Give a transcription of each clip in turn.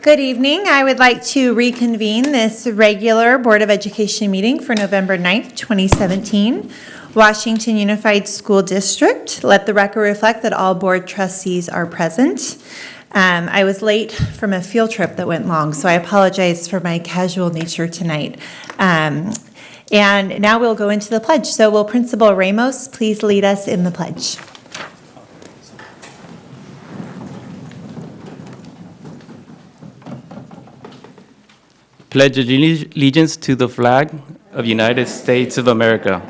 Good evening. I would like to reconvene this regular Board of Education meeting for November 9th, 2017, Washington Unified School District. Let the record reflect that all board trustees are present. I was late from a field trip that went long, so I apologize for my casual nature tonight. And now we'll go into the pledge. So will Principal Ramos please lead us in the pledge? Pledge allegiance to the flag of the United States of America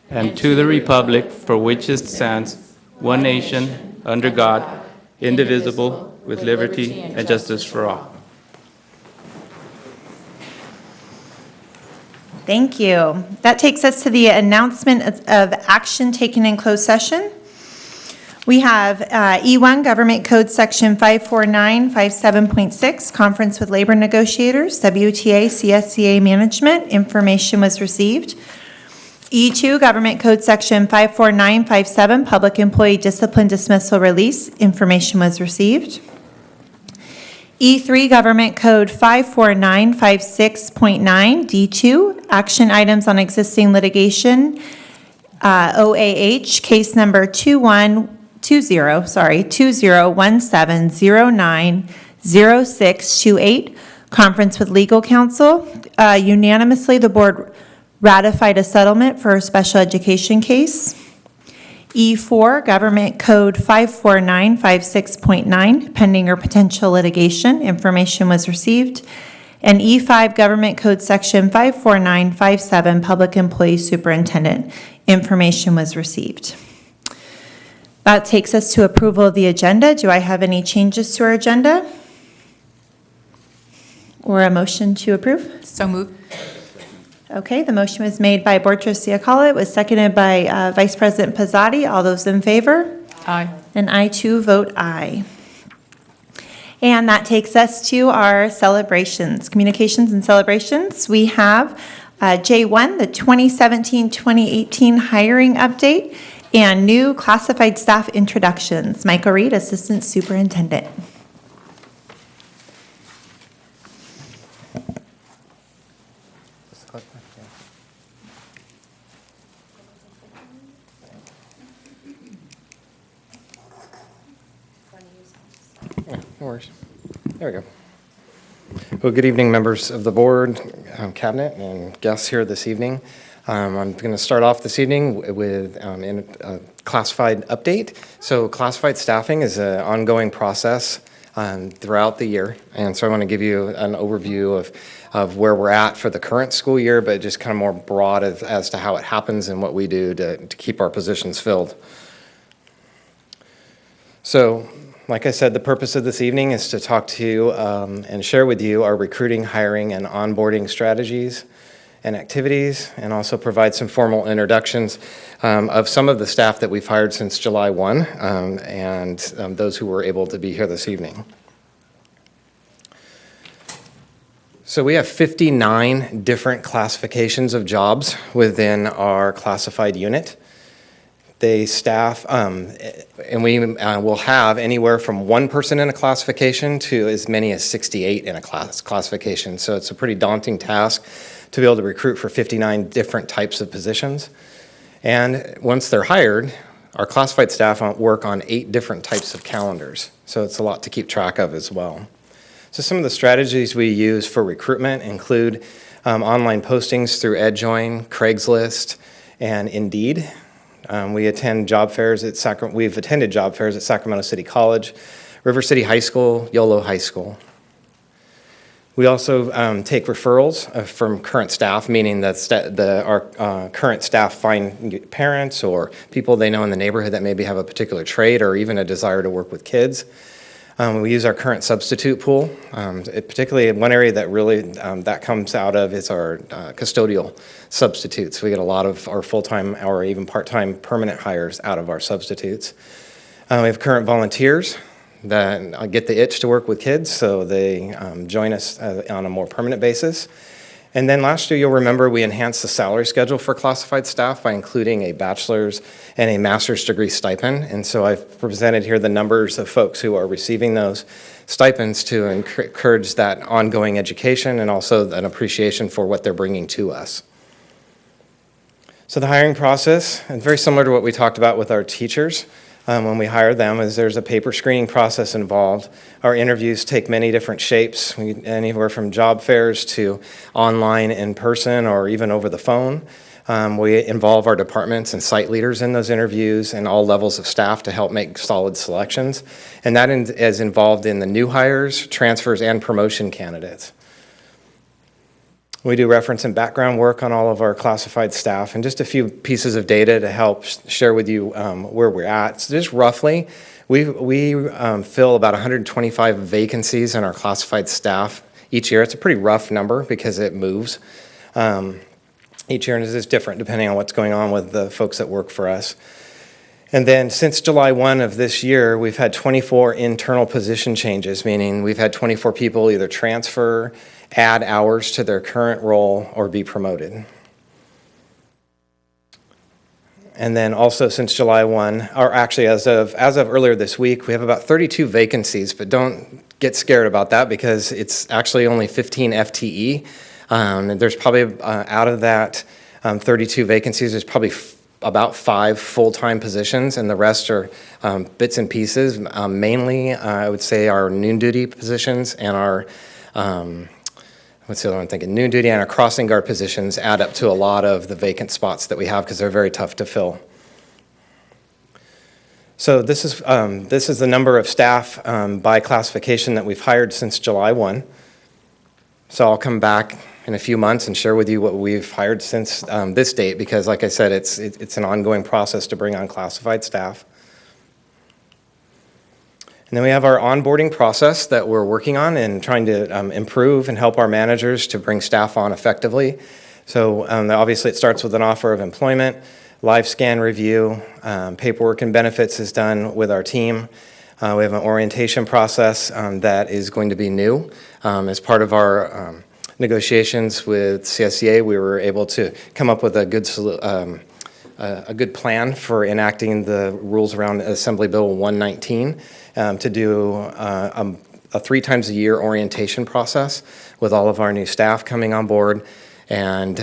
and to the republic for which it stands, one nation, under God, indivisible, with liberty and justice for all. Thank you. That takes us to the announcement of action taken in closed session. We have E1 Government Code Section 54957.6, Conference with Labor Negotiators, WTA, CSCA Management. Information was received. E2 Government Code Section 54957, Public Employee Discipline Dismissal Release. Information was received. E3 Government Code 54956.9, D2, Action Items on Existing Litigation, OAH, Case Number 2017090628, Conference with Legal Counsel. Unanimously, the board ratified a settlement for a special education case. E4, Government Code 54956.9, pending or potential litigation. Information was received. And E5, Government Code Section 54957, Public Employee Superintendent. Information was received. That takes us to approval of the agenda. Do I have any changes to our agenda? Or a motion to approve? So moved. Okay, the motion was made by Board Trustee Akala. It was seconded by Vice President Pizzotti. All those in favor? Aye. And I too vote aye. And that takes us to our celebrations, communications and celebrations. We have J1, the 2017-2018 hiring update, and new classified staff introductions. Michael Reed, Assistant Superintendent. No worries. There we go. Well, good evening, members of the board, cabinet, and guests here this evening. I'm going to start off this evening with a classified update. So classified staffing is an ongoing process throughout the year. And so I want to give you an overview of where we're at for the current school year, but just kind of more broad as to how it happens and what we do to keep our positions filled. So, like I said, the purpose of this evening is to talk to you and share with you our recruiting, hiring, and onboarding strategies and activities, and also provide some formal introductions of some of the staff that we've hired since July 1 and those who were able to be here this evening. So we have 59 different classifications of jobs within our classified unit. They staff, and we will have anywhere from one person in a classification to as many as 68 in a classification. So it's a pretty daunting task to be able to recruit for 59 different types of positions. And once they're hired, our classified staff work on 8 different types of calendars. So it's a lot to keep track of as well. So some of the strategies we use for recruitment include online postings through EdJoin, Craigslist, and Indeed. We've attended job fairs at Sacramento City College, River City High School, YOLO High School. We also take referrals from current staff, meaning that our current staff find parents or people they know in the neighborhood that maybe have a particular trade or even a desire to work with kids. We use our current substitute pool. Particularly one area that really that comes out of is our custodial substitutes. We get a lot of our full-time or even part-time permanent hires out of our substitutes. We have current volunteers that get the itch to work with kids, so they join us on a more permanent basis. And then last year, you'll remember we enhanced the salary schedule for classified staff by including a bachelor's and a master's degree stipend. And so I've presented here the numbers of folks who are receiving those stipends to encourage that ongoing education and also an appreciation for what they're bringing to us. So the hiring process, and very similar to what we talked about with our teachers when we hire them, is there's a paper screening process involved. Our interviews take many different shapes, anywhere from job fairs to online, in person, or even over the phone. We involve our departments and site leaders in those interviews and all levels of staff to help make solid selections. And that is involved in the new hires, transfers, and promotion candidates. We do reference and background work on all of our classified staff, and just a few pieces of data to help share with you where we're at. So just roughly, we fill about 125 vacancies in our classified staff each year. It's a pretty rough number because it moves each year, and it is different depending on what's going on with the folks that work for us. And then since July 1 of this year, we've had 24 internal position changes, meaning we've had 24 people either transfer, add hours to their current role, or be promoted. And then also since July 1, or actually as of earlier this week, we have about 32 vacancies, but don't get scared about that because it's actually only 15 FTE. There's probably, out of that 32 vacancies, there's probably about 5 full-time positions, and the rest are bits and pieces. Mainly, I would say our noon duty positions and our, what's the other one I'm thinking? Noon duty and our crossing guard positions add up to a lot of the vacant spots that we have because they're very tough to fill. So this is the number of staff by classification that we've hired since July 1. So I'll come back in a few months and share with you what we've hired since this date, because like I said, it's an ongoing process to bring on classified staff. And then we have our onboarding process that we're working on and trying to improve and help our managers to bring staff on effectively. So obviously it starts with an offer of employment, live scan review, paperwork and benefits is done with our team. We have an orientation process that is going to be new. As part of our negotiations with CSEA, we were able to come up with a good plan for enacting the rules around Assembly Bill 119 to do a 3 times a year orientation process with all of our new staff coming on board and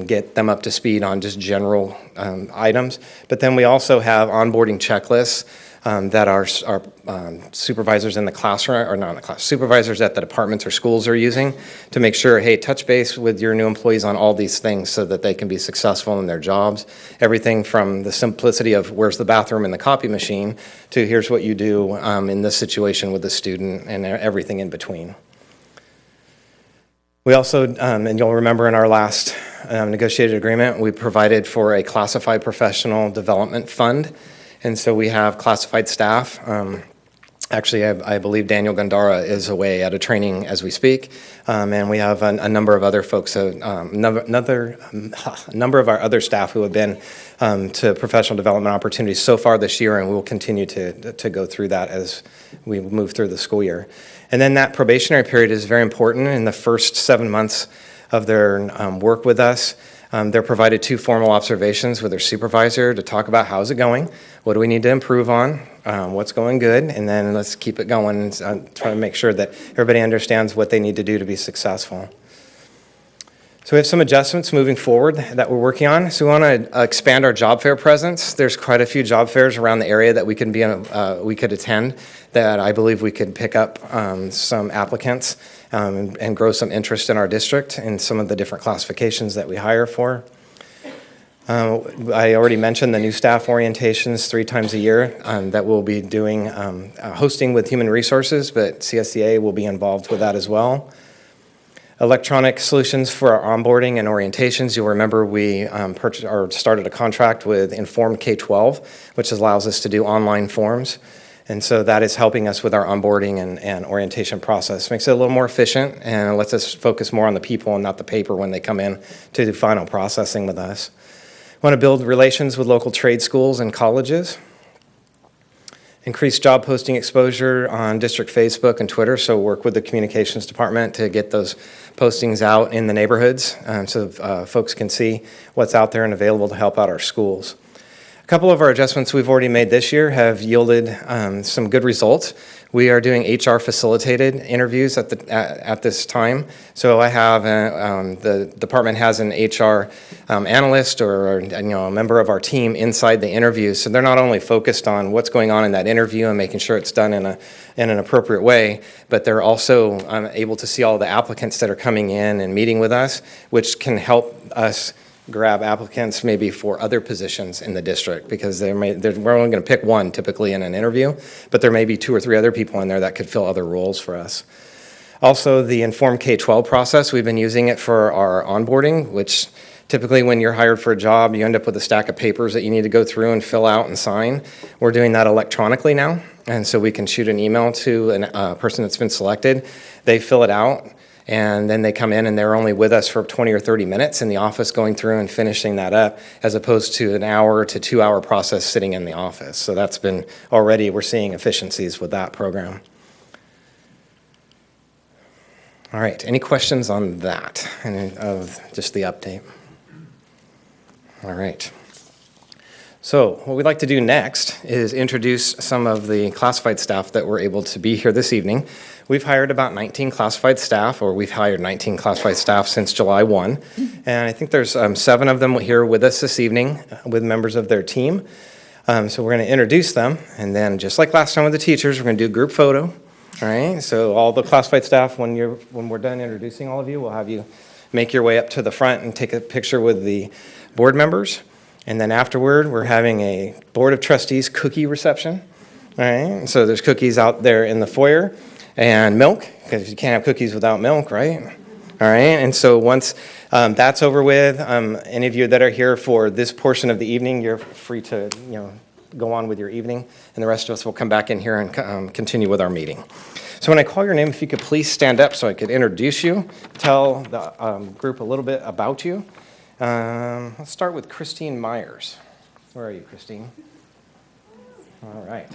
get them up to speed on just general items. But then we also have onboarding checklists that our supervisors in the classroom, or not in the class, supervisors at the departments or schools are using to make sure, hey, touch base with your new employees on all these things so that they can be successful in their jobs. Everything from the simplicity of where's the bathroom and the copy machine to here's what you do in this situation with the student and everything in between. We also, and you'll remember in our last negotiated agreement, we provided for a classified professional development fund. And so we have classified staff. Actually, I believe Daniel Gandara is away at a training as we speak. And we have a number of other folks, a number of our other staff who have been to professional development opportunities so far this year, and we will continue to go through that as we move through the school year. And then that probationary period is very important. In the first 7 months of their work with us, they're provided 2 formal observations with their supervisor to talk about how's it going, what do we need to improve on, what's going good, and then let's keep it going and try to make sure that everybody understands what they need to do to be successful. So we have some adjustments moving forward that we're working on. So we want to expand our job fair presence. There's quite a few job fairs around the area that we could attend that I believe we could pick up some applicants and grow some interest in our district in some of the different classifications that we hire for. I already mentioned the new staff orientations 3 times a year that we'll be doing, hosting with Human Resources, but CSEA will be involved with that as well. Electronic solutions for our onboarding and orientations. You'll remember we purchased or started a contract with Informed K-12, which allows us to do online forms. And so that is helping us with our onboarding and orientation process. Makes it a little more efficient and lets us focus more on the people and not the paper when they come in to do final processing with us. We want to build relations with local trade schools and colleges. Increase job posting exposure on district Facebook and Twitter, so work with the communications department to get those postings out in the neighborhoods so folks can see what's out there and available to help out our schools. A couple of our adjustments we've already made this year have yielded some good results. We are doing HR facilitated interviews at this time. So I have the department has an HR analyst or a member of our team inside the interview. So they're not only focused on what's going on in that interview and making sure it's done in an appropriate way, but they're also able to see all the applicants that are coming in and meeting with us, which can help us grab applicants maybe for other positions in the district, because we're only going to pick one typically in an interview, but there may be 2 or 3 other people in there that could fill other roles for us. Also, the Informed K-12 process, we've been using it for our onboarding, which typically when you're hired for a job, you end up with a stack of papers that you need to go through and fill out and sign. We're doing that electronically now, and so we can shoot an email to a person that's been selected. They fill it out, and then they come in and they're only with us for 20 or 30 minutes in the office going through and finishing that up, as opposed to an hour to 2-hour process sitting in the office. So that's been already, we're seeing efficiencies with that program. All right, any questions on that and of just the update? All right. So what we'd like to do next is introduce some of the classified staff that were able to be here this evening. We've hired about 19 classified staff, or we've hired 19 classified staff since July 1. And I think there's 7 of them here with us this evening with members of their team. So we're going to introduce them, and then just like last time with the teachers, we're going to do a group photo. All right, so all the classified staff, when we're done introducing all of you, we'll have you make your way up to the front and take a picture with the board members. And then afterward, we're having a Board of Trustees cookie reception. All right, so there's cookies out there in the foyer, and milk, because you can't have cookies without milk, right? All right, and so once that's over with, any of you that are here for this portion of the evening, you're free to go on with your evening, and the rest of us will come back in here and continue with our meeting. So when I call your name, if you could please stand up so I could introduce you, tell the group a little bit about you. Let's start with Christine Myers. Where are you, Christine? All right.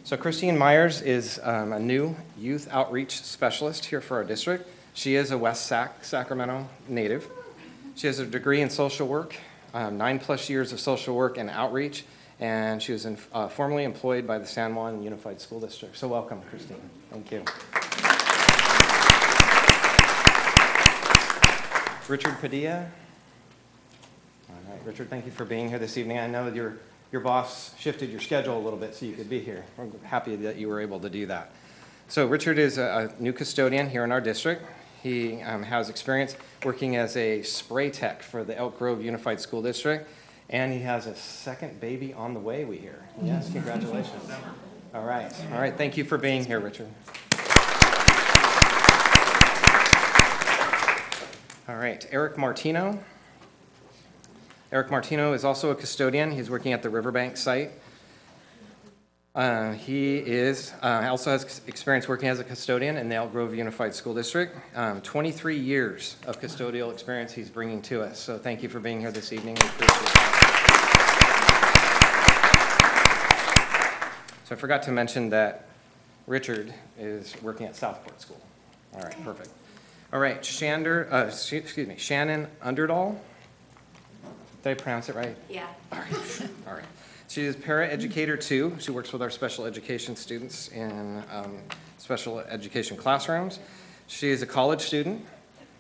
So Christine Myers is a new youth outreach specialist here for our district. She is a West Sacramento native. She has a degree in social work, 9+ years of social work and outreach, and she was formerly employed by the San Juan Unified School District. So welcome, Christine. Thank you. Richard Padilla. All right, Richard, thank you for being here this evening. I know your boss shifted your schedule a little bit so you could be here. We're happy that you were able to do that. So Richard is a new custodian here in our district. He has experience working as a spray tech for the Elk Grove Unified School District, and he has a second baby on the way, we hear. Yes, congratulations. All right. Thank you for being here, Richard. All right, Eric Martino. Eric Martino is also a custodian. He's working at the Riverbank site. He also has experience working as a custodian in the Elk Grove Unified School District. 23 years of custodial experience he's bringing to us. So thank you for being here this evening. We appreciate that. So I forgot to mention that Richard is working at Southport School. All right, perfect. All right, Shannon Underdahl. Did I pronounce it right? Yeah. All right. She is paraeducator too. She works with our special education students in special education classrooms. She is a college student,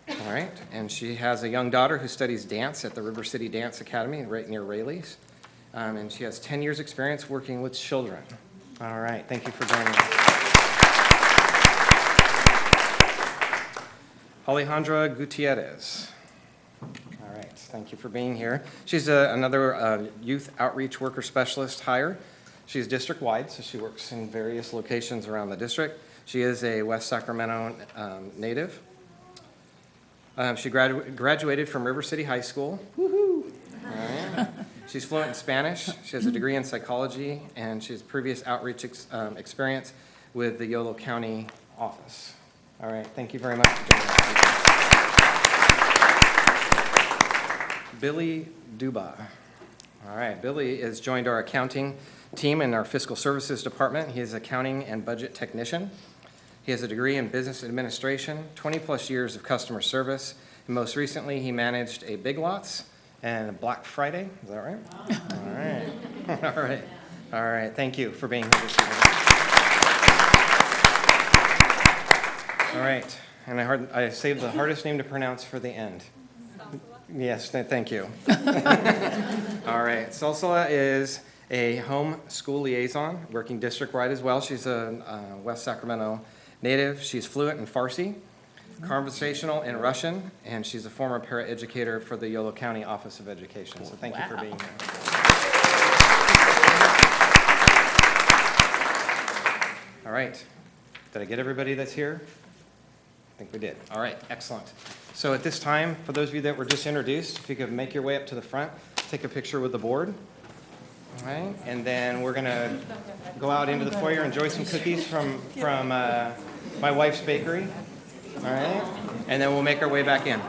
all right, and she has a young daughter who studies dance at the River City Dance Academy right near Rayleigh's, and she has 10 years experience working with children. All right, thank you for joining us. Alejandra Gutierrez. All right, thank you for being here. She's another youth outreach worker specialist hire. She's district-wide, so she works in various locations around the district. She is a West Sacramento native. She graduated from River City High School. Woohoo! All right. She's fluent in Spanish. She has a degree in psychology, and she has previous outreach experience with the YOLO County office. All right, thank you very much for joining us. Billy Duba. All right, Billy has joined our accounting team in our fiscal services department. He is accounting and budget technician. He has a degree in business administration, 20-plus years of customer service, and most recently, he managed a Big Lots and a Black Friday. Is that right? All right. All right. All right. Thank you for being here this evening. All right. And I saved the hardest name to pronounce for the end. Yes, thank you. All right. Salsala is a home school liaison, working district-wide as well. She's a West Sacramento native. She's fluent in Farsi, conversational in Russian, and she's a former paraeducator for the YOLO County Office of Education. So thank you for being here. All right. Did I get everybody that's here? I think we did. All right, excellent. So at this time, for those of you that were just introduced, if you could make your way up to the front, take a picture with the board. All right, and then we're going to go out into the foyer, enjoy some cookies from my wife's bakery. All right, and then we'll make our way back in.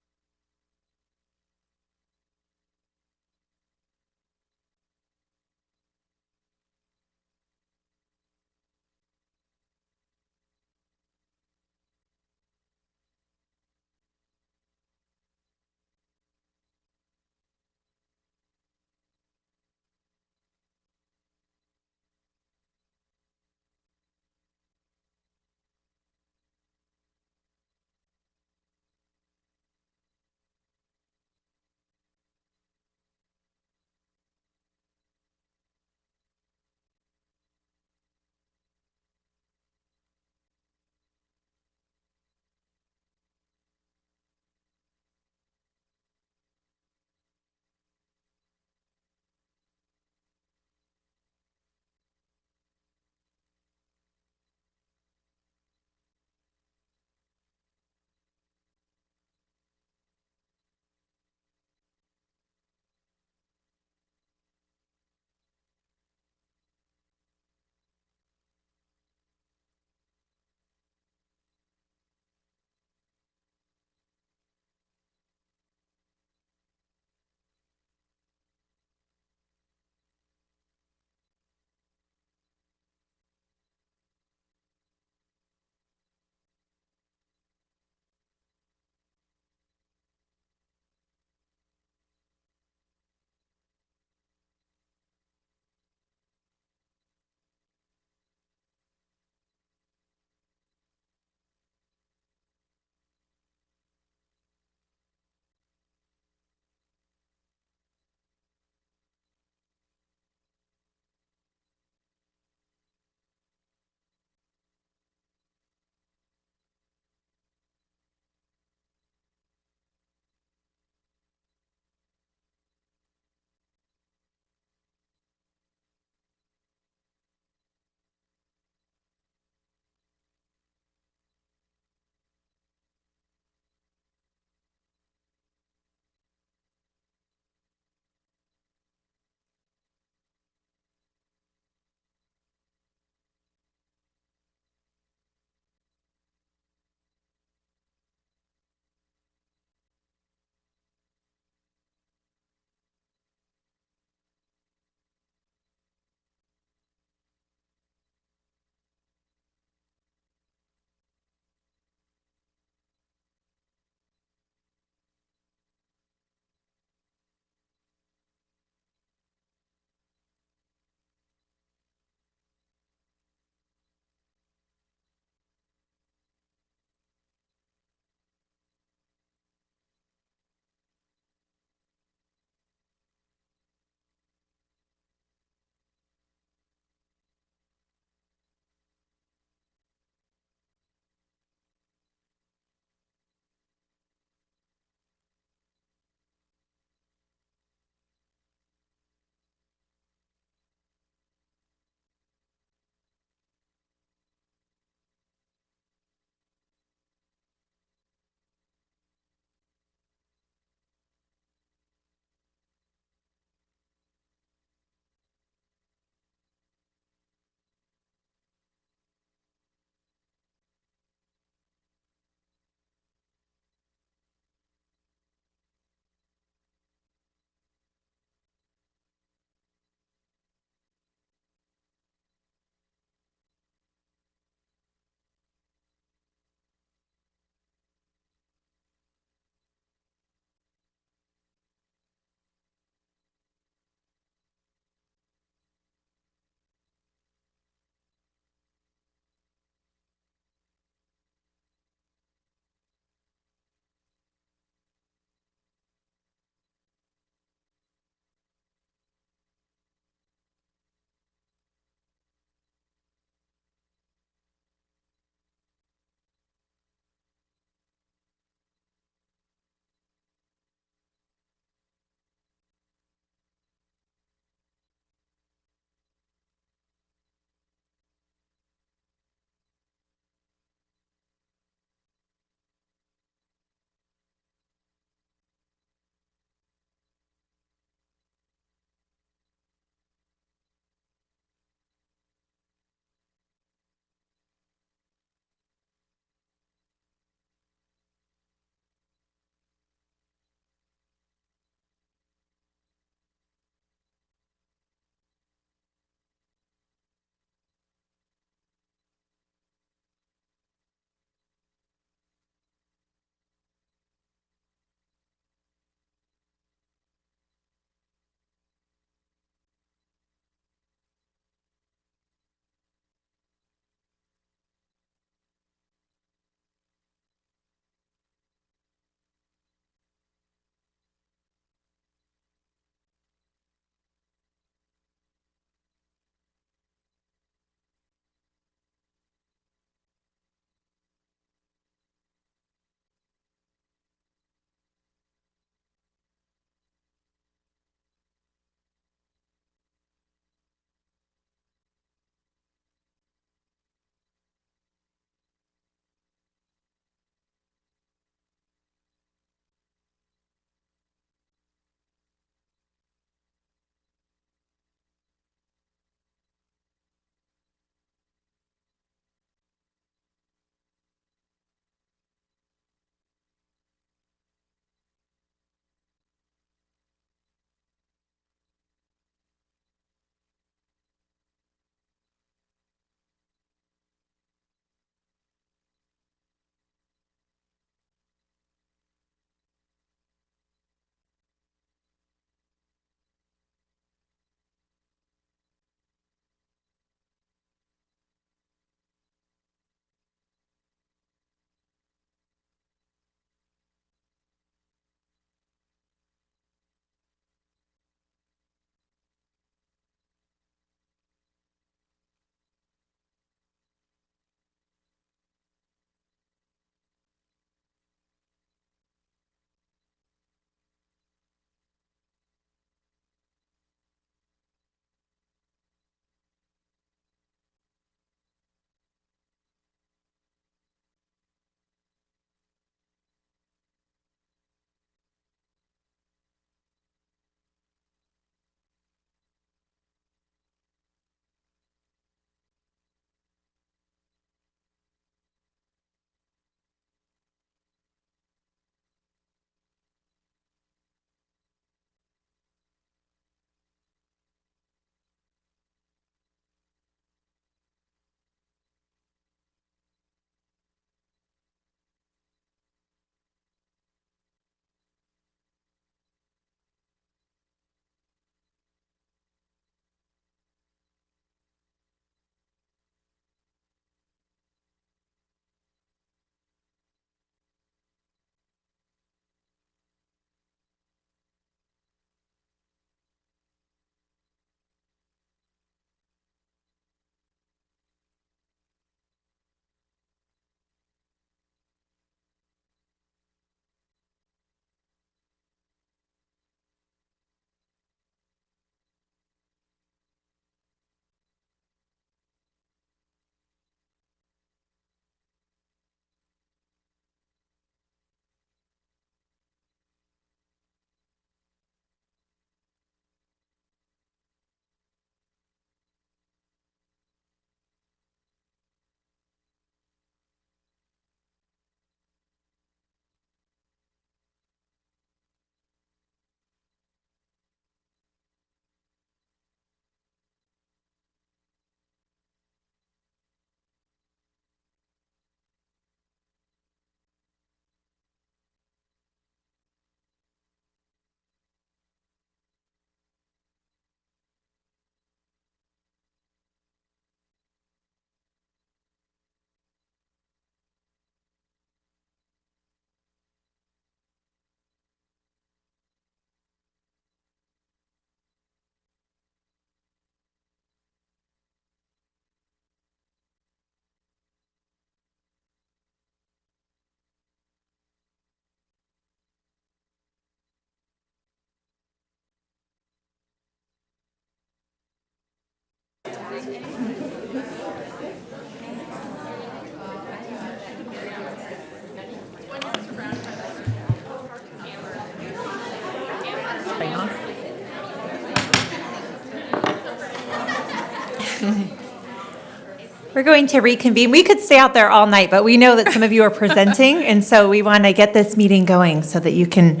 We're going to reconvene. We could stay out there all night, but we know that some of you are presenting, and so we want to get this meeting going so that you can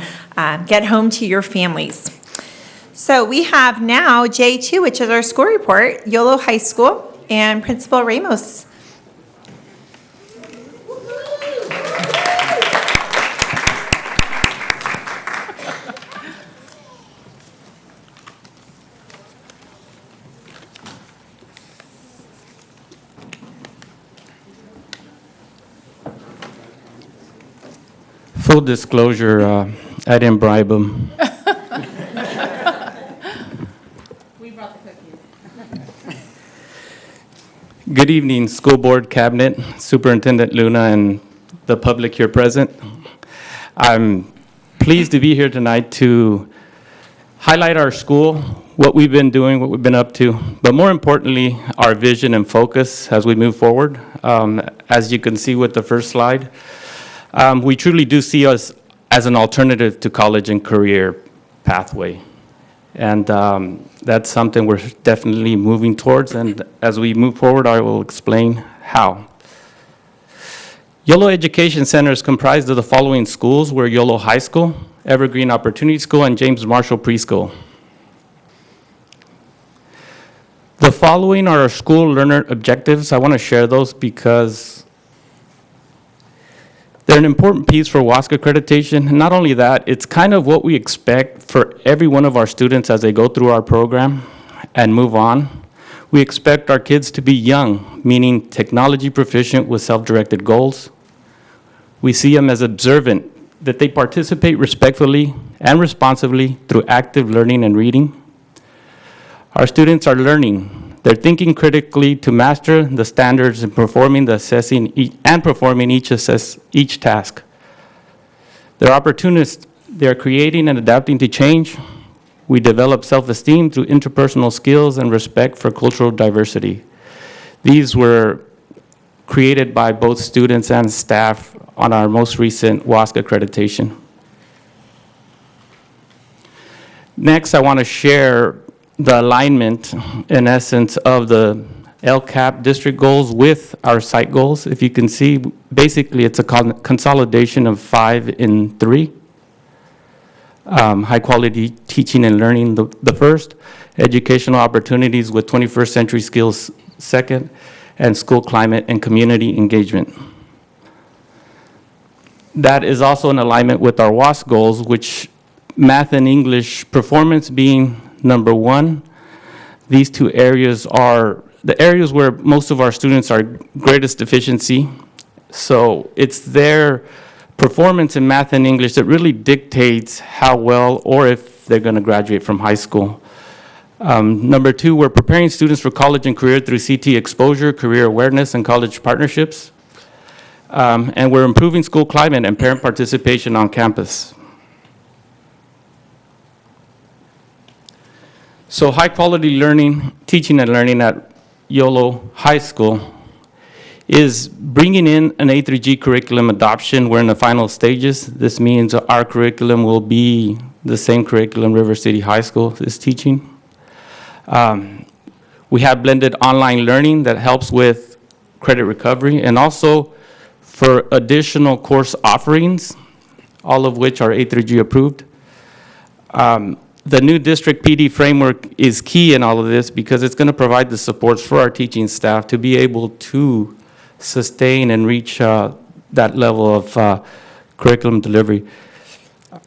get home to your families. So we have now J2, which is our school report, YOLO High School, and Principal Ramos. Full disclosure, I didn't bribe him. We brought the cookies. Good evening, School Board, Cabinet, Superintendent Luna, and the public here present. I'm pleased to be here tonight to highlight our school, what we've been doing, what we've been up to, but more importantly, our vision and focus as we move forward. As you can see with the first slide, we truly do see us as an alternative to college and career pathway. And that's something we're definitely moving towards. And as we move forward, I will explain how. YOLO Education Center is comprised of the following schools. We're YOLO High School, Evergreen Opportunity School, and James Marshall Preschool. The following are our school learner objectives. I want to share those because they're an important piece for WASC accreditation. And not only that, it's kind of what we expect for every one of our students as they go through our program and move on. We expect our kids to be young, meaning technology proficient with self-directed goals. We see them as observant, that they participate respectfully and responsively through active learning and reading. Our students are learning. They're thinking critically to master the standards and performing the assessing and performing each task. They're opportunists. They're creating and adapting to change. We develop self-esteem through interpersonal skills and respect for cultural diversity. These were created by both students and staff on our most recent WASC accreditation. Next, I want to share the alignment, in essence, of the LCAP district goals with our site goals. If you can see, basically it's a consolidation of 5 in 3. High quality teaching and learning, the first, educational opportunities with 21st century skills, second, and school climate and community engagement. That is also in alignment with our WASC goals, which math and English performance being number 1. These 2 areas are the areas where most of our students are greatest deficiency. So it's their performance in math and English that really dictates how well or if they're going to graduate from high school. Number 2, we're preparing students for college and career through CT exposure, career awareness, and college partnerships. And we're improving school climate and parent participation on campus. So high quality learning, teaching and learning at YOLO High School is bringing in an A3G curriculum adoption. We're in the final stages. This means our curriculum will be the same curriculum River City High School is teaching. We have blended online learning that helps with credit recovery and also for additional course offerings, all of which are A3G approved. The new district PD framework is key in all of this because it's going to provide the supports for our teaching staff to be able to sustain and reach that level of curriculum delivery.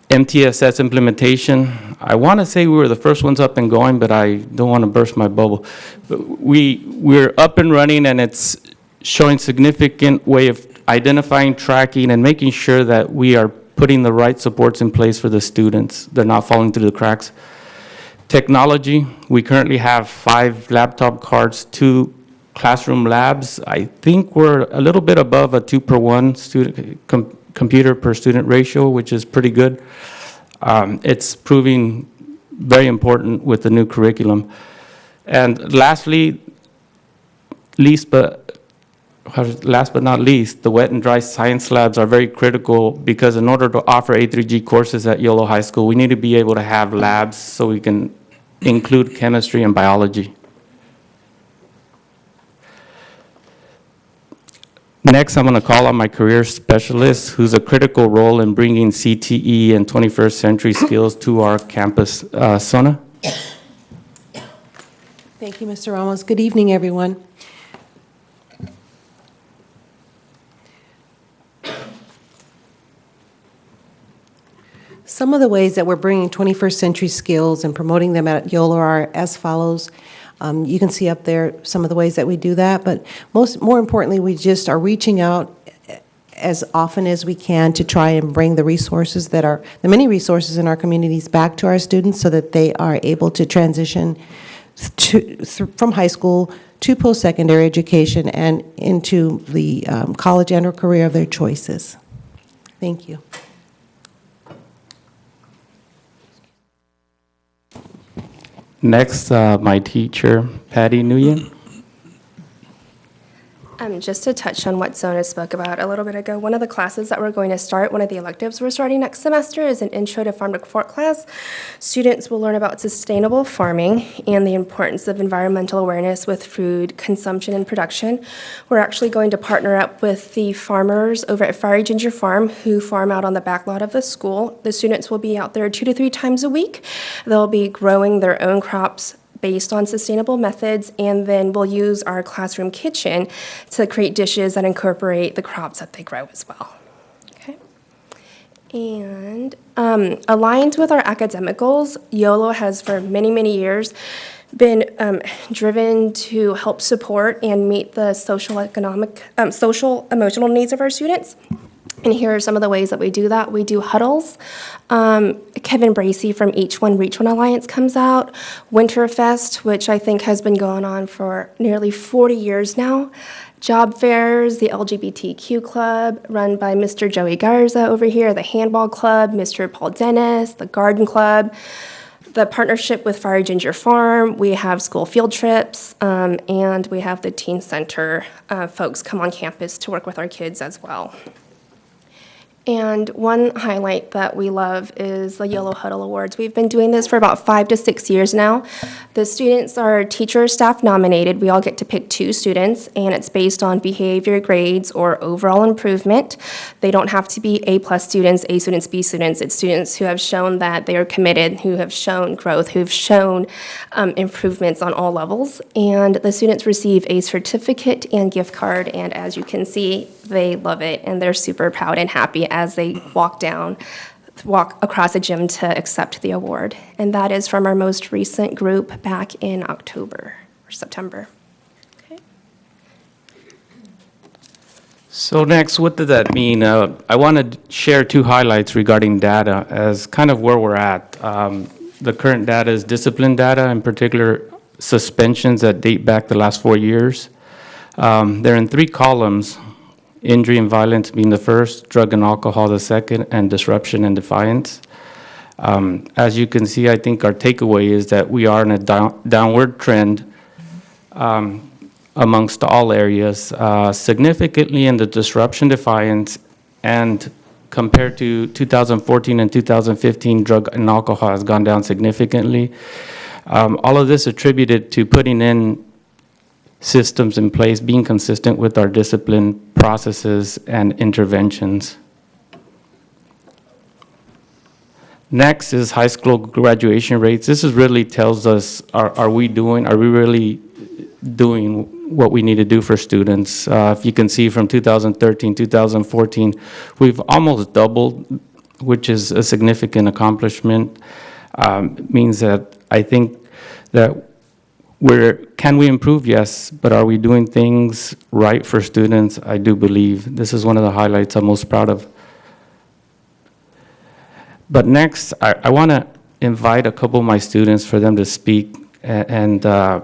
MTSS implementation, I want to say we were the first ones up and going, but I don't want to burst my bubble. But we're up and running, and it's showing significant way of identifying, tracking, and making sure that we are putting the right supports in place for the students. They're not falling through the cracks. Technology, we currently have 5 laptop cards, 2 classroom labs. I think we're a little bit above a 2-per-1 student computer per student ratio, which is pretty good. It's proving very important with the new curriculum. And lastly, last but not least, the wet and dry science labs are very critical because in order to offer A3G courses at YOLO High School, we need to be able to have labs so we can include chemistry and biology. Next, I'm going to call on my career specialist, who's a critical role in bringing CTE and 21st century skills to our campus. Sona? Thank you, Mr. Ramos. Good evening, everyone. Some of the ways that we're bringing 21st century skills and promoting them at YOLO are as follows. You can see up there some of the ways that we do that, but more importantly, we just are reaching out as often as we can to try and bring the resources that are, the many resources in our communities back to our students so that they are able to transition from high school to post-secondary education and into the college and or career of their choices. Thank you. Next, my teacher, Patty Nguyen. Just to touch on what Zona spoke about a little bit ago, one of the classes that we're going to start, one of the electives we're starting next semester is an Intro to Farm to Fork class. Students will learn about sustainable farming and the importance of environmental awareness with food consumption and production. We're actually going to partner up with the farmers over at Fiery Ginger Farm who farm out on the back lot of the school. The students will be out there 2 to 3 times a week. They'll be growing their own crops based on sustainable methods, and then we'll use our classroom kitchen to create dishes that incorporate the crops that they grow as well. Okay. And aligned with our academic goals, YOLO has for many, many years been driven to help support and meet the social emotional needs of our students. And here are some of the ways that we do that. We do huddles. Kevin Bracey from Each One Reach One Alliance comes out. Winterfest, which I think has been going on for nearly 40 years now. Job fairs, the LGBTQ club, run by Mr. Joey Garza over here, the handball club, Mr. Paul Dennis, the garden club. The partnership with Fiery Ginger Farm, we have school field trips, and we have the teen center folks come on campus to work with our kids as well. And one highlight that we love is the YOLO HUDDLE Awards. We've been doing this for about 5 to 6 years now. The students are teacher staff nominated. We all get to pick 2 students, and it's based on behavior, grades, or overall improvement. They don't have to be A+ students, A students, B students. It's students who have shown that they are committed, who have shown growth, who have shown improvements on all levels. And the students receive a certificate and gift card, and as you can see, they love it, and they're super proud and happy as they walk across a gym to accept the award. And that is from our most recent group back in October or September. Okay. So next, what does that mean? I want to share 2 highlights regarding data as kind of where we're at. The current data is discipline data, in particular suspensions that date back the last 4 years. They're in 3 columns. Injury and violence being the first, drug and alcohol the second, and disruption and defiance. As you can see, I think our takeaway is that we are in a downward trend amongst all areas, significantly in the disruption, defiance, and compared to 2014 and 2015, drug and alcohol has gone down significantly. All of this attributed to putting in systems in place, being consistent with our discipline processes and interventions. Next is high school graduation rates. This is really tells us, are we really doing what we need to do for students? If you can see from 2013, 2014, we've almost doubled, which is a significant accomplishment. Means that I think that can we improve? Yes, but are we doing things right for students? I do believe. This is one of the highlights I'm most proud of. But next, I want to invite a couple of my students for them to speak, and are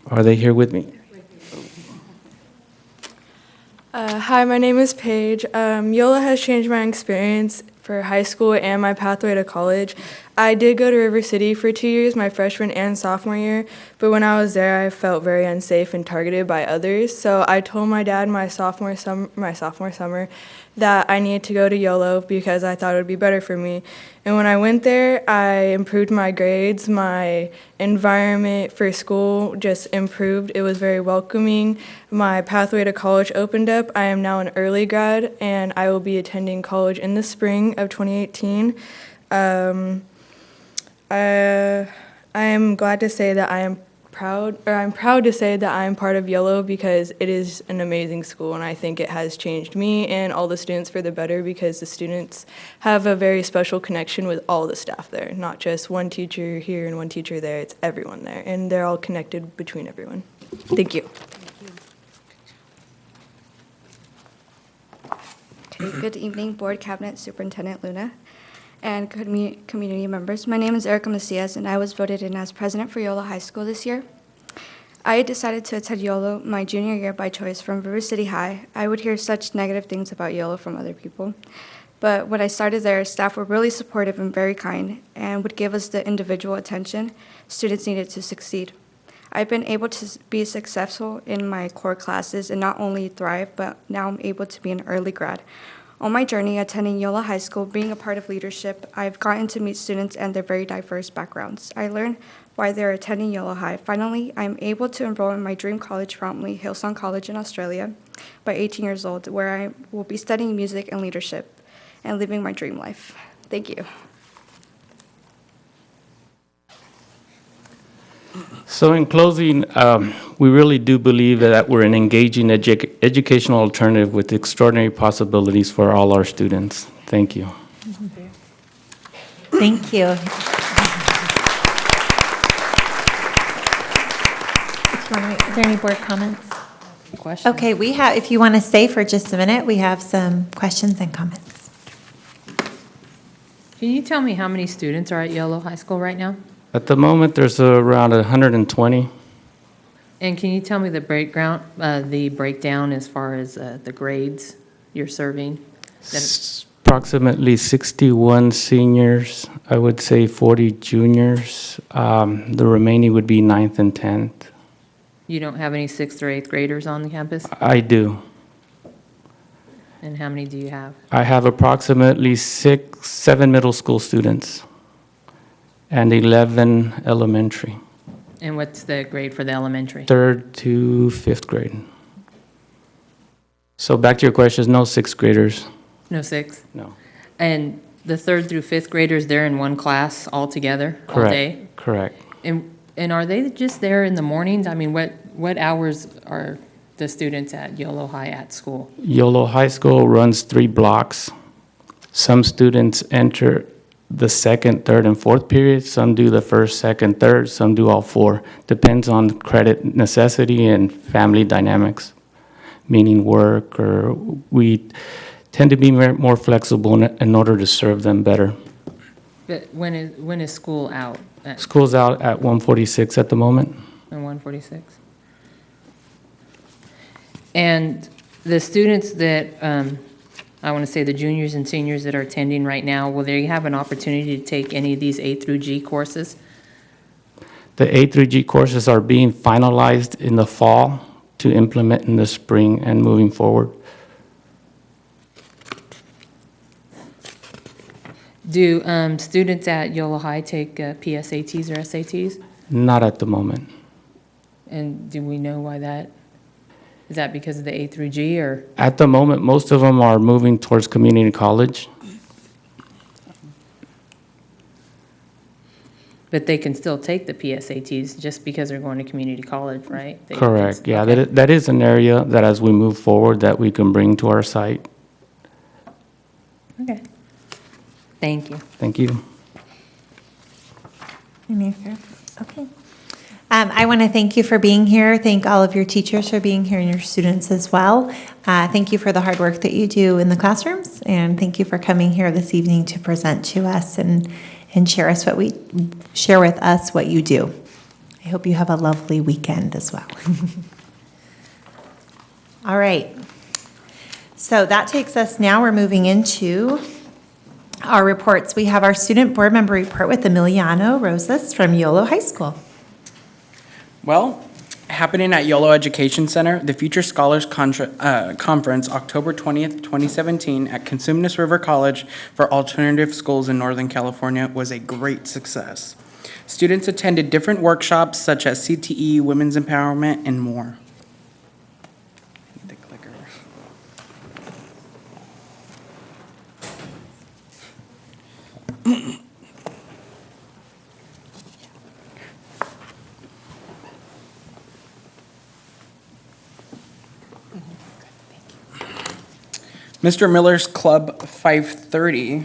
they here with me? Hi, my name is Paige. YOLO has changed my experience for high school and my pathway to college. I did go to River City for 2 years, my freshman and sophomore year, but when I was there, I felt very unsafe and targeted by others. So I told my dad my sophomore summer that I needed to go to YOLO because I thought it would be better for me. And when I went there, I improved my grades, my environment for school just improved. It was very welcoming. My pathway to college opened up. I am now an early grad, and I will be attending college in the spring of 2018. I am glad to say that I'm proud to say that I am part of YOLO because it is an amazing school, and I think it has changed me and all the students for the better because the students have a very special connection with all the staff there, not just one teacher here and one teacher there, it's everyone there, and they're all connected between everyone. Thank you. Okay, good evening, Board, Cabinet, Superintendent Luna, and community members. My name is Erica Macias, and I was voted in as president for YOLO High School this year. I decided to attend YOLO my junior year by choice from River City High. I would hear such negative things about YOLO from other people. But when I started there, staff were really supportive and very kind and would give us the individual attention students needed to succeed. I've been able to be successful in my core classes and not only thrive, but now I'm able to be an early grad. On my journey attending YOLO High School, being a part of leadership, I've gotten to meet students and their very diverse backgrounds. I learned why they're attending YOLO High. Finally, I'm able to enroll in my dream college promptly, Hillsong College in Australia, by 18 years old, where I will be studying music and leadership and living my dream life. Thank you. So in closing, we really do believe that we're an engaging educational alternative with extraordinary possibilities for all our students. Thank you. Thank you. Are there any board comments? Question? Okay, we have, if you want to stay for just a minute, we have some questions and comments. Can you tell me how many students are at YOLO High School right now? At the moment, there's around 120. And can you tell me the breakdown as far as the grades you're serving? Approximately 61 seniors, I would say 40 juniors. The remaining would be 9th and 10th. You don't have any 6th or 8th graders on the campus? I do. And how many do you have? I have approximately 7 middle school students and 11 elementary. And what's the grade for the elementary? 3rd to 5th grade. So back to your questions, no 6th graders. No 6th? No. And the 3rd through 5th graders, they're in one class all together, all day? Correct. And are they just there in the mornings? I mean, what hours are the students at YOLO High at school? YOLO High School runs 3 blocks. Some students enter the 2nd, 3rd, and 4th period. Some do the 1st, 2nd, 3rd. Some do all 4. Depends on credit necessity and family dynamics, meaning work, or we tend to be more flexible in order to serve them better. But when is school out? School's out at 1:46 at the moment. And 1:46. And the students that, I want to say the juniors and seniors that are attending right now, will they have an opportunity to take any of these A through G courses? The A through G courses are being finalized in the fall to implement in the spring and moving forward. Do students at YOLO High take PSATs or SATs? Not at the moment. And do we know why that? Is that because of the A through G, or? At the moment, most of them are moving towards community college. But they can still take the PSATs just because they're going to community college, right? Correct, yeah, okay. that is an area that as we move forward that we can bring to our site. Okay. Thank you. Thank you. Okay. I want to thank you for being here. Thank all of your teachers for being here and your students as well. Thank you for the hard work that you do in the classrooms, and thank you for coming here this evening to present to us and share with us what you do. I hope you have a lovely weekend as well. All right. So that takes us now, we're moving into our reports. We have our student board member report with Emiliano Rosas from YOLO High School. Well, happening at YOLO Education Center, the Future Scholars Conference, October 20th, 2017, at Cosumnes River College for Alternative Schools in Northern California was a great success. Students attended different workshops such as CTE, women's empowerment, and more. The clicker. Mr. Miller's Club 530.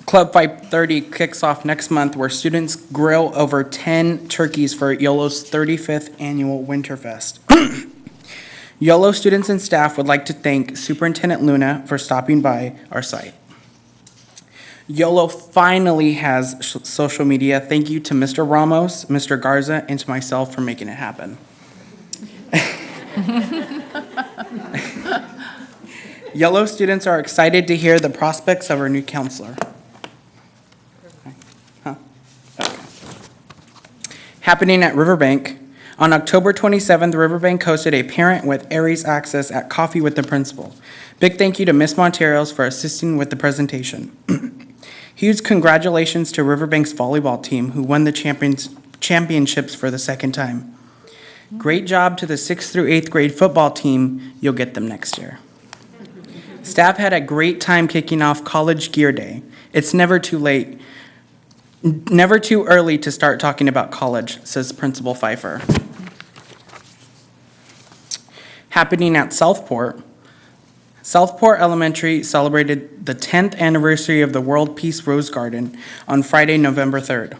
Club 530 kicks off next month, where students grill over 10 turkeys for YOLO's 35th annual Winterfest. YOLO students and staff would like to thank Superintendent Luna for stopping by our site. YOLO finally has social media. Thank you to Mr. Ramos, Mr. Garza, and to myself for making it happen. YOLO students are excited to hear the prospects of our new counselor. Okay. Happening at Riverbank. On October 27th, Riverbank hosted a parent with Aries Access at Coffee with the Principal. Big thank you to Ms. Monteros for assisting with the presentation. Huge congratulations to Riverbank's volleyball team, who won the championships for the second time. Great job to the 6th through 8th grade football team. You'll get them next year. Staff had a great time kicking off College Gear Day. It's never too late, never too early to start talking about college, says Principal Pfeiffer. Happening at Southport. Southport Elementary celebrated the 10th anniversary of the World Peace Rose Garden on Friday, November 3rd.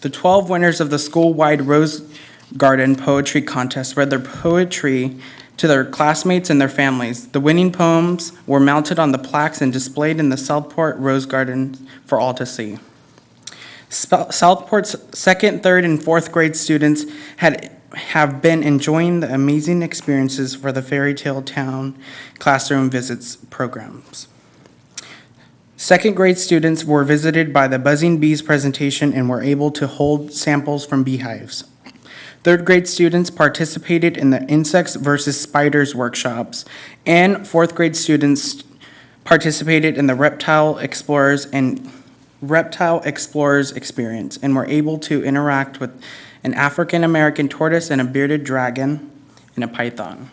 The 12 winners of the school-wide Rose Garden Poetry Contest read their poetry to their classmates and their families. The winning poems were mounted on the plaques and displayed in the Southport Rose Garden for all to see. Southport's 2nd, 3rd, and 4th grade students have been enjoying the amazing experiences for the Fairy Tale Town classroom visits programs. 2nd grade students were visited by the Buzzing Bees presentation and were able to hold samples from beehives. 3rd grade students participated in the Insects versus Spiders workshops, and 4th grade students participated in the Reptile Explorers experience and were able to interact with an African American tortoise and a bearded dragon and a python.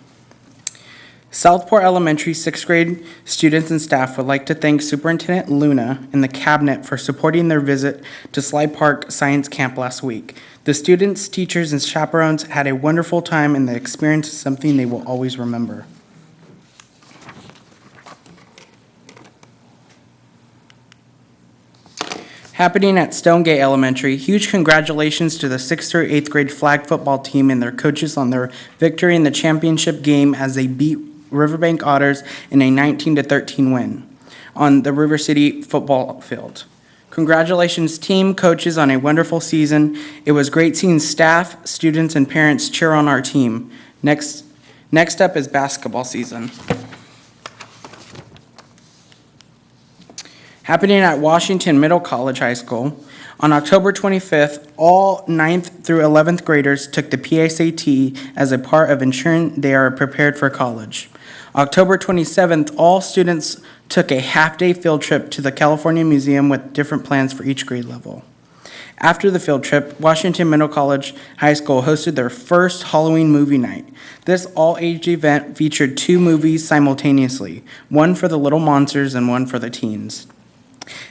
Southport Elementary 6th grade students and staff would like to thank Superintendent Luna and the cabinet for supporting their visit to Sly Park Science Camp last week. The students, teachers, and chaperones had a wonderful time, and the experience is something they will always remember. Happening at Stonegate Elementary, huge congratulations to the 6th through 8th grade flag football team and their coaches on their victory in the championship game as they beat Riverbank Otters in a 19-13 win on the River City football field. Congratulations, team, coaches, on a wonderful season. It was great seeing staff, students, and parents cheer on our team. Next up is basketball season. Happening at Washington Middle College High School, on October 25th, all 9th through 11th graders took the PSAT as a part of ensuring they are prepared for college. October 27th, all students took a half-day field trip to the California Museum with different plans for each grade level. After the field trip, Washington Middle College High School hosted their first Halloween movie night. This all-age event featured 2 movies simultaneously, one for the little monsters and one for the teens.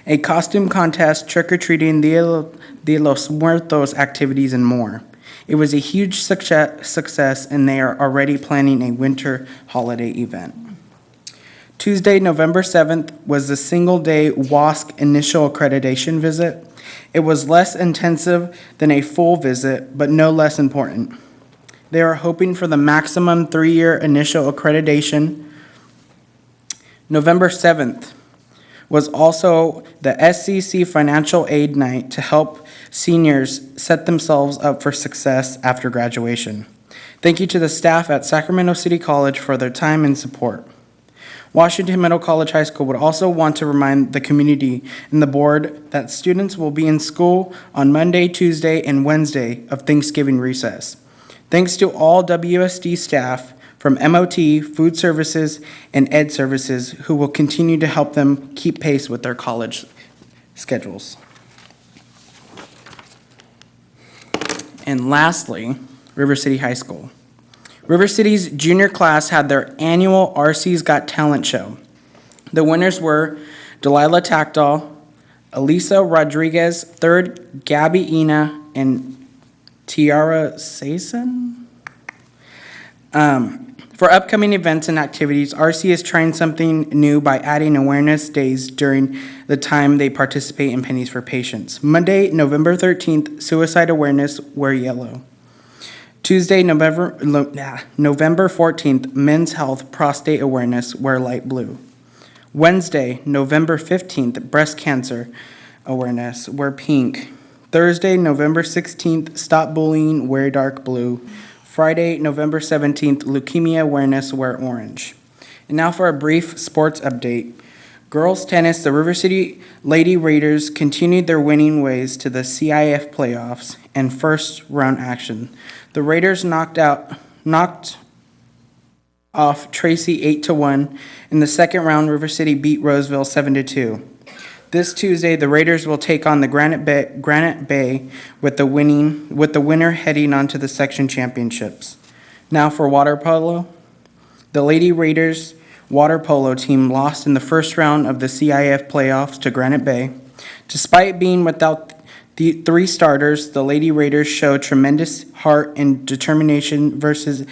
A costume contest, trick-or-treating, Dia de los Muertos activities, and more. It was a huge success, and they are already planning a winter holiday event. Tuesday, November 7th, was the single-day WASC initial accreditation visit. It was less intensive than a full visit, but no less important. They are hoping for the maximum 3-year initial accreditation. November 7th was also the SCC Financial Aid Night to help seniors set themselves up for success after graduation. Thank you to the staff at Sacramento City College for their time and support. Washington Middle College High School would also want to remind the community and the board that students will be in school on Monday, Tuesday, and Wednesday of Thanksgiving recess. Thanks to all WSD staff from MOT, Food Services, and Ed Services who will continue to help them keep pace with their college schedules. And lastly, River City High School. River City's junior class had their annual RC's Got Talent show. The winners were Delilah Tactall, Elisa Rodriguez, third, Gabby Ina, and Tiara Sason. For upcoming events and activities, RC is trying something new by adding awareness days during the time they participate in Pennies for Patients. Monday, November 13th, Suicide Awareness, wear yellow. Tuesday, November 14th, Men's Health Prostate Awareness, wear light blue. Wednesday, November 15th, Breast Cancer Awareness, wear pink. Thursday, November 16th, Stop Bullying, wear dark blue. Friday, November 17th, Leukemia Awareness, wear orange. And now for a brief sports update. Girls tennis, the River City Lady Raiders continued their winning ways to the CIF playoffs and first round action. The Raiders knocked off Tracy 8-1. In the second round, River City beat Roseville 7-2. This Tuesday, the Raiders will take on the Granite Bay with the winner heading on to the section championships. Now for water polo. The Lady Raiders water polo team lost in the first round of the CIF playoffs to Granite Bay. Despite being without the three starters, the Lady Raiders showed tremendous heart and determination versus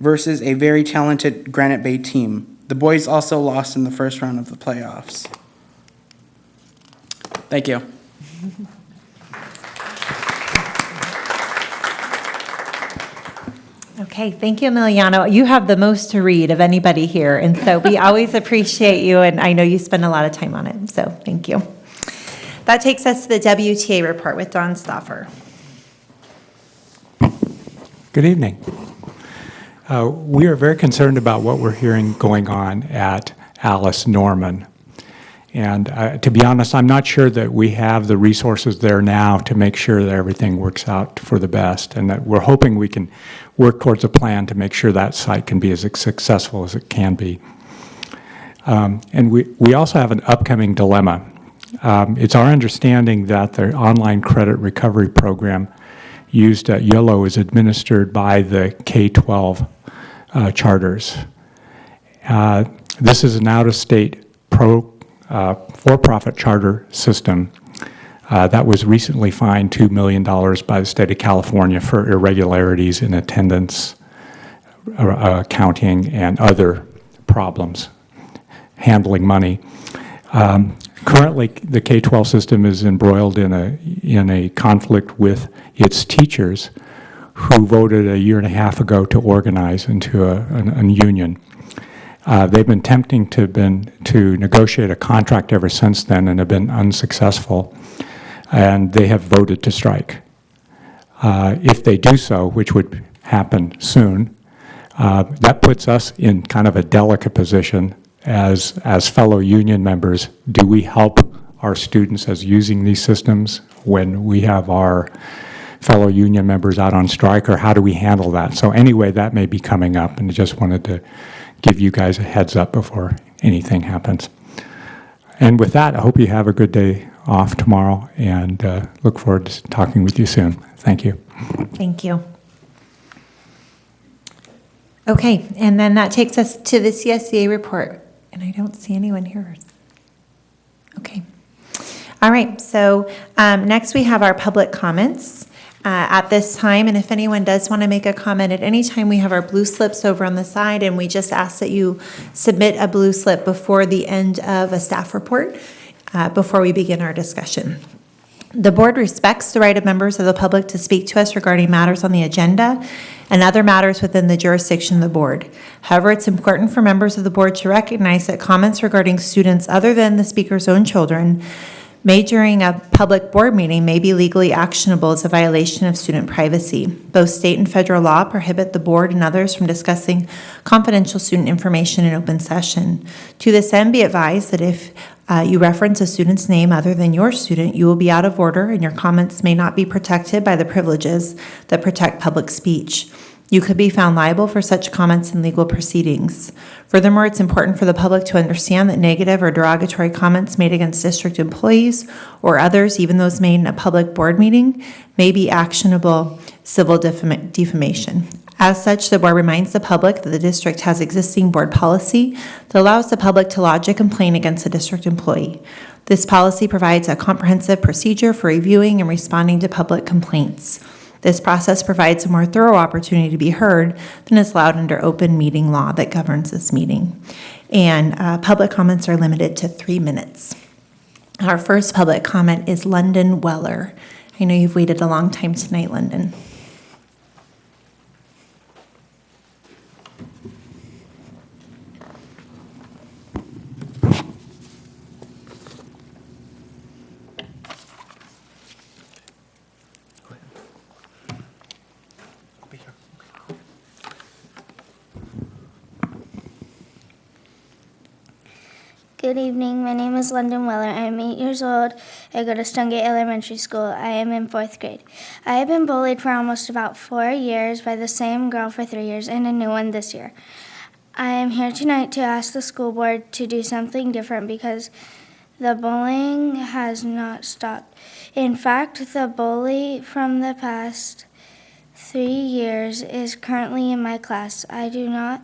a very talented Granite Bay team. The boys also lost in the first round of the playoffs. Thank you. Okay, thank you, Emiliano. You have the most to read of anybody here, and so we always appreciate you, and I know you spend a lot of time on it, so thank you. That takes us to the WTA report with Don Stauffer. Good evening. We are very concerned about what we're hearing going on at Alice Norman. And to be honest, I'm not sure that we have the resources there now to make sure that everything works out for the best, and that we're hoping we can work towards a plan to make sure that site can be as successful as it can be. And we also have an upcoming dilemma. It's our understanding that the online credit recovery program used at YOLO is administered by the K-12 charters. This is an out-of-state for-profit charter system that was recently fined $2 million by the state of California for irregularities in attendance, accounting, and other problems handling money. Currently, the K-12 system is embroiled in a conflict with its teachers, who voted a year and a half ago to organize into a union. They've been attempting to negotiate a contract ever since then and have been unsuccessful, and they have voted to strike. If they do so, which would happen soon, that puts us in kind of a delicate position as fellow union members. Do we help our students as using these systems when we have our fellow union members out on strike, or how do we handle that? So anyway, that may be coming up, and I just wanted to give you guys a heads up before anything happens. And with that, I hope you have a good day off tomorrow, and look forward to talking with you soon. Thank you. Thank you. Okay, and then that takes us to the CSEA report, and I don't see anyone here. Okay. All right, so next we have our public comments. At this time, and if anyone does want to make a comment at any time, we have our blue slips over on the side, and we just ask that you submit a blue slip before the end of a staff report, before we begin our discussion. The board respects the right of members of the public to speak to us regarding matters on the agenda and other matters within the jurisdiction of the board. However, it's important for members of the board to recognize that comments regarding students other than the speaker's own children made during a public board meeting may be legally actionable as a violation of student privacy. Both state and federal law prohibit the board and others from discussing confidential student information in open session. To this end, be advised that if you reference a student's name other than your student, you will be out of order and your comments may not be protected by the privileges that protect public speech. You could be found liable for such comments in legal proceedings. Furthermore, it's important for the public to understand that negative or derogatory comments made against district employees or others, even those made in a public board meeting, may be actionable civil defamation. As such, the board reminds the public that the district has existing board policy that allows the public to lodge a complaint against a district employee. This policy provides a comprehensive procedure for reviewing and responding to public complaints. This process provides a more thorough opportunity to be heard than is allowed under open meeting law that governs this meeting. And public comments are limited to 3 minutes. Our first public comment is London Weller. I know you've waited a long time tonight, London. Good evening. My name is London Weller. I am 8 years old. I go to Stonegate Elementary School. I am in 4th grade. I have been bullied for almost about 4 years by the same girl for 3 years and a new one this year. I am here tonight to ask the school board to do something different because the bullying has not stopped. In fact, the bully from the past 3 years is currently in my class. I do not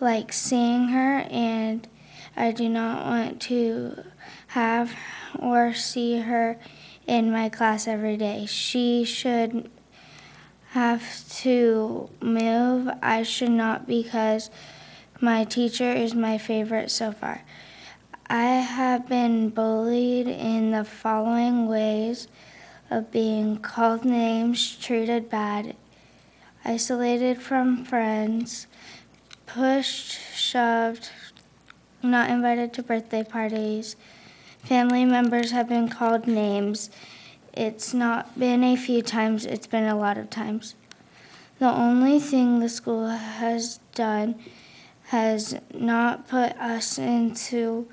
like seeing her, and I do not want to have or see her in my class every day. She should have to move. I should not, because my teacher is my favorite so far. I have been bullied in the following ways: of being called names, treated bad, isolated from friends, pushed, shoved, not invited to birthday parties. Family members have been called names. It's not been a few times, it's been a lot of times. The only thing the school has done has put us into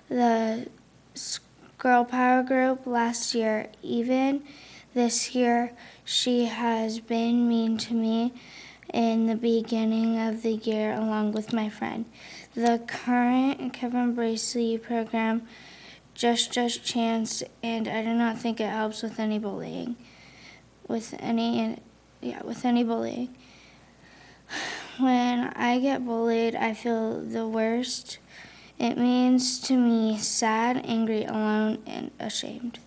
the girl power group last year. Even this year, she has been mean to me in the beginning of the year, along with my friend. The current Kevin Bracey program, Just Chance, and I do not think it helps with any bullying. With any bullying. When I get bullied, I feel the worst. It means to me sad, angry, alone, and ashamed.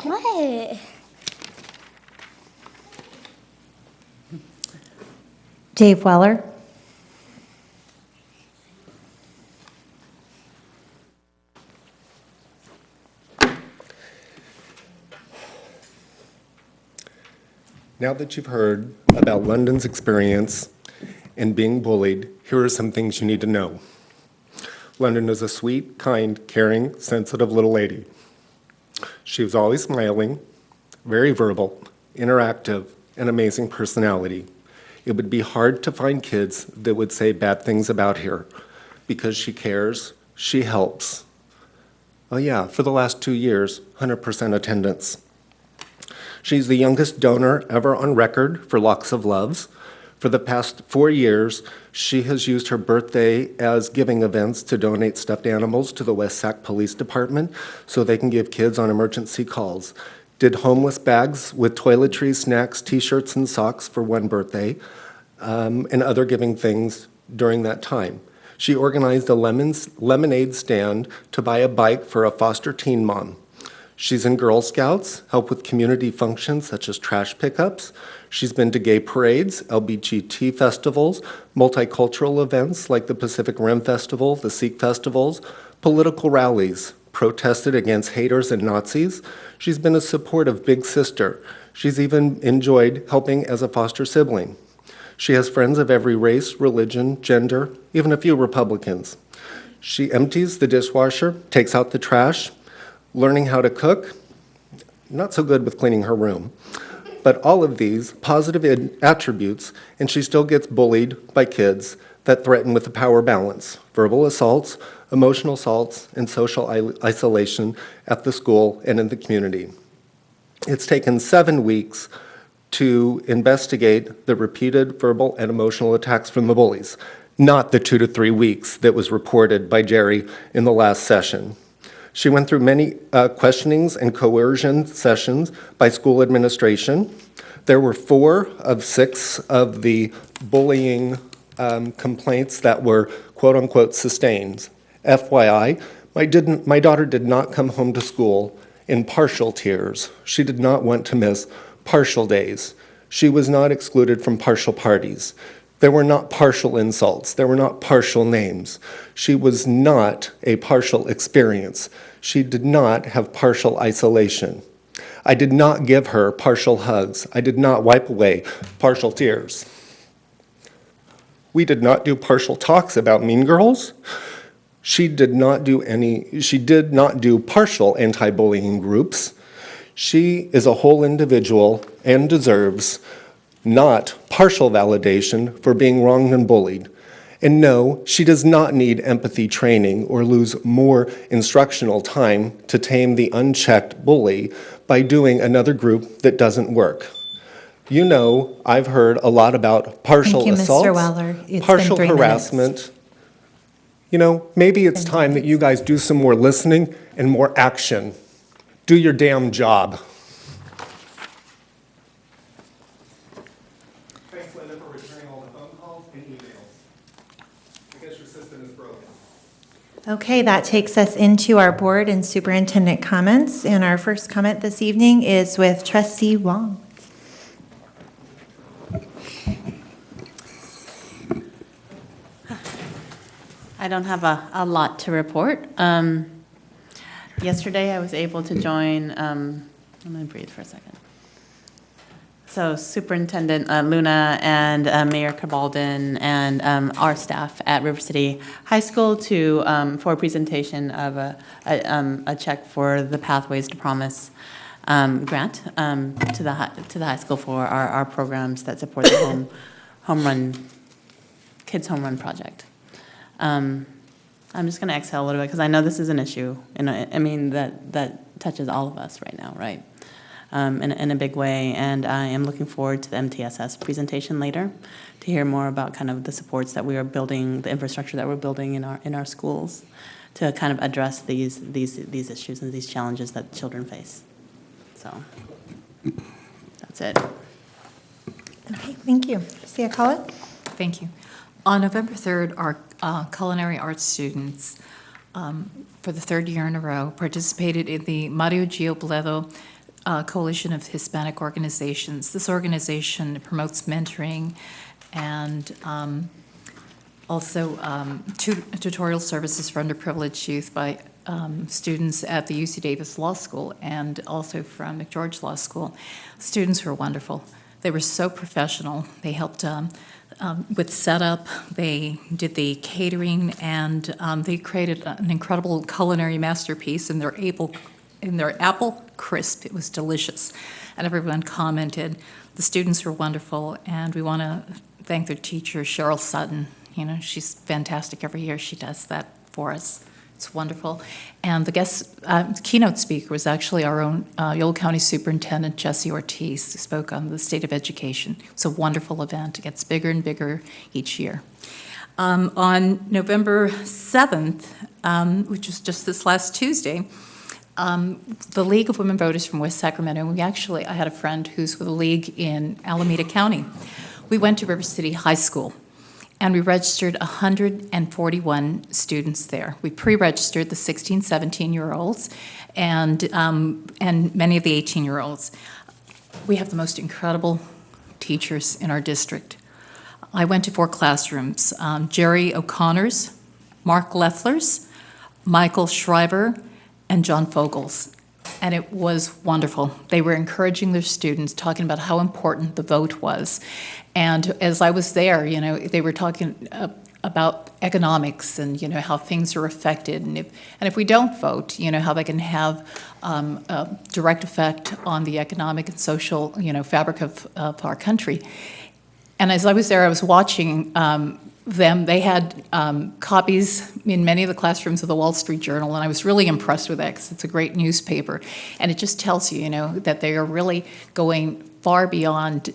What? Dave Weller. Now that you've heard about London's experience in being bullied, here are some things you need to know. London is a sweet, kind, caring, sensitive little lady. She was always smiling, very verbal, interactive, and amazing personality. It would be hard to find kids that would say bad things about her because she cares, she helps. Oh yeah, for the last 2 years, 100% attendance. She's the youngest donor ever on record for Locks of Loves. For the past 4 years, she has used her birthday as giving events to donate stuffed animals to the West Sac Police Department so they can give kids on emergency calls. Did homeless bags with toiletries, snacks, t-shirts, and socks for one birthday, and other giving things during that time. She organized a lemonade stand to buy a bike for a foster teen mom. She's in Girl Scouts, help with community functions such as trash pickups. She's been to gay parades, LGBT festivals, multicultural events like the Pacific Rim Festival, the Sikh festivals, political rallies, protested against haters and Nazis. She's been a support of Big Sister. She's even enjoyed helping as a foster sibling. She has friends of every race, religion, gender, even a few Republicans. She empties the dishwasher, takes out the trash, learning how to cook, not so good with cleaning her room. But all of these positive attributes, and she still gets bullied by kids that threaten with the power balance, verbal assaults, emotional assaults, and social isolation at the school and in the community. It's taken 7 weeks to investigate the repeated verbal and emotional attacks from the bullies, not the 2 to 3 weeks that was reported by Jerry in the last session. She went through many questionings and coercion sessions by school administration. There were 4 of 6 of the bullying complaints that were quote-unquote sustained. FYI, my daughter did not come home to school in partial tears. She did not want to miss partial days. She was not excluded from partial parties. There were not partial insults. There were not partial names. She was not a partial experience. She did not have partial isolation. I did not give her partial hugs. I did not wipe away partial tears. We did not do partial talks about Mean Girls. She did not do partial anti-bullying groups. She is a whole individual and deserves not partial validation for being wronged and bullied. And no, she does not need empathy training or lose more instructional time to tame the unchecked bully by doing another group that doesn't work. You know, I've heard a lot about partial Thank you, assaults, Mr. Weller. It's partial been 3 harassment. minutes. You know, maybe it's time that you guys do some more listening and more action. Do your damn job. Thanks, Linda, for returning all the phone calls and emails. I guess your system is broken. Okay, that takes us into our board and superintendent comments. And our first comment this evening is with Trustee Wong. I don't have a lot to report. Yesterday, I was able to join, let me breathe for a second. So Superintendent Luna and Mayor Cabaldon and our staff at River City High School for a presentation of a check for the Pathways to Promise grant to the high school for our programs that support the kids home run project. I'm just going to exhale a little bit because I know this is an issue, and I mean that touches all of us right now, right? In a big way, and I am looking forward to the MTSS presentation later to hear more about kind of the supports that we are building, the infrastructure that we're building in our schools to kind of address these issues and these challenges that children face. So that's it. Okay, thank you. Sia Collett? Thank you. On November 3rd, our culinary arts students, for the 3rd year in a row, participated in the Mario Gio Boledo Coalition of Hispanic Organizations. This organization promotes mentoring and also tutorial services for underprivileged youth by students at the UC Davis Law School and also from McGeorge Law School. Students were wonderful. They were so professional. They helped with setup, they did the catering, and they created an incredible culinary masterpiece in their apple crisp. It was delicious, and everyone commented. The students were wonderful, and we want to thank their teacher, Cheryl Sutton. You know, she's fantastic every year. She does that for us. It's wonderful. And the keynote speaker was actually our own YOLO County Superintendent, Jesse Ortiz, who spoke on the state of education. It's a wonderful event. It gets bigger and bigger each year. On November 7th, which was just this last Tuesday, the League of Women Voters from West Sacramento, I had a friend who's with the League in Alameda County. We went to River City High School, and we registered 141 students there. We pre-registered the 16, 17-year-olds and many of the 18-year-olds. We have the most incredible teachers in our district. I went to 4 classrooms, Jerry O'Connor's, Mark Leffler's, Michael Schreiber, and John Fogel's. and it was wonderful. They were encouraging their students, talking about how important the vote was. And as I was there, they were talking about economics and, how things are affected. And if we don't vote, how they can have a direct effect on the economic and social, fabric of our country. And as I was there, I was watching them. They had copies in many of the classrooms of the Wall Street Journal, and I was really impressed with that because it's a great newspaper. And it just tells you, that they are really going far beyond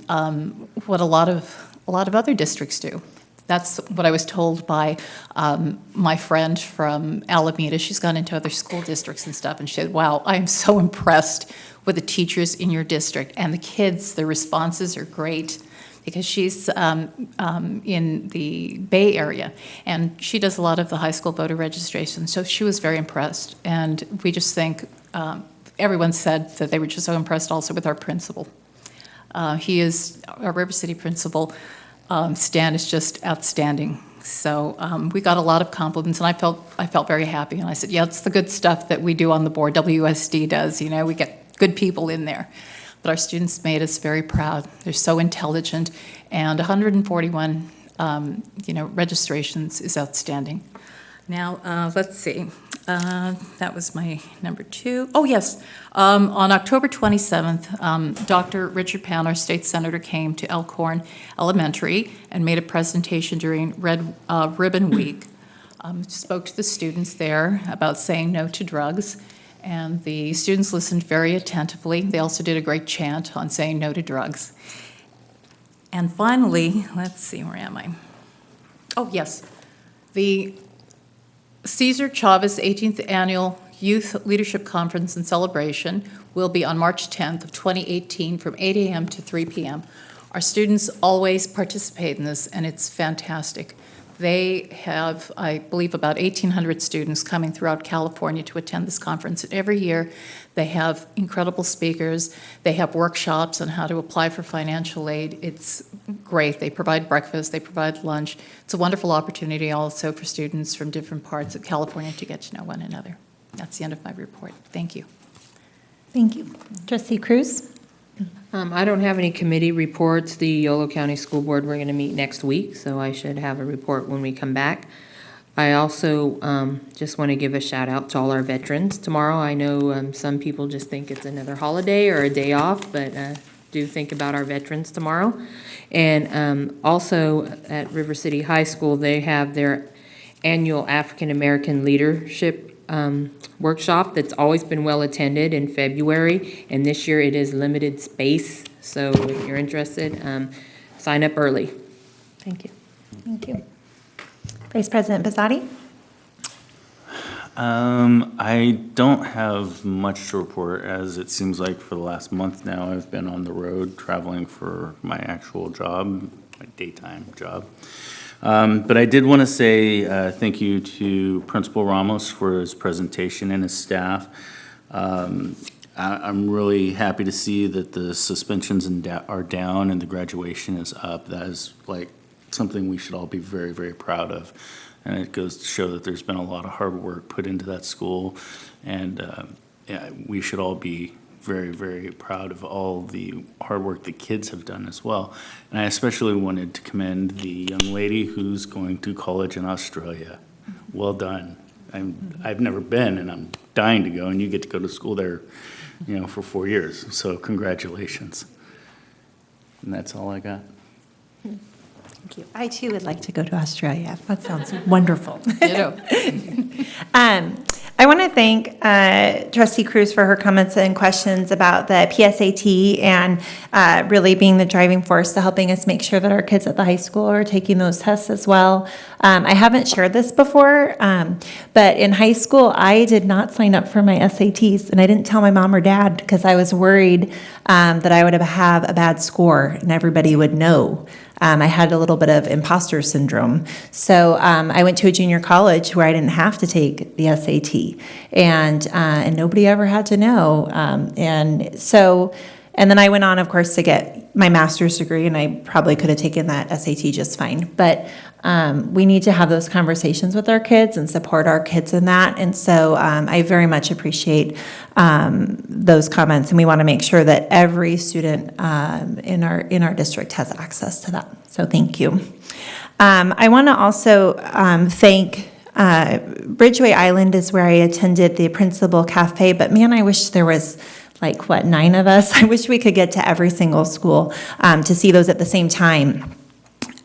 what a lot of other districts do. That's what I was told by my friend from Alameda. She's gone into other school districts and stuff, and she said, wow, I am so impressed with the teachers in your district. And the kids, their responses are great, because she's in the Bay Area, and she does a lot of the high school voter registration, so she was very impressed. And we just think, everyone said that they were just so impressed also with our principal. He is, our River City principal, Stan, is just outstanding. So we got a lot of compliments, and I felt very happy. And I said, yeah, it's the good stuff that we do on the board. WSD does, we get good people in there. But our students made us very proud. They're so intelligent, and 141, registrations is outstanding. Now, let's see. That was my number 2. Oh, yes. On October 27th, Dr. Richard Pound, our state senator, came to Elkhorn Elementary and made a presentation during Red Ribbon Week. Spoke to the students there about saying no to drugs. And the students listened very attentively. They also did a great chant on saying no to drugs. And finally, let's see, where am I? Oh, yes. The Cesar Chavez 18th Annual Youth Leadership Conference and Celebration will be on March 10th of 2018 from 8 a.m. to 3 p.m. Our students always participate in this, and it's fantastic. They have, I believe, about 1,800 students coming throughout California to attend this conference. And every year, they have incredible speakers. They have workshops on how to apply for financial aid. It's great. They provide breakfast. They provide lunch. It's a wonderful opportunity also for students from different parts of California to get to know one another. That's the end of my report. Thank you. Thank you. Trustee Cruz? I don't have any committee reports. The Yolo County School Board, we're going to meet next week, so I should have a report when we come back. I also just want to give a shout out to all our veterans tomorrow. I know some people just think it's another holiday or a day off, but do think about our veterans tomorrow. And also at River City High School, they have their annual African American Leadership workshop that's always been well attended in February, and this year it is limited space, so if you're interested, sign up early. Thank you. Thank you. Vice President Bisotti? I don't have much to report, as it seems like for the last month now I've been on the road traveling for my actual job, my daytime job. But I did want to say thank you to Principal Ramos for his presentation and his staff. I'm really happy to see that the suspensions are down and the graduation is up. That is like something we should all be very, very proud of. And it goes to show that there's been a lot of hard work put into that school. And yeah, we should all be very, very proud of all the hard work the kids have done as well. And I especially wanted to commend the young lady who's going to college in Australia. Well done. I've never been, and I'm dying to go, and you get to go to school there, for 4 years. So congratulations. And that's all I got. Thank you. I, too, would like to go to Australia. That sounds wonderful. Ditto. I want to thank Trustee Cruz for her comments and questions about the PSAT and really being the driving force to helping us make sure that our kids at the high school are taking those tests as well. I haven't shared this before, but in high school, I did not sign up for my SATs, and I didn't tell my mom or dad because I was worried that I would have a bad score and everybody would know. I had a little bit of imposter syndrome. So I went to a junior college where I didn't have to take the SAT, and nobody ever had to know. And so And then I went on, of course, to get my master's degree, and I probably could have taken that SAT just fine. But we need to have those conversations with our kids and support our kids in that. And so I very much appreciate those comments, and we want to make sure that every student in our district has access to that. So thank you. I want to also thank Bridgeway Island is where I attended the Principal Cafe, but man, I wish there was 9 of us. I wish we could get to every single school to see those at the same time.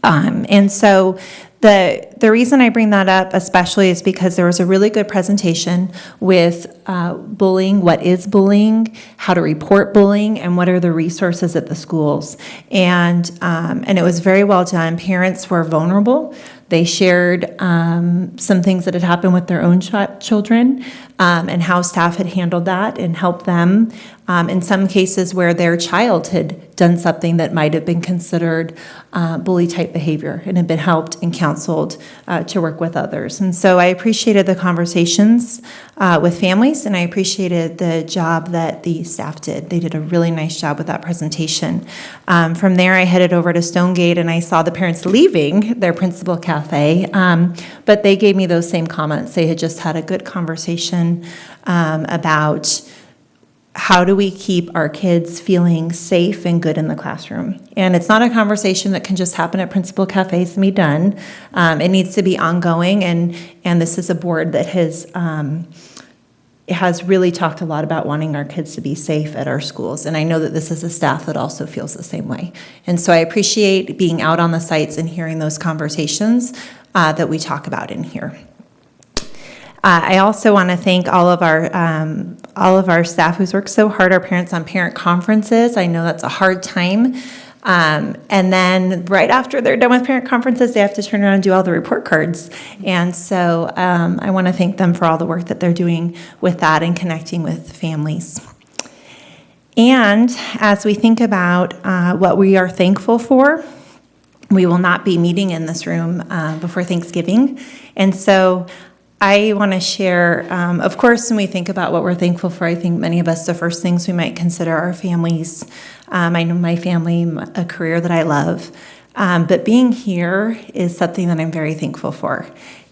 And so the reason I bring that up especially is because there was a really good presentation with bullying, what is bullying, how to report bullying, and what are the resources at the schools. And it was very well done. Parents were vulnerable. They shared some things that had happened with their own children and how staff had handled that and helped them. In some cases where their child had done something that might have been considered bully-type behavior and had been helped and counseled to work with others. And so I appreciated the conversations with families, and I appreciated the job that the staff did. They did a really nice job with that presentation. From there, I headed over to Stonegate, and I saw the parents leaving their Principal Cafe, but they gave me those same comments. They had just had a good conversation about how do we keep our kids feeling safe and good in the classroom? And it's not a conversation that can just happen at Principal Cafes and be done. It needs to be ongoing, and this is a board that has really talked a lot about wanting our kids to be safe at our schools. And I know that this is a staff that also feels the same way. And so I appreciate being out on the sites and hearing those conversations that we talk about in here. I also want to thank all of our staff who's worked so hard, our parents on parent conferences. I know that's a hard time. And then right after they're done with parent conferences, they have to turn around and do all the report cards. And so I want to thank them for all the work that they're doing with that and connecting with families. And as we think about what we are thankful for, we will not be meeting in this room before Thanksgiving. And so I want to share, of course, when we think about what we're thankful for, I think many of us, the first things we might consider are families. I know my family, a career that I love. But being here is something that I'm very thankful for.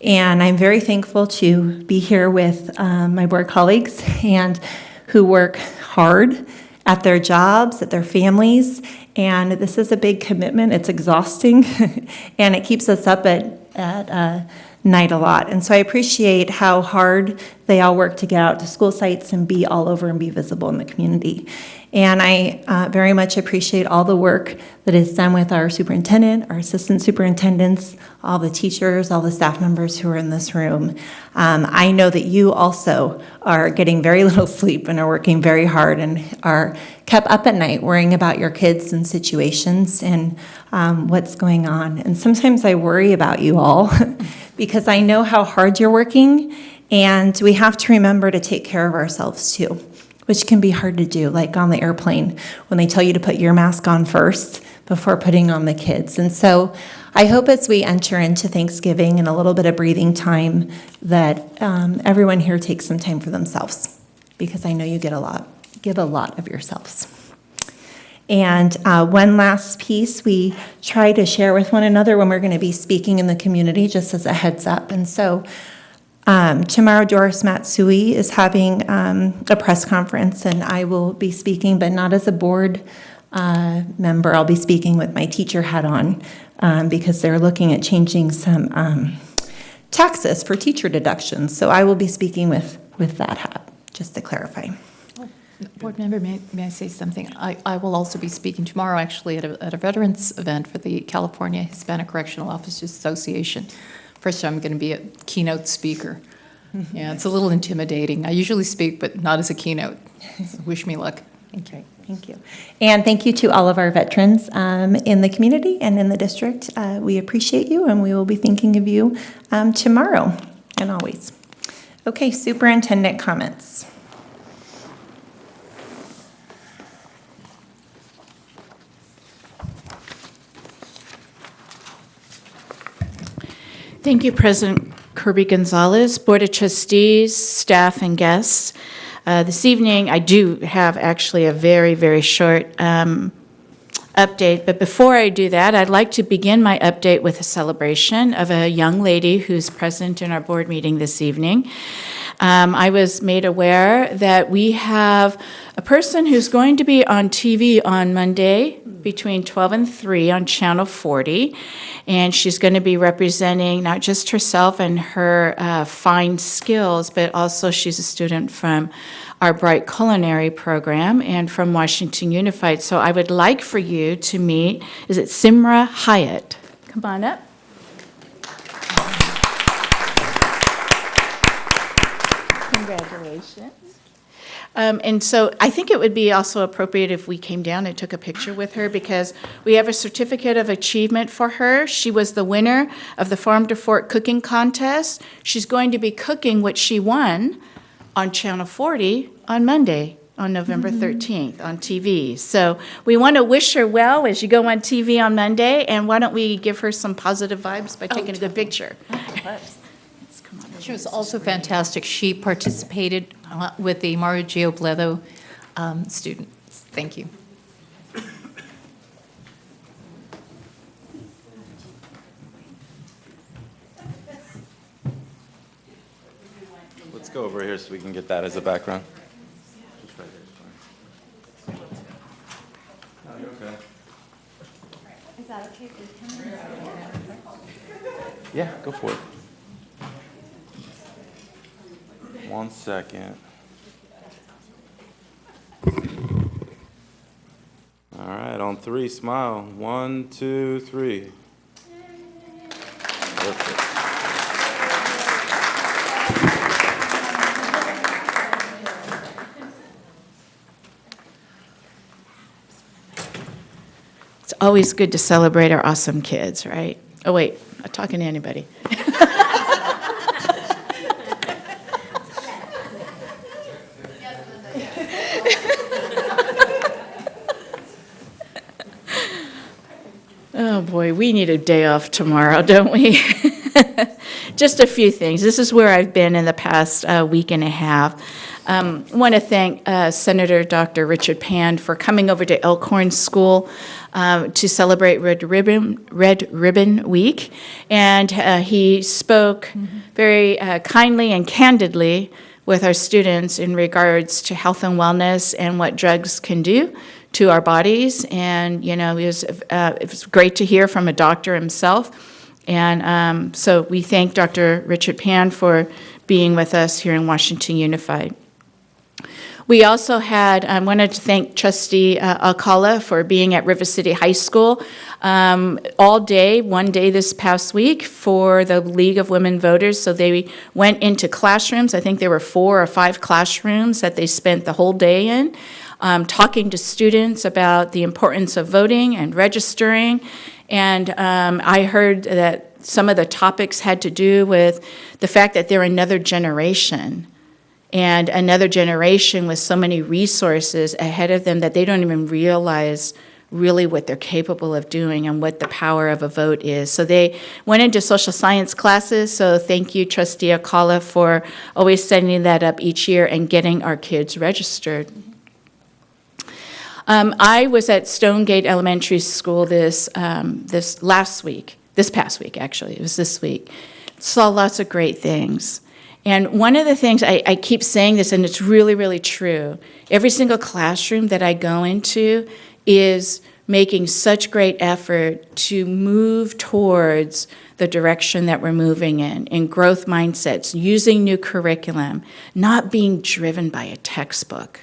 And I'm very thankful to be here with my board colleagues and who work hard at their jobs, at their families. And this is a big commitment. It's exhausting. And it keeps us up at night a lot. And so I appreciate how hard they all work to get out to school sites and be all over and be visible in the community. And I very much appreciate all the work that is done with our superintendent, our assistant superintendents, all the teachers, all the staff members who are in this room. I know that you also are getting very little sleep and are working very hard and are kept up at night worrying about your kids and situations and what's going on. And sometimes I worry about you all because I know how hard you're working, and we have to remember to take care of ourselves too, which can be hard to do, like on the airplane when they tell you to put your mask on first before putting on the kids. And so I hope as we enter into Thanksgiving and a little bit of breathing time that everyone here takes some time for themselves, because I know you give a lot of yourselves. And one last piece we try to share with one another when we're going to be speaking in the community, just as a heads up. And so tomorrow, Doris Matsui is having a press conference, and I will be speaking, but not as a board member. I'll be speaking with my teacher hat on because they're looking at changing some taxes for teacher deductions. So I will be speaking with that hat, just to clarify. Board member, may I say something? I will also be speaking tomorrow, actually, at a veterans event for the California Hispanic Correctional Officers Association. First time I'm going to be a keynote speaker. Yeah, it's a little intimidating. I usually speak, but not as a keynote. So wish me luck. Okay, thank you. And thank you to all of our veterans in the community and in the district. We appreciate you, and we will be thinking of you tomorrow and always. Okay, superintendent comments. Thank you, President Kirby Gonzalez, Board of Trustees, staff, and guests. This evening, I do have actually a very, very short update, but before I do that, I'd like to begin my update with a celebration of a young lady who's present in our board meeting this evening. I was made aware that we have a person who's going to be on TV on Monday between 12 and 3 on Channel 40, and she's going to be representing not just herself and her fine skills, but also she's a student from our Bright Culinary program and from Washington Unified. So I would like for you to meet, is it Simra Hyatt? Come on up. Congratulations. And so I think it would be also appropriate if we came down and took a picture with her, because we have a certificate of achievement for her. She was the winner of the Farm to Fork cooking contest. She's going to be cooking what she won on Channel 40 on Monday, on November 13th on TV. So we want to wish her well as you go on TV on Monday, and why don't we give her some positive vibes by taking a good picture. She was also fantastic. She participated with the Mario Giobledo students. Thank you. Let's go over here so we can get that as a background. Just right there. Oh, you're okay. Is that okay for him? Yeah, go for it. 1 second. All right, on 3, smile. 1, 2, 3. Perfect. It's always good to celebrate our awesome kids, right? Oh, wait, not talking to anybody. Oh, boy, we need a day off tomorrow, don't we? Just a few things. This is where I've been in the past week and a half. I want to thank Senator Dr. Richard Pan for coming over to Elkhorn School to celebrate Red Ribbon Week. And he spoke very kindly and candidly with our students in regards to health and wellness and what drugs can do to our bodies. And, you know, it was great to hear from a doctor himself. And so we thank Dr. Richard Pan for being with us here in Washington Unified. We also I wanted to thank Trustee Alcala for being at River City High School all day, one day this past week for the League of Women Voters. So they went into classrooms. I think there were 4 or 5 classrooms that they spent the whole day in, talking to students about the importance of voting and registering. And I heard that some of the topics had to do with the fact that they're another generation, and another generation with so many resources ahead of them that they don't even realize really what they're capable of doing and what the power of a vote is. So they went into social science classes, so thank you, Trustee Akala, for always setting that up each year and getting our kids registered. I was at Stonegate Elementary School this past week, actually. It was this week. Saw lots of great things. And one of the things, I keep saying this, and it's really, really true, every single classroom that I go into is making such great effort to move towards the direction that we're moving in growth mindsets, using new curriculum, not being driven by a textbook,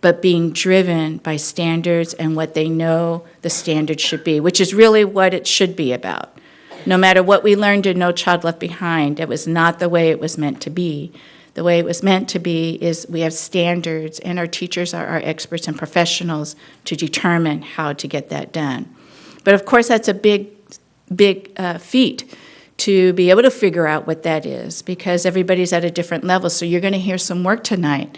but being driven by standards and what they know the standards should be, which is really what it should be about. No matter what we learned in No Child Left Behind, it was not the way it was meant to be. The way it was meant to be is we have standards, and our teachers are our experts and professionals to determine how to get that done. But of course, that's a big feat to be able to figure out what that is, because everybody's at a different level. So you're going to hear some work tonight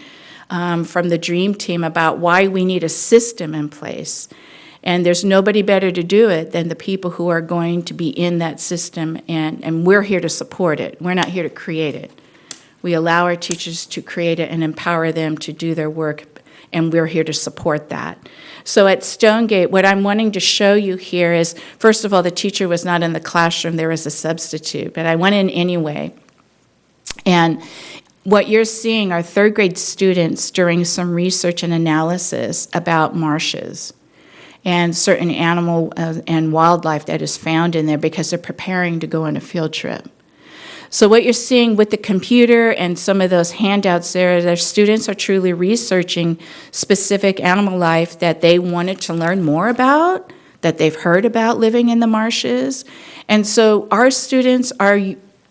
from the DREAM team about why we need a system in place. And there's nobody better to do it than the people who are going to be in that system, and we're here to support it. We're not here to create it. We allow our teachers to create it and empower them to do their work, and we're here to support that. So at Stonegate, what I'm wanting to show you here is, first of all, the teacher was not in the classroom, there was a substitute, but I went in anyway. And what you're seeing are third grade students doing some research and analysis about marshes and certain animal and wildlife that is found in there because they're preparing to go on a field trip. So what you're seeing with the computer and some of those handouts there, their students are truly researching specific animal life that they wanted to learn more about, that they've heard about living in the marshes. And so our students are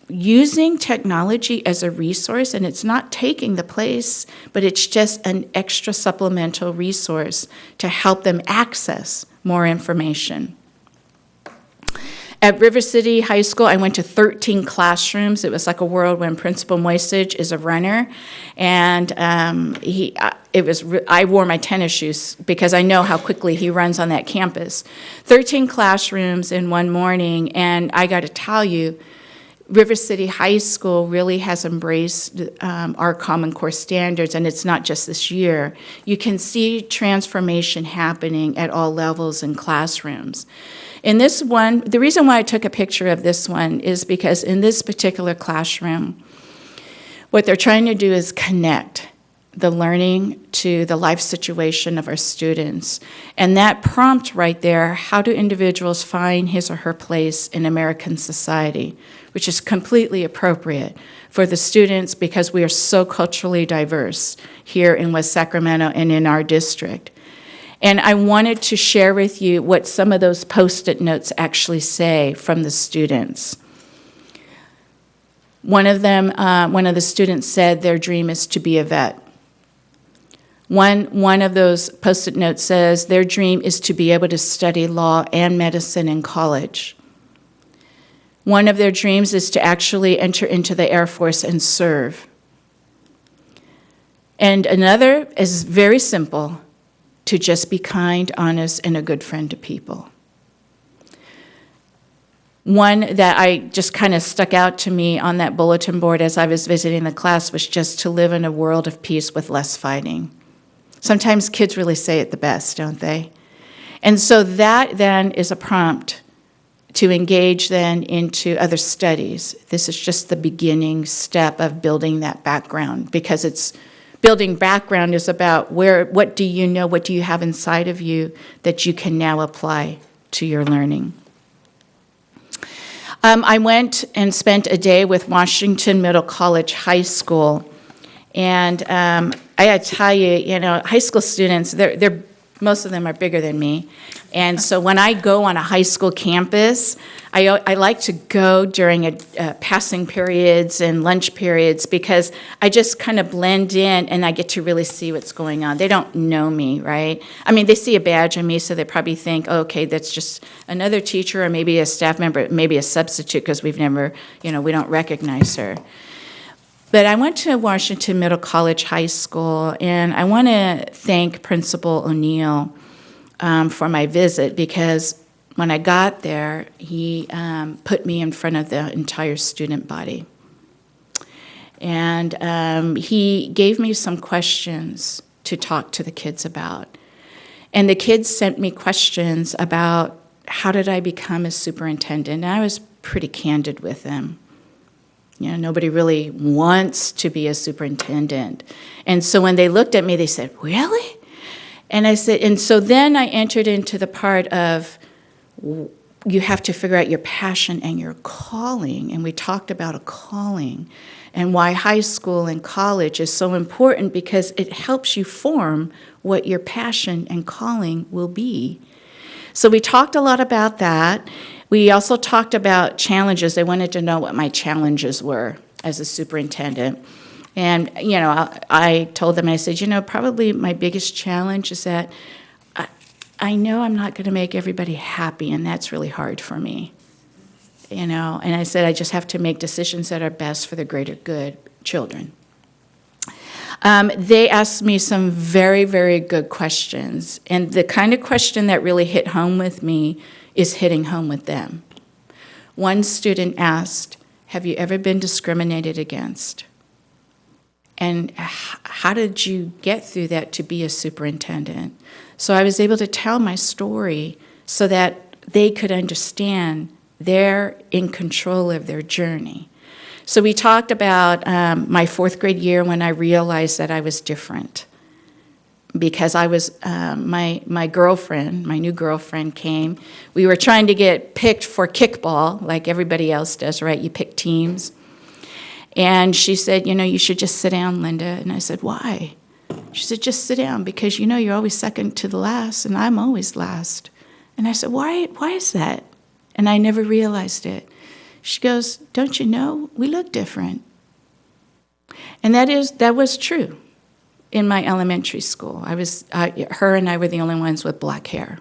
using technology as a resource, and it's not taking the place, but it's just an extra supplemental resource to help them access more information. At River City High School, I went to 13 classrooms. It was like a world when Principal Moisage is a runner, and I wore my tennis shoes because I know how quickly he runs on that campus. 13 classrooms in one morning, and I got to tell you, River City High School really has embraced our Common Core standards, and it's not just this year. You can see transformation happening at all levels in classrooms. In this one, the reason why I took a picture of this one is because in this particular classroom, what they're trying to do is connect the learning to the life situation of our students. And that prompt right there, how do individuals find his or her place in American society, which is completely appropriate for the students because we are so culturally diverse here in West Sacramento and in our district. And I wanted to share with you what some of those Post-it notes actually say from the students. One of the students said their dream is to be a vet. One of those Post-it notes says their dream is to be able to study law and medicine in college. One of their dreams is to actually enter into the Air Force and serve. And another is very simple, to just be kind, honest, and a good friend to people. One that I just kind of stuck out to me on that bulletin board as I was visiting the class was just to live in a world of peace with less fighting. Sometimes kids really say it the best, don't they? And so that then is a prompt to engage then into other studies. This is just the beginning step of building that background, because it's building background is about what do you know, what do you have inside of you that you can now apply to your learning. I went and spent a day with Washington Middle College High School, and I gotta tell you, high school students, they're most of them are bigger than me. And so when I go on a high school campus, I like to go during passing periods and lunch periods because I just kind of blend in and I get to really see what's going on. They don't know me, right? I mean, they see a badge on me, so they probably think, oh, okay, that's just another teacher or maybe a staff member, maybe a substitute because we've never, we don't recognize her. But I went to Washington Middle College High School, and I want to thank Principal O'Neill for my visit because when I got there, he put me in front of the entire student body. And he gave me some questions to talk to the kids about. And the kids sent me questions about how did I become a superintendent, and I was pretty candid with them. Nobody really wants to be a superintendent. And so when they looked at me, they said, really? And I said, and so then I entered into the part of you have to figure out your passion and your calling. And we talked about a calling and why high school and college is so important because it helps you form what your passion and calling will be. So we talked a lot about that. We also talked about challenges. They wanted to know what my challenges were as a superintendent. And, I told them, I said, probably my biggest challenge is that I know I'm not going to make everybody happy, and that's really hard for me. And I said, I just have to make decisions that are best for the greater good children. They asked me some very, very good questions. And the kind of question that really hit home with me is hitting home with them. One student asked, have you ever been discriminated against? And how did you get through that to be a superintendent? So I was able to tell my story so that they could understand they're in control of their journey. So we talked about my 4th grade year when I realized that I was different. Because I was, my girlfriend, my new girlfriend came. We were trying to get picked for kickball, like everybody else does, right? You pick teams. And she said, you know, you should just sit down, Linda. And I said, why? She said, just sit down, because you know you're always second to the last, and I'm always last. And I said, why is that? And I never realized it. She goes, don't you know, we look different. And that was true. In my elementary school, her and I were the only ones with black hair.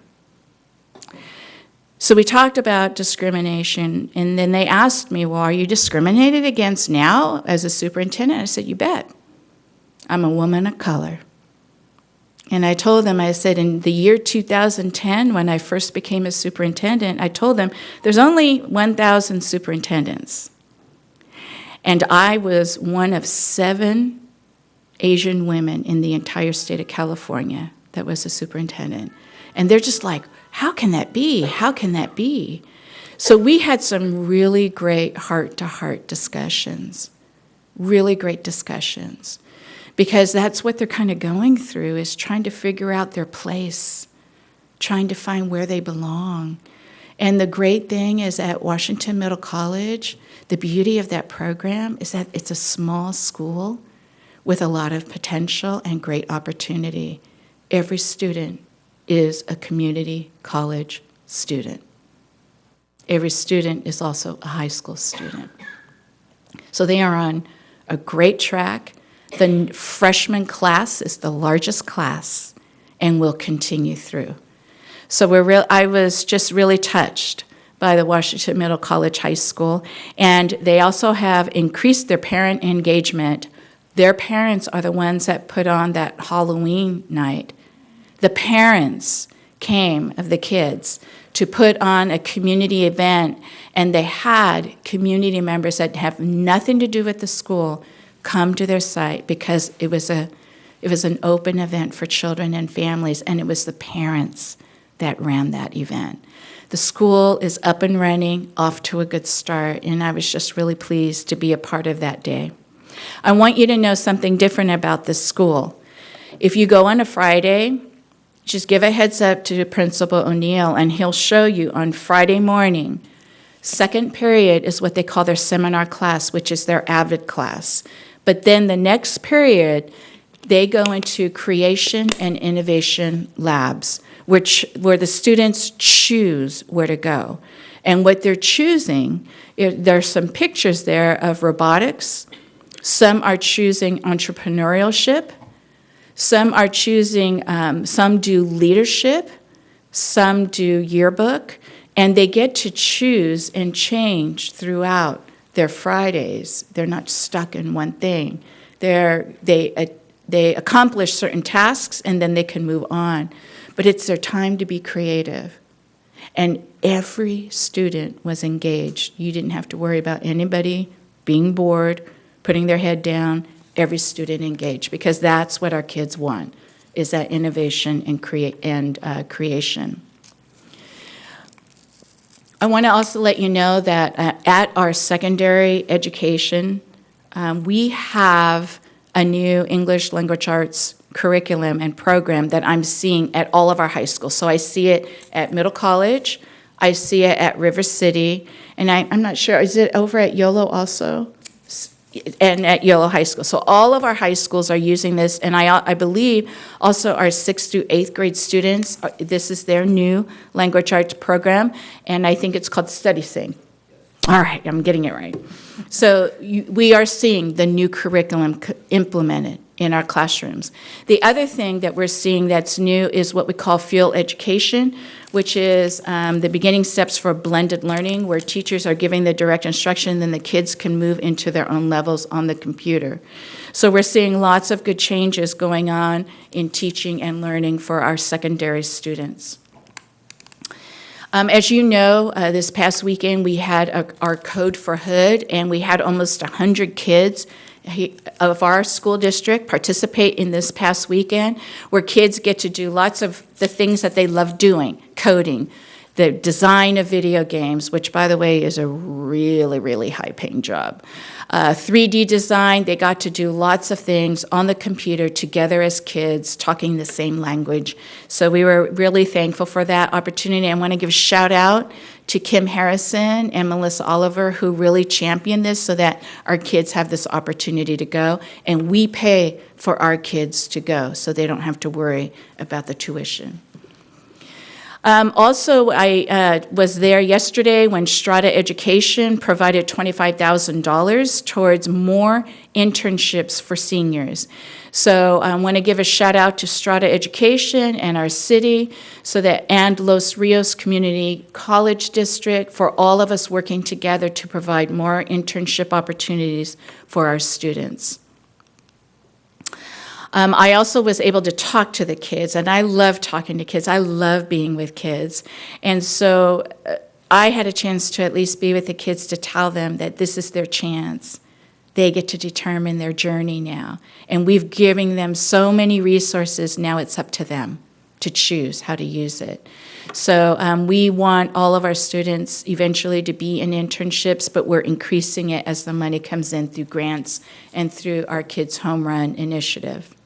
So we talked about discrimination, and then they asked me, well, are you discriminated against now as a superintendent? I said, you bet. I'm a woman of color. And I told them, I said, in the year 2010, when I first became a superintendent, I told them, there's only 1,000 superintendents. And I was one of 7 Asian women in the entire state of California that was a superintendent. And they're just like, how can that be? How can that be? So we had some really great heart-to-heart discussions, really great discussions, because that's what they're kind of going through, is trying to figure out their place, trying to find where they belong. And the great thing is at Washington Middle College, the beauty of that program is that it's a small school with a lot of potential and great opportunity. Every student is a community college student. Every student is also a high school student. So they are on a great track. The freshman class is the largest class and will continue through. So I was just really touched by the Washington Middle College High School, and they also have increased their parent engagement. Their parents are the ones that put on that Halloween night. The parents came of the kids to put on a community event, and they had community members that have nothing to do with the school come to their site because it was an open event for children and families, and it was the parents that ran that event. The school is up and running, off to a good start, and I was just really pleased to be a part of that day. I want you to know something different about this school. If you go on a Friday, just give a heads up to Principal O'Neill, and he'll show you on Friday morning. Second period is what they call their seminar class, which is their AVID class. But then the next period, they go into creation and innovation labs, where the students choose where to go. And what they're choosing, there's some pictures there of robotics. Some are choosing entrepreneurship. Some are choosing, some do leadership. Some do yearbook. And they get to choose and change throughout their Fridays. They're not stuck in one thing. They accomplish certain tasks, and then they can move on. But it's their time to be creative. And every student was engaged. You didn't have to worry about anybody being bored, putting their head down. Every student engaged, because that's what our kids want, is that innovation and creation. I want to also let you know that at our secondary education, we have a new English language arts curriculum and program that I'm seeing at all of our high schools. So I see it at Middle College, I see it at River City, and I'm not sure, is it over at YOLO also? And at YOLO High School. So all of our high schools are using this, and I believe also our 6th through 8th grade students, this is their new language arts program, and I think it's called Study Sing. All right, I'm getting it right. So we are seeing the new curriculum implemented in our classrooms. The other thing that we're seeing that's new is what we call field education, which is the beginning steps for blended learning, where teachers are giving the direct instruction, then the kids can move into their own levels on the computer. So we're seeing lots of good changes going on in teaching and learning for our secondary students. As you know, this past weekend we had our Code for Hood, and we had almost 100 kids of our school district participate in this past weekend, where kids get to do lots of the things that they love doing, coding, the design of video games, which, by the way, is a really, really high-paying job. 3D design, they got to do lots of things on the computer together as kids, talking the same language. So we were really thankful for that opportunity. I want to give a shout-out to Kim Harrison and Melissa Oliver, who really championed this so that our kids have this opportunity to go, and we pay for our kids to go so they don't have to worry about the tuition. Also, I was there yesterday when Strata Education provided $25,000 towards more internships for seniors. So I want to give a shout out to Strata Education and our city and Los Rios Community College District for all of us working together to provide more internship opportunities for our students. I also was able to talk to the kids, and I love talking to kids. I love being with kids. And so I had a chance to at least be with the kids to tell them that this is their chance. They get to determine their journey now. And we've given them so many resources, now it's up to them to choose how to use it. So we want all of our students eventually to be in internships, but we're increasing it as the money comes in through grants and through our Kids Home Run initiative.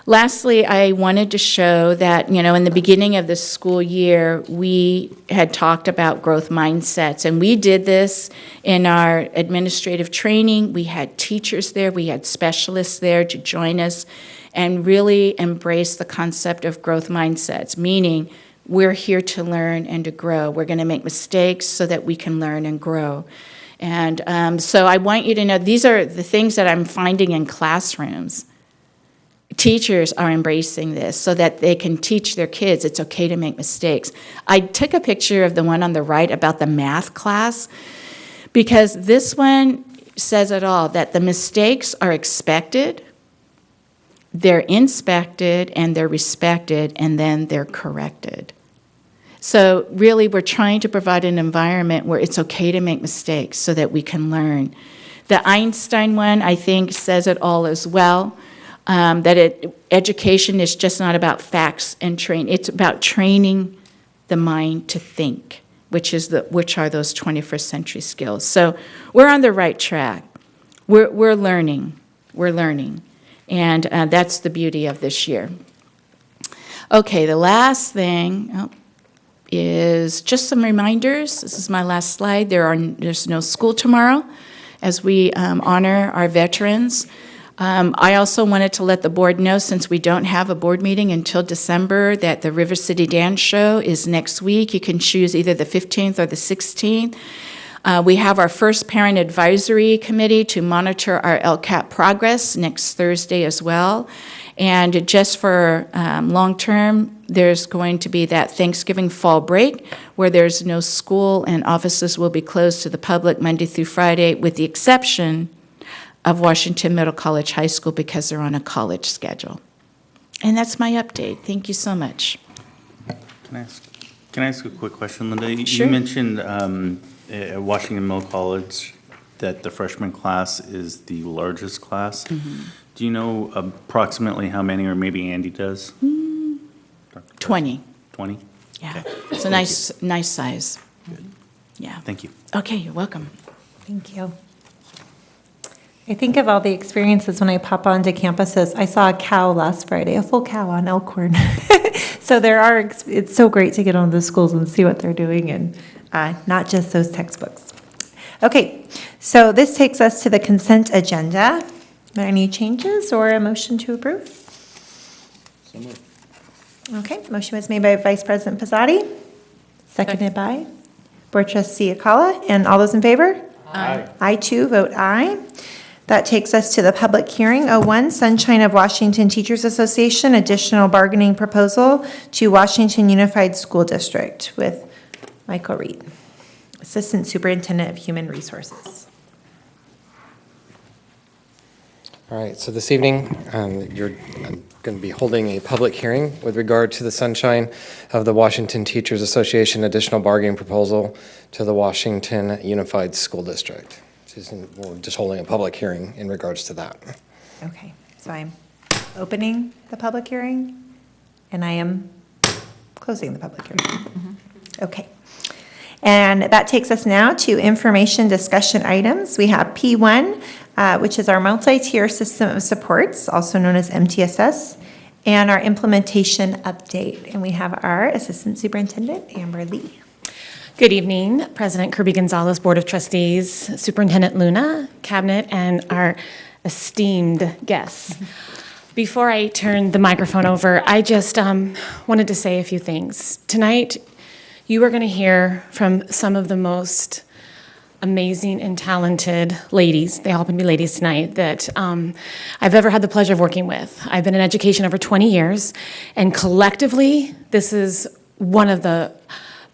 Lastly, I wanted to show that, in the beginning of the school year, we had talked about growth mindsets, and we did this in our administrative training. We had teachers there, we had specialists there to join us and really embrace the concept of growth mindsets, meaning we're here to learn and to grow. We're going to make mistakes so that we can learn and grow. And so I want you to know these are the things that I'm finding in classrooms. Teachers are embracing this so that they can teach their kids it's okay to make mistakes. I took a picture of the one on the right about the math class because this one says it all, that the mistakes are expected, they're inspected, and they're respected, and then they're corrected. So really, we're trying to provide an environment where it's okay to make mistakes so that we can learn. The Einstein one, I think, says it all as well. Education is just not about facts and training. It's about training the mind to think, which are those 21st century skills. So we're on the right track. We're learning. We're learning. And that's the beauty of this year. Okay, the last thing is just some reminders. This is my last slide. There's no school tomorrow as we honor our veterans. I also wanted to let the board know, since we don't have a board meeting until December, that the River City Dance Show is next week. You can choose either the 15th or the 16th. We have our first parent advisory committee to monitor our LCAP progress next Thursday as well. And just for long-term, there's going to be that Thanksgiving fall break where there's no school and offices will be closed to the public Monday through Friday, with the exception of Washington Middle College High School because they're on a college schedule. And that's my update. Thank you so much. Can I ask a quick question, Linda? Sure. You mentioned at Washington Middle College that the freshman class is the largest class. Mm-hmm. Do you know approximately how many, or maybe Andy does? 20. 20? Yeah. Okay. It's a nice size. Good. Yeah. Thank you. Okay, you're welcome. Thank you. I think of all the experiences when I pop onto campuses. I saw a cow last Friday, a full cow on Elkhorn. So it's so great to get on those schools and see what they're doing, and not just those textbooks. Okay, so this takes us to the consent agenda. Are there any changes or a motion to approve? So moved. Okay, motion was made by Vice President Pizzotti, seconded by Board Trustee Akala, and all those in favor? Aye. I too vote aye. That takes us to the public hearing. 01, Sunshine of Washington Teachers Association, additional bargaining proposal to Washington Unified School District with Michael Reed, Assistant Superintendent of Human Resources. All right, so this evening, you're going to be holding a public hearing with regard to the Sunshine of the Washington Teachers Association additional bargaining proposal to the Washington Unified School District. We're just holding a public hearing in regards to that. Okay, so I'm opening the public hearing, and I am closing the public hearing. Okay. And that takes us now to information discussion items. We have P1, which is our multi-tier system of supports, also known as MTSS, and our implementation update. And we have our Assistant Superintendent, Amber Lee. Good evening, President Kirby Gonzalez, Board of Trustees, Superintendent Luna, Cabinet, and our esteemed guests. Before I turn the microphone over, I just wanted to say a few things. Tonight, you are going to hear from some of the most amazing and talented ladies, they all happen to be ladies tonight, that I've ever had the pleasure of working with. I've been in education over 20 years, and collectively, this is one of the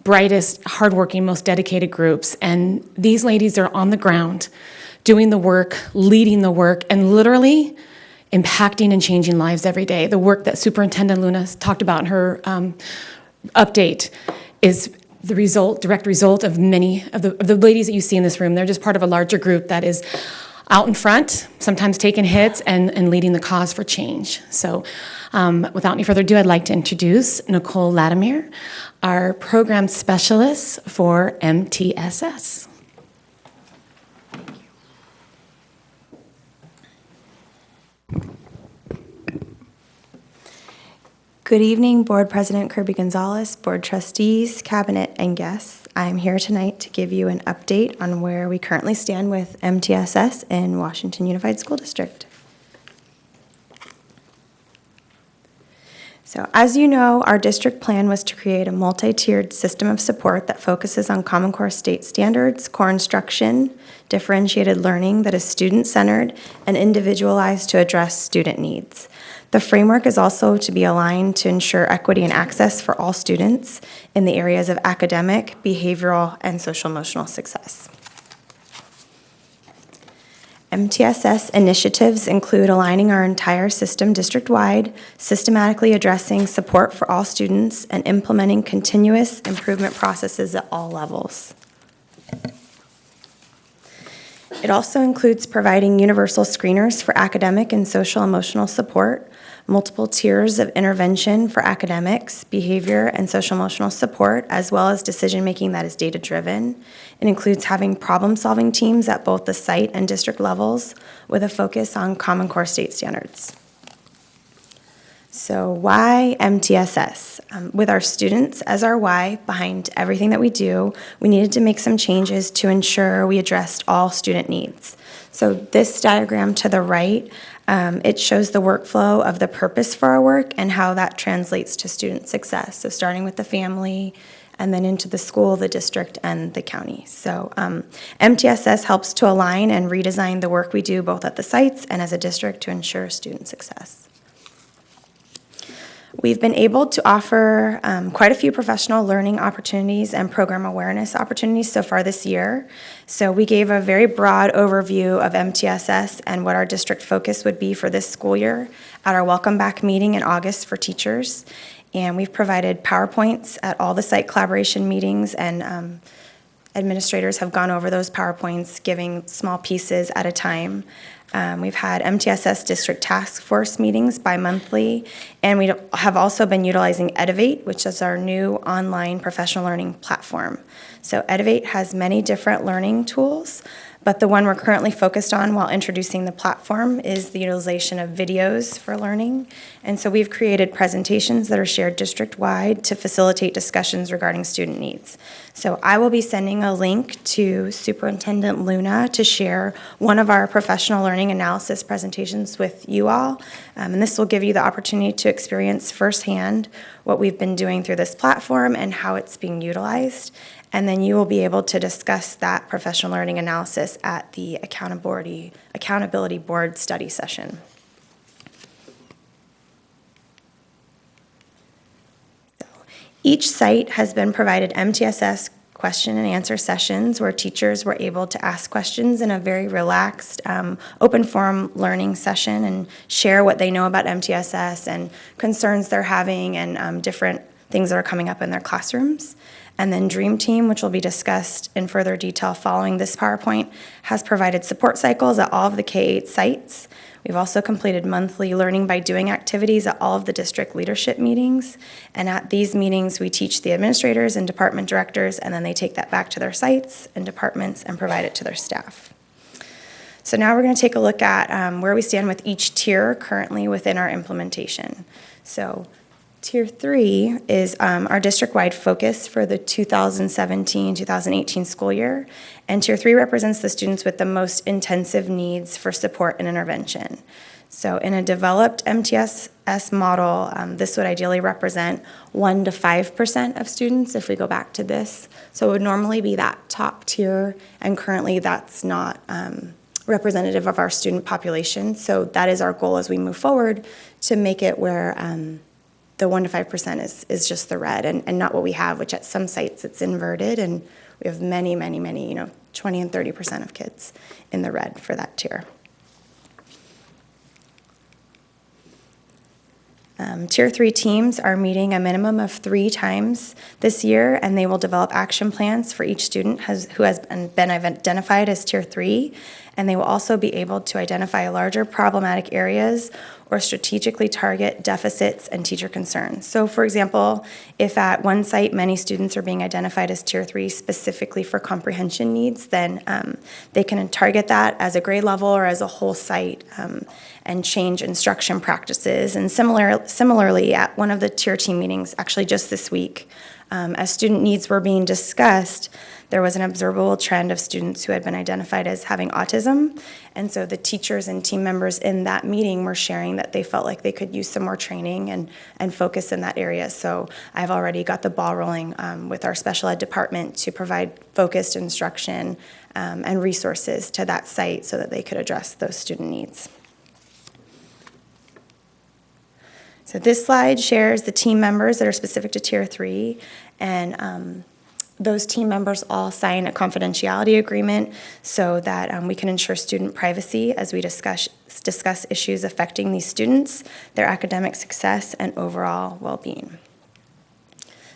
brightest, hardworking, most dedicated groups. And these ladies are on the ground, doing the work, leading the work, and literally impacting and changing lives every day. The work that Superintendent Luna talked about in her update is the direct result of many of the ladies that you see in this room. They're just part of a larger group that is out in front, sometimes taking hits and leading the cause for change. So without any further ado, I'd like to introduce Nicole Latimer, our program specialist for MTSS. Good evening, Board President Kirby Gonzalez, Board Trustees, Cabinet, and guests. I'm here tonight to give you an update on where we currently stand with MTSS in Washington Unified School District. So, as you know, our district plan was to create a multi-tiered system of support that focuses on Common Core state standards, core instruction, differentiated learning that is student-centered and individualized to address student needs. The framework is also to be aligned to ensure equity and access for all students in the areas of academic, behavioral, and social-emotional success. MTSS initiatives include aligning our entire system district-wide, systematically addressing support for all students, and implementing continuous improvement processes at all levels. It also includes providing universal screeners for academic and social-emotional support, multiple tiers of intervention for academics, behavior, and social-emotional support, as well as decision-making that is data-driven. It includes having problem-solving teams at both the site and district levels with a focus on Common Core state standards. So why MTSS? With our students as our why behind everything that we do, we needed to make some changes to ensure we addressed all student needs. So this diagram to the right, it shows the workflow of the purpose for our work and how that translates to student success. So starting with the family, and then into the school, the district, and the county. So MTSS helps to align and redesign the work we do both at the sites and as a district to ensure student success. We've been able to offer quite a few professional learning opportunities and program awareness opportunities so far this year. So we gave a very broad overview of MTSS and what our district focus would be for this school year at our Welcome Back meeting in August for teachers. And we've provided PowerPoints at all the site collaboration meetings, and administrators have gone over those PowerPoints, giving small pieces at a time. We've had MTSS district task force meetings bi-monthly, and we have also been utilizing Edivate, which is our new online professional learning platform. So Edivate has many different learning tools, but the one we're currently focused on while introducing the platform is the utilization of videos for learning. And so we've created presentations that are shared district-wide to facilitate discussions regarding student needs. So I will be sending a link to Superintendent Luna to share one of our professional learning analysis presentations with you all. And this will give you the opportunity to experience firsthand what we've been doing through this platform and how it's being utilized. And then you will be able to discuss that professional learning analysis at the accountability board study session. So, each site has been provided MTSS question and answer sessions where teachers were able to ask questions in a very relaxed, open forum learning session and share what they know about MTSS and concerns they're having and different things that are coming up in their classrooms. And then Dream Team, which will be discussed in further detail following this PowerPoint, has provided support cycles at all of the K-8 sites. We've also completed monthly learning by doing activities at all of the district leadership meetings. And at these meetings, we teach the administrators and department directors, and then they take that back to their sites and departments and provide it to their staff. So now we're going to take a look at where we stand with each tier currently within our implementation. So Tier 3 is our district-wide focus for the 2017-2018 school year, and Tier 3 represents the students with the most intensive needs for support and intervention. So in a developed MTSS model, this would ideally represent 1 to 5% of students if we go back to this. So it would normally be that top tier, and currently that's not representative of our student population. So that is our goal as we move forward, to make it where the 1 to 5% is just the red and not what we have, which at some sites it's inverted, and we have many, 20 and 30% of kids in the red for that tier. Tier 3 teams are meeting a minimum of 3 times this year, and they will develop action plans for each student who has been identified as Tier 3, and they will also be able to identify larger problematic areas or strategically target deficits and teacher concerns. So for example, if at one site many students are being identified as Tier 3 specifically for comprehension needs, then they can target that as a grade level or as a whole site and change instruction practices. And similarly, at one of the tier team meetings, actually just this week, as student needs were being discussed, there was an observable trend of students who had been identified as having autism. And so the teachers and team members in that meeting were sharing that they felt like they could use some more training and focus in that area. So I've already got the ball rolling with our special ed department to provide focused instruction and resources to that site so that they could address those student needs. So this slide shares the team members that are specific to Tier 3, and those team members all sign a confidentiality agreement so that we can ensure student privacy as we discuss issues affecting these students, their academic success, and overall well-being.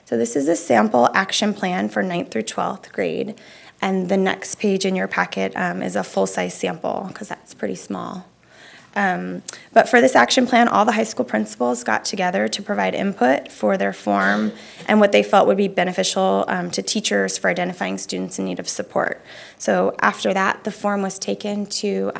So this is a sample action plan for 9th through 12th grade, and the next page in your packet is a full-size sample because that's pretty small. But for this action plan, all the high school principals got together to provide input for their form and what they felt would be beneficial to teachers for identifying students in need of support. So after that, the form was taken to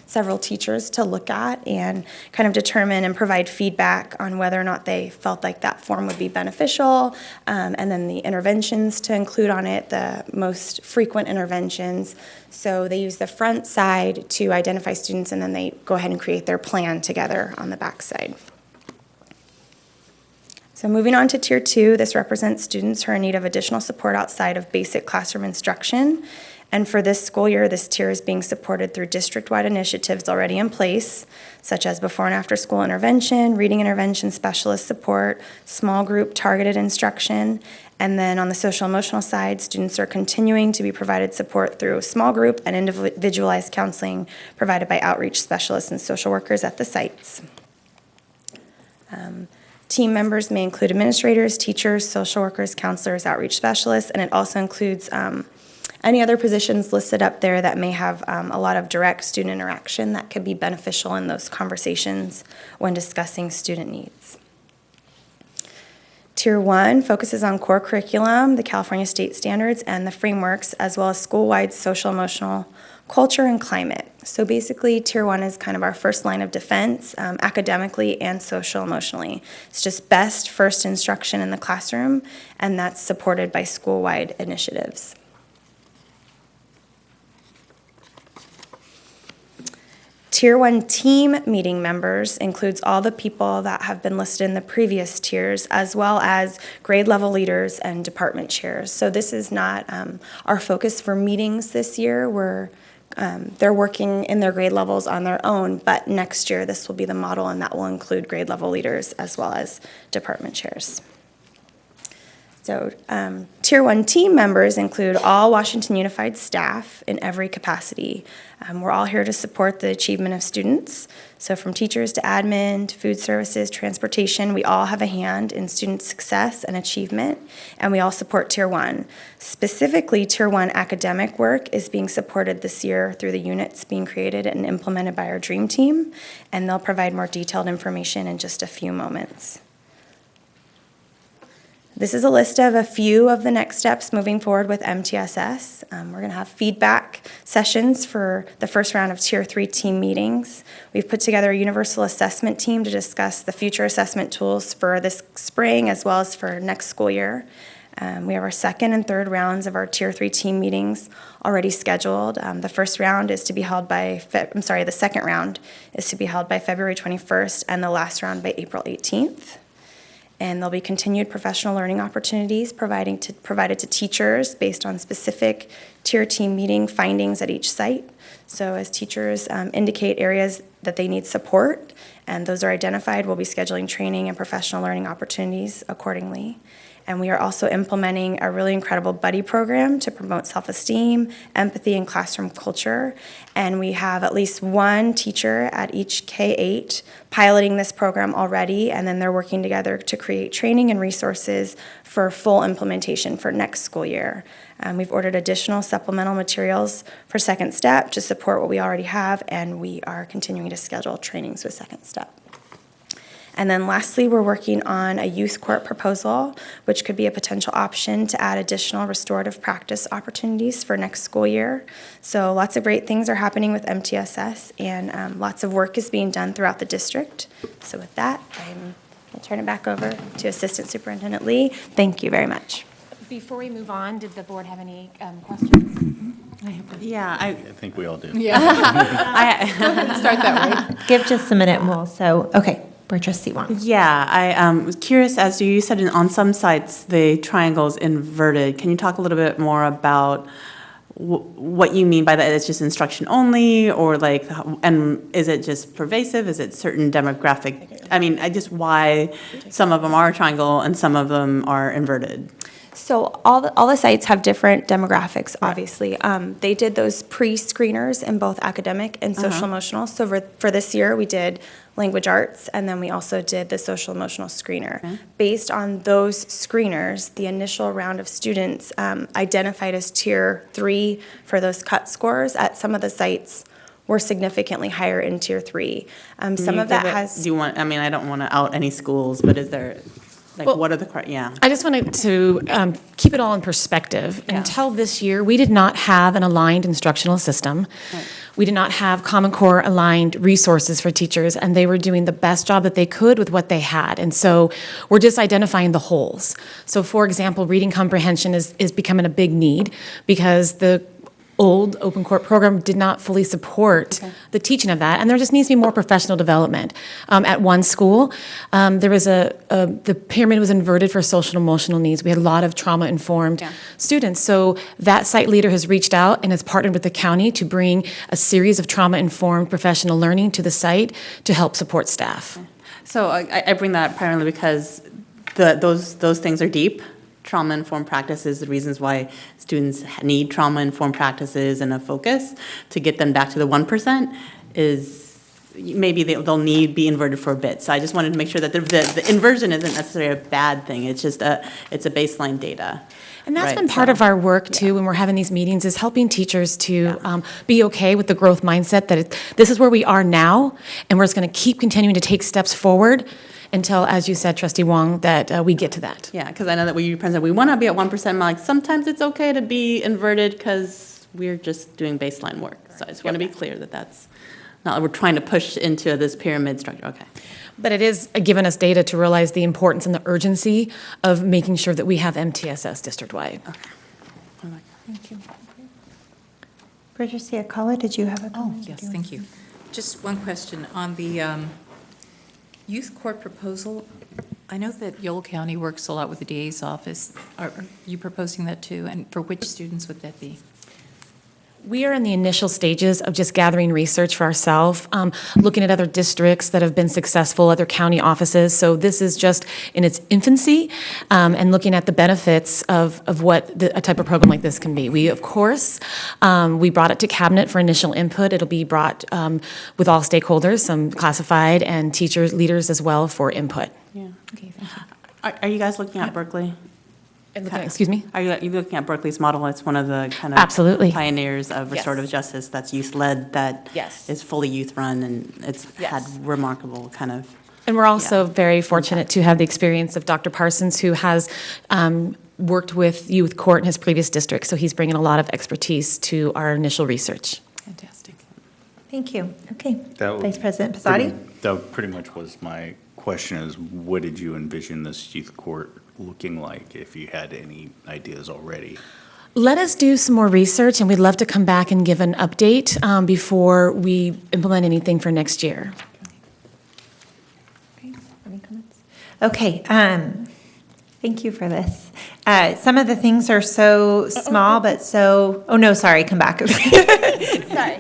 several teachers to look at and kind of determine and provide feedback on whether or not they felt like that form would be beneficial, and then the interventions to include on it, the most frequent interventions. So they use the front side to identify students, and then they go ahead and create their plan together on the back side. So moving on to Tier 2, this represents students who are in need of additional support outside of basic classroom instruction. And for this school year, this tier is being supported through district-wide initiatives already in place, such as before and after school intervention, reading intervention specialist support, small group targeted instruction. And then on the social emotional side, students are continuing to be provided support through small group and individualized counseling provided by outreach specialists and social workers at the sites. Team members may include administrators, teachers, social workers, counselors, outreach specialists, and it also includes any other positions listed up there that may have a lot of direct student interaction that could be beneficial in those conversations when discussing student needs. Tier 1 focuses on core curriculum, the California state standards, and the frameworks, as well as school-wide social, emotional, culture, and climate. So basically, Tier 1 is kind of our first line of defense, academically and social emotionally. It's just best first instruction in the classroom, and that's supported by school-wide initiatives. Tier 1 team meeting members includes all the people that have been listed in the previous tiers, as well as grade level leaders and department chairs. So this is not our focus for meetings this year. They're working in their grade levels on their own, but next year this will be the model, and that will include grade level leaders as well as department chairs. So Tier 1 team members include all Washington Unified staff in every capacity. We're all here to support the achievement of students. So from teachers to admin to food services, transportation, we all have a hand in student success and achievement, and we all support Tier 1. Specifically, Tier 1 academic work is being supported this year through the units being created and implemented by our Dream Team, and they'll provide more detailed information in just a few moments. This is a list of a few of the next steps moving forward with MTSS. We're going to have feedback sessions for the first round of Tier 3 team meetings. We've put together a universal assessment team to discuss the future assessment tools for this spring as well as for next school year. We have our second and third rounds of our Tier 3 team meetings already scheduled. The first round is to be held by, the second round is to be held by February 21st and the last round by April 18th. And there'll be continued professional learning opportunities provided to teachers based on specific tier team meeting findings at each site. So as teachers indicate areas that they need support, and those are identified, we'll be scheduling training and professional learning opportunities accordingly. And we are also implementing a really incredible buddy program to promote self-esteem, empathy, and classroom culture. And we have at least one teacher at each K-8 piloting this program already, and then they're working together to create training and resources for full implementation for next school year. We've ordered additional supplemental materials for Second Step to support what we already have, and we are continuing to schedule trainings with Second Step. And then lastly, we're working on a youth court proposal, which could be a potential option to add additional restorative practice opportunities for next school year. So lots of great things are happening with MTSS, and lots of work is being done throughout the district. So with that, I'll turn it back over to Assistant Superintendent Lee. Thank you very much. Before we move on, did the board have any questions? Yeah, I think we all do. Yeah. Go ahead and start that way. Give just a minute more. So, okay. Board Trustee Wong. Yeah, I was curious, as you said, on some sites, the triangle is inverted. Can you talk a little bit more about what you mean by that? It's just instruction only, or like, and is it just pervasive? Is it certain demographic? I mean, just why some of them are triangle and some of them are inverted? So all the sites have different demographics, obviously. They did those pre-screeners in both academic and social emotional. So for this year, we did language arts, and then we also did the social emotional screener. Okay. Based on those screeners, the initial round of students identified as Tier 3 for those cut scores at some of the sites were significantly higher in Tier 3. Some of that has... Do you want, I mean, I don't want to out any schools, but is there... Like, well, what are the, yeah. I just wanted to keep it all in perspective. Yeah. Until this year, we did not have an aligned instructional system. Right. We did not have Common Core aligned resources for teachers, and they were doing the best job that they could with what they had. And so we're just identifying the holes. So for example, reading comprehension is becoming a big need because the old open court program did not fully support the teaching of that, and there just needs to be more professional development. At one school, there was the pyramid was inverted for social and emotional needs. We had a lot of trauma-informed students, so that site leader has reached out and has partnered with the county to bring a series of trauma-informed professional learning to the site to help support staff. So I bring that up primarily because those things are deep. Trauma-informed practices, the reasons why students need trauma-informed practices and a focus to get them back to the 1% is maybe they'll be inverted for a bit. So I just wanted to make sure that the inversion isn't necessarily a bad thing. It's just it's a baseline data. And that's been part of our work, too, when we're having these meetings, is helping teachers to be okay with the growth mindset that this is where we are now, and we're just going to keep continuing to take steps forward until, as you said, Trustee Wong, that we get to that. Yeah, because I know that we want to be at 1%. I'm like, sometimes it's okay to be inverted because we're just doing baseline work. So I just want to be clear that that's not like we're trying to push into this pyramid structure. Okay. But it is given us data to realize the importance and the urgency of making sure that we have MTSS district-wide. Okay. Thank you. Bridget Akala, did you have a comment? Oh, yes, thank you. Just one question on the youth court proposal. I know that YOLO County works a lot with the DA's office. Are you proposing that too? And for which students would that be? We are in the initial stages of just gathering research for ourselves, looking at other districts that have been successful, other county offices. So this is just in its infancy, and looking at the benefits of what a type of program like this can be. We, of course, we brought it to Cabinet for initial input. It'll be brought with all stakeholders, some classified and teachers, leaders as well for input. Yeah. Okay, thank you. Are you guys looking at Berkeley? Excuse me? Are you looking at Berkeley's model? It's one of the kind of Absolutely. pioneers of restorative Yes. justice that's youth-led, that Yes. is fully youth-run, and it's had remarkable kind of. And we're also very fortunate to have the experience of Dr. Parsons, who has worked with youth court in his previous district, so he's bringing a lot of expertise to our initial research. Fantastic. Thank you. Okay. That Vice President Pizzotti? That pretty much was my question, is what did you envision this youth court looking like, if you had any ideas already? Let us do some more research, and we'd love to come back and give an update before we implement anything for next year. Any comments? Okay, thank you for this. Some of the things are so small, but so, oh no, sorry, come back. Sorry.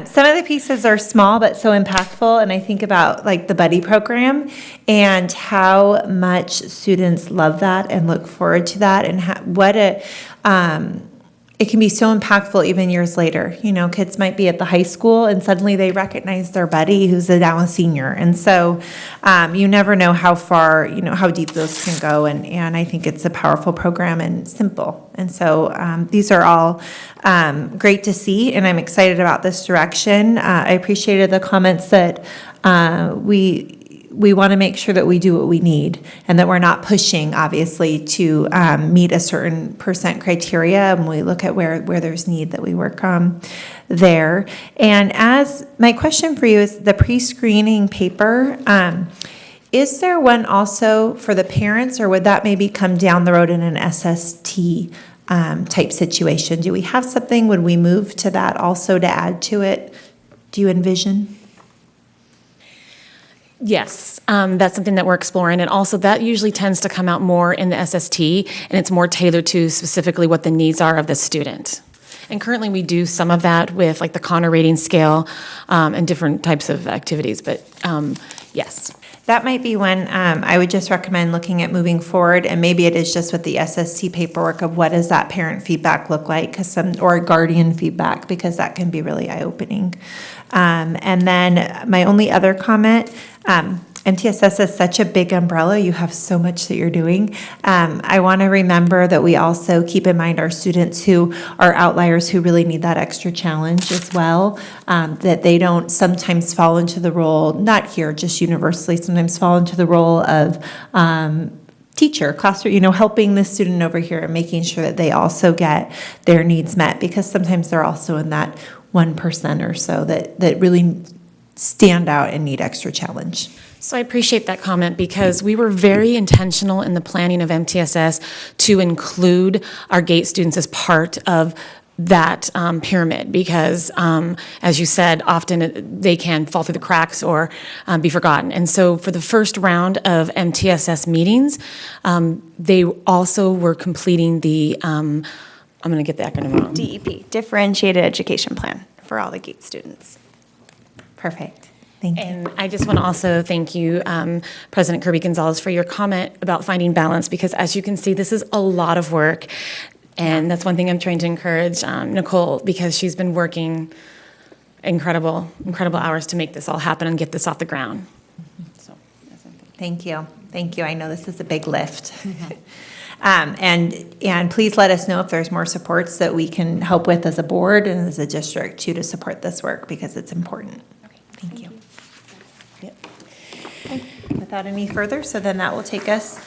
Some of the pieces are small, but so impactful, and I think about like the buddy program and how much students love that and look forward to that, and it can be so impactful even years later. You know, kids might be at the high school and suddenly they recognize their buddy who's now a senior. And so you never know how far, how deep those can go. And I think it's a powerful program and simple. And so these are all great to see, and I'm excited about this direction. I appreciated the comments that we want to make sure that we do what we need and that we're not pushing, obviously, to meet a certain percent criteria, and we look at where there's need that we work on there. And as my question for you is the pre-screening paper, is there one also for the parents, or would that maybe come down the road in an SST type situation? Do we have something? Would we move to that also to add to it? Do you envision? Yes, that's something that we're exploring, and also that usually tends to come out more in the SST, and it's more tailored to specifically what the needs are of the student. And currently we do some of that with like the Connor rating scale and different types of activities, but yes. That might be one I would just recommend looking at moving forward, and maybe it is just with the SST paperwork of what does that parent feedback look like, or guardian feedback, because that can be really eye-opening. And then my only other comment, MTSS is such a big umbrella. You have so much that you're doing. I want to remember that we also keep in mind our students who are outliers who really need that extra challenge as well, that they don't sometimes fall into the role, not here, just universally, sometimes fall into the role of teacher, classroom, helping the student over here and making sure that they also get their needs met, because sometimes they're also in that 1% or so that really stand out and need extra challenge. So I appreciate that comment, because we were very intentional in the planning of MTSS to include our GATE students as part of that pyramid, because as you said, often they can fall through the cracks or be forgotten. And so for the first round of MTSS meetings, they also were completing the, I'm going to get the acronym wrong. DEP, Differentiated Education Plan, for all the GATE students. Perfect. Thank you. And I just want to also thank you, President Kirby-Gonzalez, for your comment about finding balance, because as you can see, this is a lot of work. And that's one thing I'm trying to encourage Nicole, because she's been working incredible hours to make this all happen and get this off the ground. So, thank you. Thank you. I know this is a big lift. And please let us know if there's more supports that we can help with as a board and as a district too, to support this work, because it's important. Okay, thank you. Yep. Okay. Without any further, so then that will take us.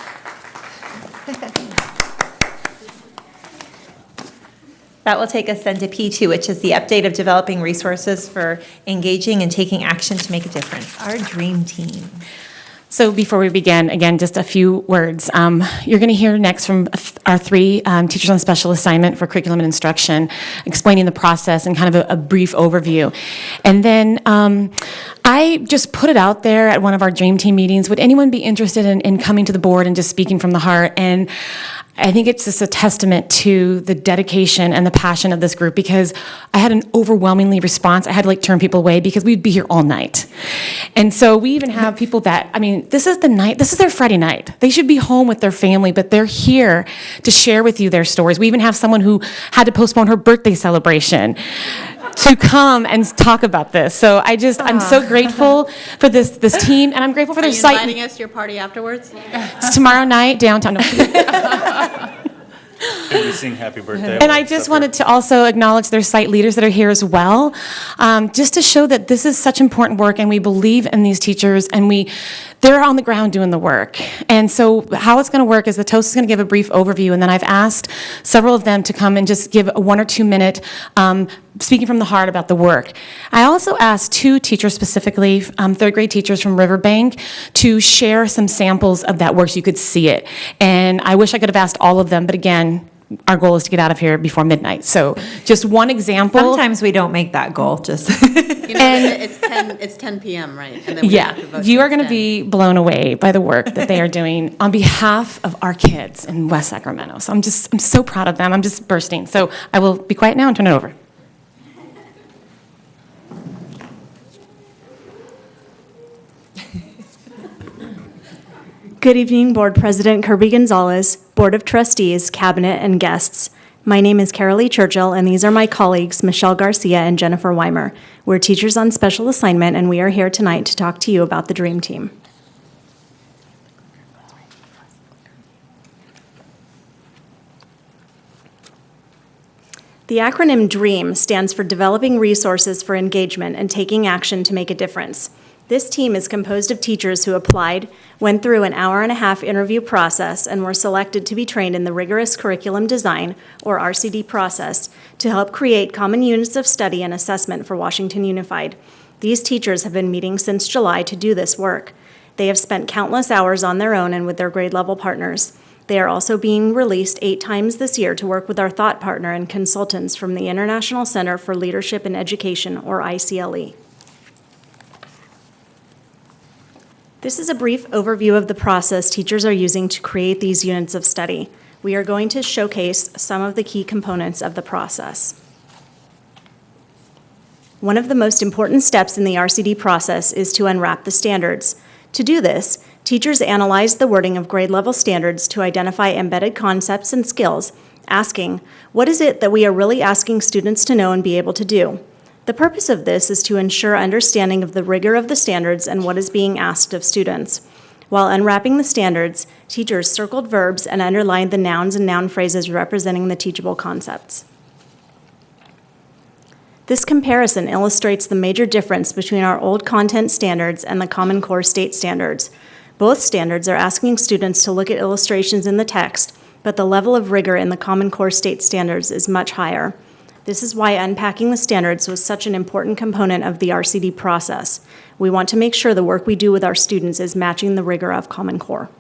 That will take us then to P2, which is the update of developing resources for engaging and taking action to make a difference. Our dream team. So before we begin, again, just a few words. You're going to hear next from our three teachers on special assignment for curriculum and instruction, explaining the process and kind of a brief overview. And then I just put it out there at one of our dream team meetings. Would anyone be interested in coming to the board and just speaking from the heart? And I think it's just a testament to the dedication and the passion of this group, because I had an overwhelmingly response. I had to like turn people away because we'd be here all night. And so we even have people that, I mean, this is their Friday night. They should be home with their family, but they're here to share with you their stories. We even have someone who had to postpone her birthday celebration to come and talk about this. So I'm so grateful for this team, and I'm grateful for their site. Are you inviting us to your party afterwards? It's tomorrow night, downtown. No. Can we sing happy birthday? And I just wanted to also acknowledge their site leaders that are here as well, just to show that this is such important work, and we believe in these teachers, and they're on the ground doing the work. And so how it's going to work is the TOAST is going to give a brief overview, and then I've asked several of them to come and just give a 1 or 2 minute speaking from the heart about the work. I also asked 2 teachers specifically, 3rd grade teachers from Riverbank, to share some samples of that work so you could see it. And I wish I could have asked all of them, but again, our goal is to get out of here before midnight. So just one example. Sometimes we don't make that goal, just. It's 10 p.m., right? And then we have to vote you are till going to 10. be blown away by the work that they are doing on behalf of our kids in West Sacramento. So I'm so proud of them. I'm just bursting. So I will be quiet now and turn it over. Good evening, Board President Kirby Gonzalez, Board of Trustees, Cabinet, and guests. My name is Carolee Churchill, and these are my colleagues, Michelle Garcia and Jennifer Weimer. We're teachers on special assignment, and we are here tonight to talk to you about the Dream Team. The acronym DREAM stands for Developing Resources for Engagement and Taking Action to Make a Difference. This team is composed of teachers who applied, went through an hour-and-a-half interview process, and were selected to be trained in the rigorous curriculum design, or RCD process, to help create common units of study and assessment for Washington Unified. These teachers have been meeting since July to do this work. They have spent countless hours on their own and with their grade-level partners. They are also being released 8 times this year to work with our thought partner and consultants from the International Center for Leadership in Education, or ICLE. This is a brief overview of the process teachers are using to create these units of study. We are going to showcase some of the key components of the process. One of the most important steps in the RCD process is to unwrap the standards. To do this, teachers analyze the wording of grade-level standards to identify embedded concepts and skills, asking, what is it that we are really asking students to know and be able to do? The purpose of this is to ensure understanding of the rigor of the standards and what is being asked of students. While unwrapping the standards, teachers circled verbs and underlined the nouns and noun phrases representing the teachable concepts. This comparison illustrates the major difference between our old content standards and the Common Core state standards. Both standards are asking students to look at illustrations in the text, but the level of rigor in the Common Core state standards is much higher. This is why unpacking the standards was such an important component of the RCD process. We want to make sure the work we do with our students is matching the rigor of Common Core.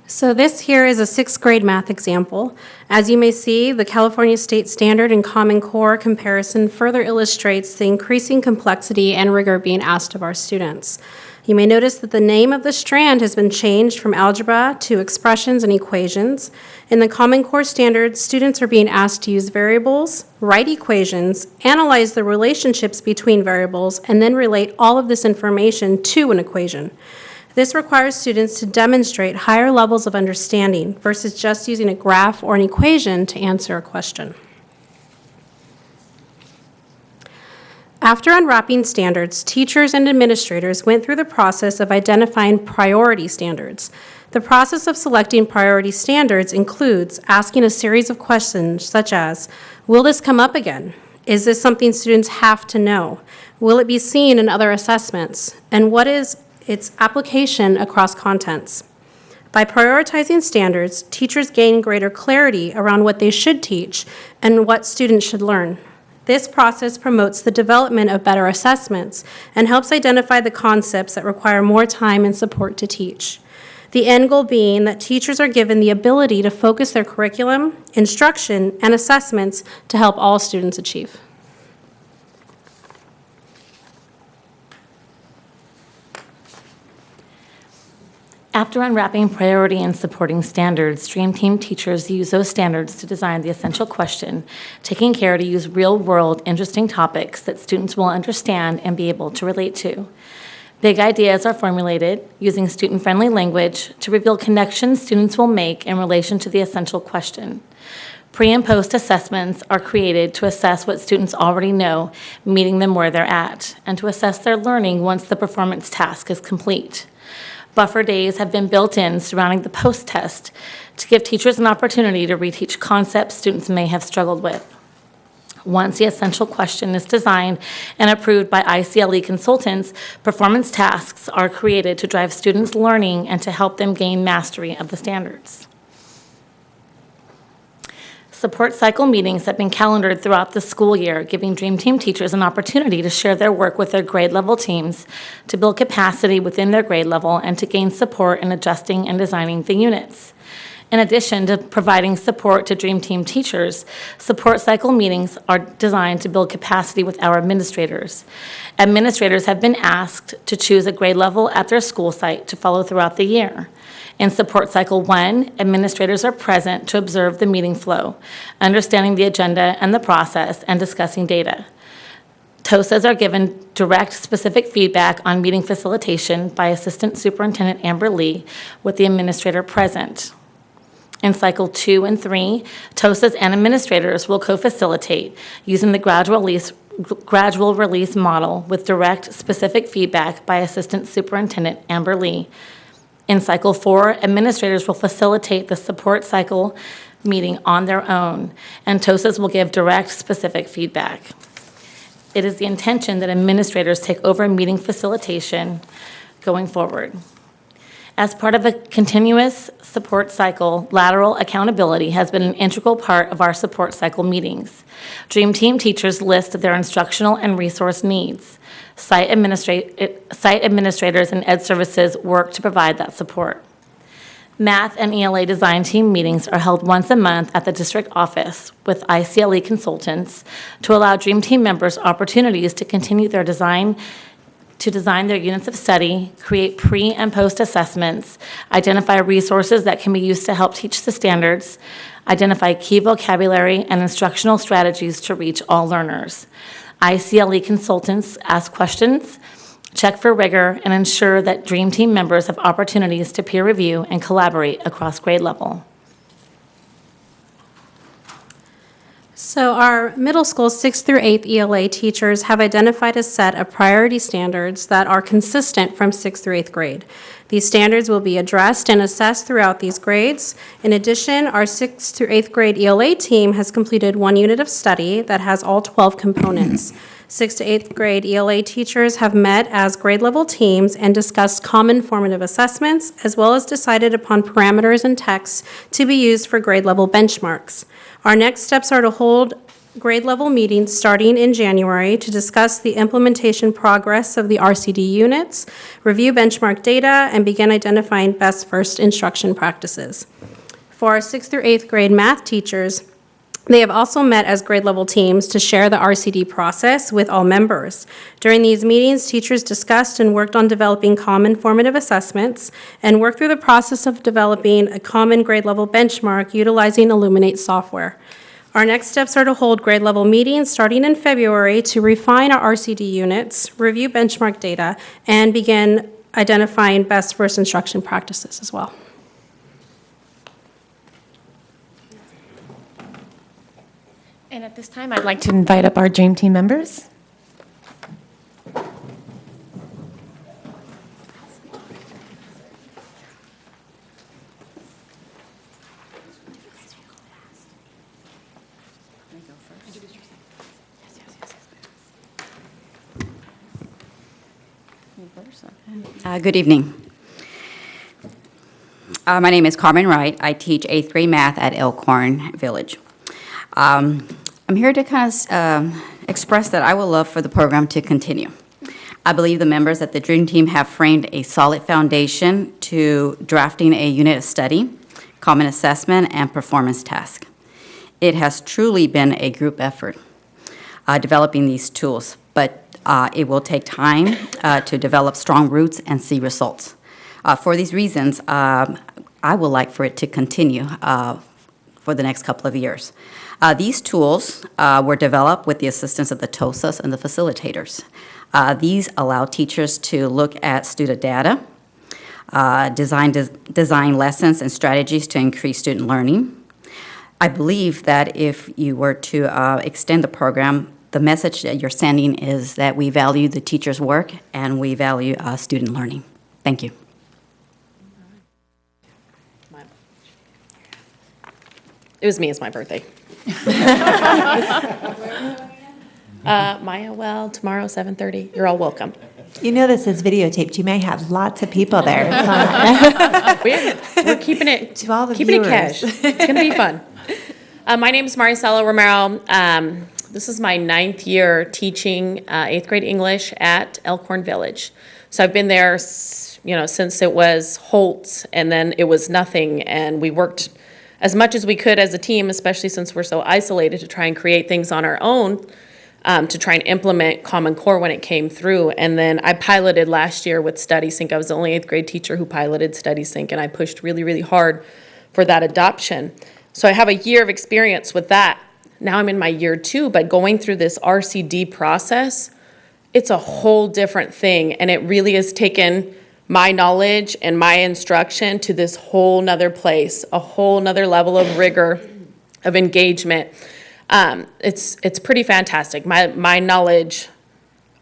So this here is a 6th grade math example. As you may see, the California State Standard and Common Core comparison further illustrates the increasing complexity and rigor being asked of our students. You may notice that the name of the strand has been changed from algebra to expressions and equations. In the Common Core standards, students are being asked to use variables, write equations, analyze the relationships between variables, and then relate all of this information to an equation. This requires students to demonstrate higher levels of understanding versus just using a graph or an equation to answer a question. After unwrapping standards, teachers and administrators went through the process of identifying priority standards. The process of selecting priority standards includes asking a series of questions such as, will this come up again? Is this something students have to know? Will it be seen in other assessments? And what is its application across contents? By prioritizing standards, teachers gain greater clarity around what they should teach and what students should learn. This process promotes the development of better assessments and helps identify the concepts that require more time and support to teach. The end goal being that teachers are given the ability to focus their curriculum, instruction, and assessments to help all students achieve. After unwrapping priority and supporting standards, Dream Team teachers use those standards to design the essential question, taking care to use real-world, interesting topics that students will understand and be able to relate to. Big ideas are formulated using student-friendly language to reveal connections students will make in relation to the essential question. Pre- and post assessments are created to assess what students already know, meeting them where they're at, and to assess their learning once the performance task is complete. Buffer days have been built in surrounding the post-test to give teachers an opportunity to reteach concepts students may have struggled with. Once the essential question is designed and approved by ICLE consultants, performance tasks are created to drive students' learning and to help them gain mastery of the standards. Support cycle meetings have been calendared throughout the school year, giving Dream Team teachers an opportunity to share their work with their grade level teams, to build capacity within their grade level, and to gain support in adjusting and designing the units. In addition to providing support to Dream Team teachers, support cycle meetings are designed to build capacity with our administrators. Administrators have been asked to choose a grade level at their school site to follow throughout the year. In Support Cycle 1, administrators are present to observe the meeting flow, understanding the agenda and the process, and discussing data. TOSAs are given direct, specific feedback on meeting facilitation by Assistant Superintendent Amber Lee with the administrator present. In Cycle 2 and 3, TOSAs and administrators will co-facilitate using the gradual release model with direct, specific feedback by Assistant Superintendent Amber Lee. In Cycle 4, administrators will facilitate the support cycle meeting on their own, and TOSAs will give direct, specific feedback. It is the intention that administrators take over meeting facilitation going forward. As part of a continuous support cycle, lateral accountability has been an integral part of our support cycle meetings. Dream Team teachers list their instructional and resource needs. Site administrators and Ed Services work to provide that support. Math and ELA design team meetings are held once a month at the district office with ICLE consultants to allow Dream Team members opportunities to continue their design their units of study, create pre- and post-assessments, identify resources that can be used to help teach the standards, identify key vocabulary and instructional strategies to reach all learners. ICLE consultants ask questions, check for rigor, and ensure that Dream Team members have opportunities to peer review and collaborate across grade level. So our middle school 6th through 8th ELA teachers have identified a set of priority standards that are consistent from 6th through 8th grade. These standards will be addressed and assessed throughout these grades. In addition, our 6th through 8th grade ELA team has completed one unit of study that has all 12 components. 6th to 8th grade ELA teachers have met as grade level teams and discussed common formative assessments, as well as decided upon parameters and texts to be used for grade level benchmarks. Our next steps are to hold grade level meetings starting in January to discuss the implementation progress of the RCD units, review benchmark data, and begin identifying best first instruction practices. For our 6th through 8th grade math teachers, they have also met as grade level teams to share the RCD process with all members. During these meetings, teachers discussed and worked on developing common formative assessments and worked through the process of developing a common grade level benchmark utilizing Illuminate software. Our next steps are to hold grade level meetings starting in February to refine our RCD units, review benchmark data, and begin identifying best first instruction practices as well. And at this time, I'd like to invite up our Dream Team members. Good evening. My name is Carmen Wright. I teach 8th grade math at Elkhorn Village. I'm here to kind of express that I would love for the program to continue. I believe the members at the Dream Team have framed a solid foundation to drafting a unit of study, common assessment, and performance task. It has truly been a group effort developing these tools, but it will take time to develop strong roots and see results. For these reasons, I would like for it to continue for the next couple of years. These tools were developed with the assistance of the TOSAs and the facilitators. These allow teachers to look at student data, design lessons and strategies to increase student learning. I believe that if you were to extend the program, the message that you're sending is that we value the teacher's work and we value student learning. Thank you. It was me, it's my birthday. Maya, well, tomorrow, 7:30. You're all welcome. You know this is videotaped. You may have lots of people there. We're keeping it, To all the keeping viewers. it cash. It's going to be fun. My name is Maricela Romero. This is my 9th year teaching 8th grade English at Elkhorn Village. So I've been there, since it was Holtz, and then it was nothing, and we worked as much as we could as a team, especially since we're so isolated, to try and create things on our own, to try and implement Common Core when it came through. And then I piloted last year with Study Sync. I was the only 8th grade teacher who piloted Study Sync, and I pushed really, really hard for that adoption. So I have a year of experience with that. Now I'm in my year 2, but going through this RCD process, it's a whole different thing. And it really has taken my knowledge and my instruction to this whole nother place, a whole nother level of rigor, of engagement. It's pretty fantastic. My knowledge,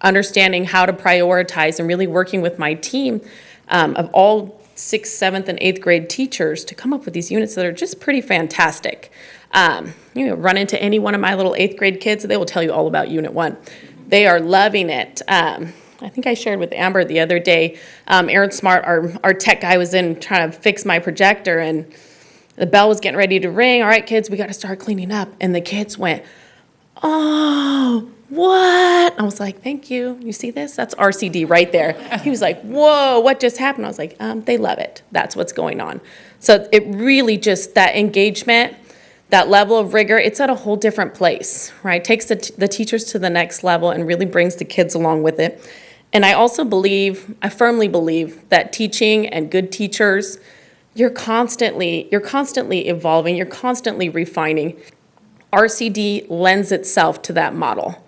understanding how to prioritize, and really working with my team of all 6th, 7th, and 8th grade teachers to come up with these units that are just pretty fantastic. Run into any one of my little 8th grade kids, they will tell you all about Unit 1. They are loving it. I think I shared with Amber the other day, Aaron Smart, our tech guy, was in trying to fix my projector, and the bell was getting ready to ring. All right, kids, we got to start cleaning up. And the kids went, "Oh, what?" I was like, "Thank you. You see this? That's RCD right there." He was like, "Whoa, what just happened?" I was like, "They love it. That's what's going on." So it really just, that engagement, that level of rigor, it's at a whole different place, right? Takes the teachers to the next level and really brings the kids along with it. And I firmly believe that teaching and good teachers, you're constantly evolving, you're constantly refining. RCD lends itself to that model.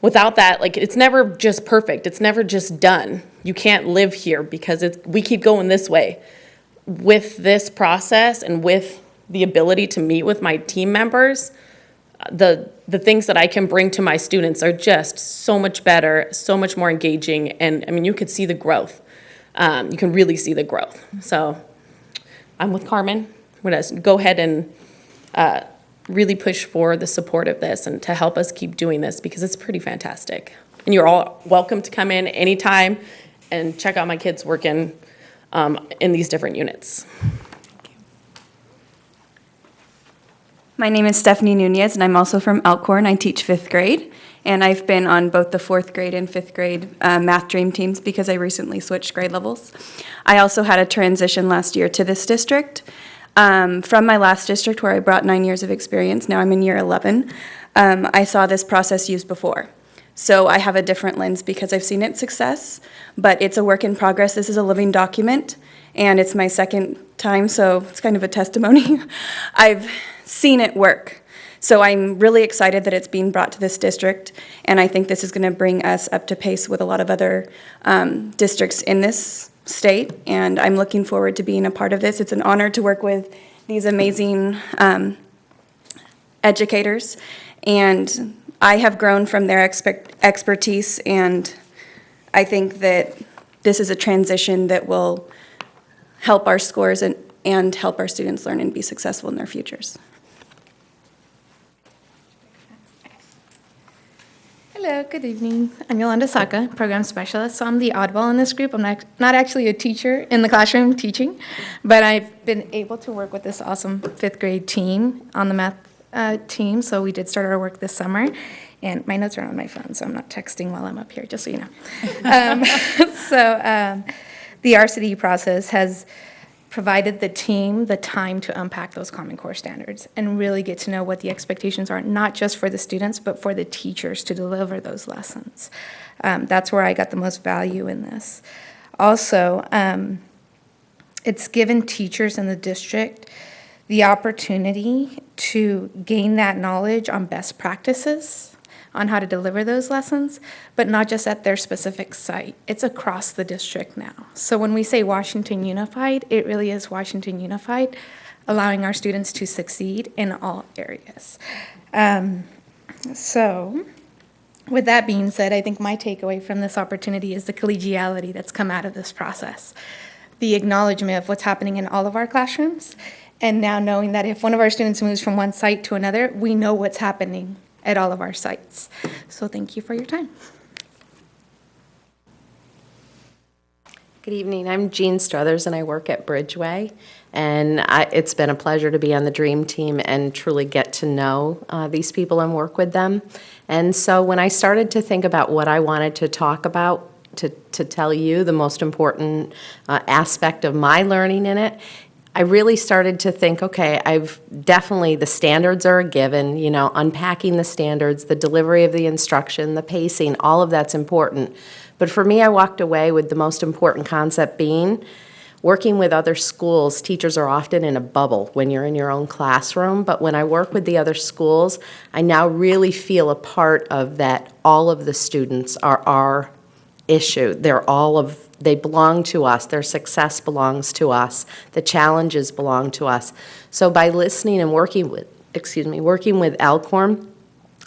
Without that, it's never just perfect, it's never just done. You can't live here because we keep going this way. With this process and with the ability to meet with my team members, the things that I can bring to my students are just so much better, so much more engaging, and I mean, you could see the growth. You can really see the growth. So I'm with Carmen. I'm going to go ahead and really push for the support of this and to help us keep doing this because it's pretty fantastic. And you're all welcome to come in anytime and check out my kids working in these different units. My name is Stephanie Nunez, and I'm also from Elkhorn. I teach 5th grade, and I've been on both the 4th grade and 5th grade math dream teams because I recently switched grade levels. I also had a transition last year to this district. From my last district where I brought 9 years of experience, now I'm in year 11, I saw this process used before. So I have a different lens because I've seen its success, but it's a work in progress. This is a living document, and it's my 2nd time, so it's kind of a testimony. I've seen it work. So I'm really excited that it's being brought to this district, and I think this is going to bring us up to pace with a lot of other districts in this state, and I'm looking forward to being a part of this. It's an honor to work with these amazing educators, and I have grown from their expertise, and I think that this is a transition that will help our scores and help our students learn and be successful in their futures. Hello, good evening. I'm Yolanda Saka, Program Specialist. So I'm the oddball in this group. I'm not actually a teacher in the classroom teaching, but I've been able to work with this awesome 5th grade team on the math team. So we did start our work this summer. And my notes are on my phone, so I'm not texting while I'm up here, just so you know. The RCD process has provided the team the time to unpack those Common Core standards and really get to know what the expectations are, not just for the students, but for the teachers to deliver those lessons. That's where I got the most value in this. Also, it's given teachers in the district the opportunity to gain that knowledge on best practices, on how to deliver those lessons, but not just at their specific site. It's across the district now. So when we say Washington Unified, it really is Washington Unified, allowing our students to succeed in all areas. So with that being said, I think my takeaway from this opportunity is the collegiality that's come out of this process, the acknowledgement of what's happening in all of our classrooms, and now knowing that if one of our students moves from one site to another, we know what's happening at all of our sites. So thank you for your time. Good evening. I'm Jean Struthers, and I work at Bridgeway. And it's been a pleasure to be on the Dream Team and truly get to know these people and work with them. And so when I started to think about what I wanted to talk about, to tell you the most important aspect of my learning in it, I really started to think, okay, the standards are a given, you know, unpacking the standards, the delivery of the instruction, the pacing, all of that's important. But for me, I walked away with the most important concept being working with other schools. Teachers are often in a bubble when you're in your own classroom, but when I work with the other schools, I now really feel a part of that. All of the students are our issue. They belong to us. Their success belongs to us. The challenges belong to us. So by listening and working with Alcorn,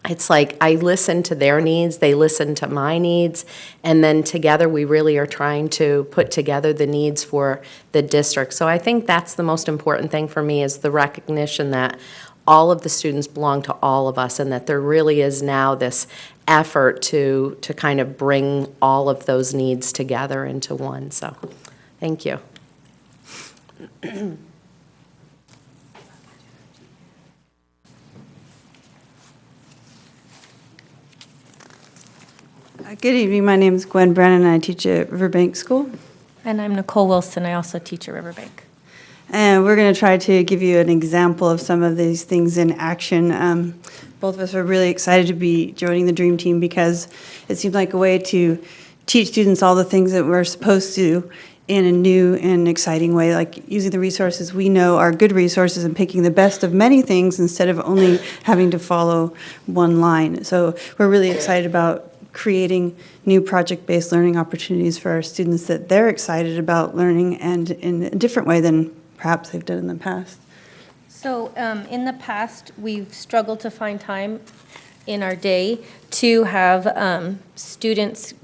it's like I listen to their needs, they listen to my needs, and then together we really are trying to put together the needs for the district. So I think that's the most important thing for me, is the recognition that all of the students belong to all of us, and that there really is now this effort to kind of bring all of those needs together into one. So thank you. Good evening. My name is Gwen Brennan, and I teach at Riverbank School. And I'm Nicole Wilson. I also teach at Riverbank. And we're going to try to give you an example of some of these things in action. Both of us are really excited to be joining the Dream Team because it seems like a way to teach students all the things that we're supposed to in a new and exciting way, like using the resources we know are good resources and picking the best of many things instead of only having to follow one line. So we're really excited about creating new project-based learning opportunities for our students that they're excited about learning, and in a different way than perhaps they've done in the past. So in the past, we've struggled to find time in our day to have students,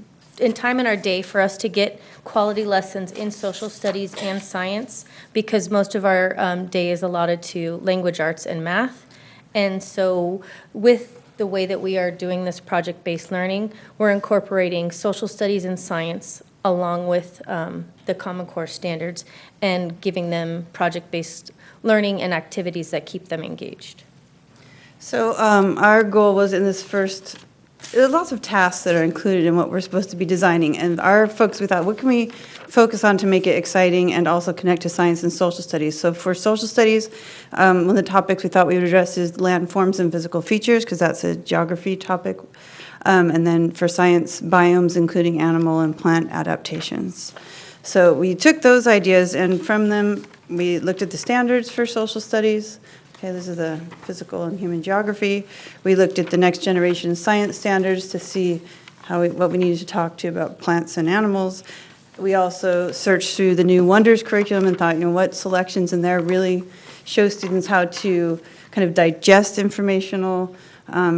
time in our day for us to get quality lessons in social studies and science, because most of our day is allotted to language arts and math. And so with the way that we are doing this project-based learning, we're incorporating social studies and science along with the Common Core standards and giving them project-based learning and activities that keep them engaged. So our goal was in this first, there's lots of tasks that are included in what we're supposed to be designing, and our folks, we thought, what can we focus on to make it exciting and also connect to science and social studies? So for social studies, one of the topics we thought we would address is land forms and physical features, because that's a geography topic. And then for science, biomes, including animal and plant adaptations. So we took those ideas, and from them, we looked at the standards for social studies. Okay, this is the physical and human geography. We looked at the next generation science standards to see what we needed to talk to about plants and animals. We also searched through the new Wonders curriculum and thought, what selections in there really show students how to kind of digest informational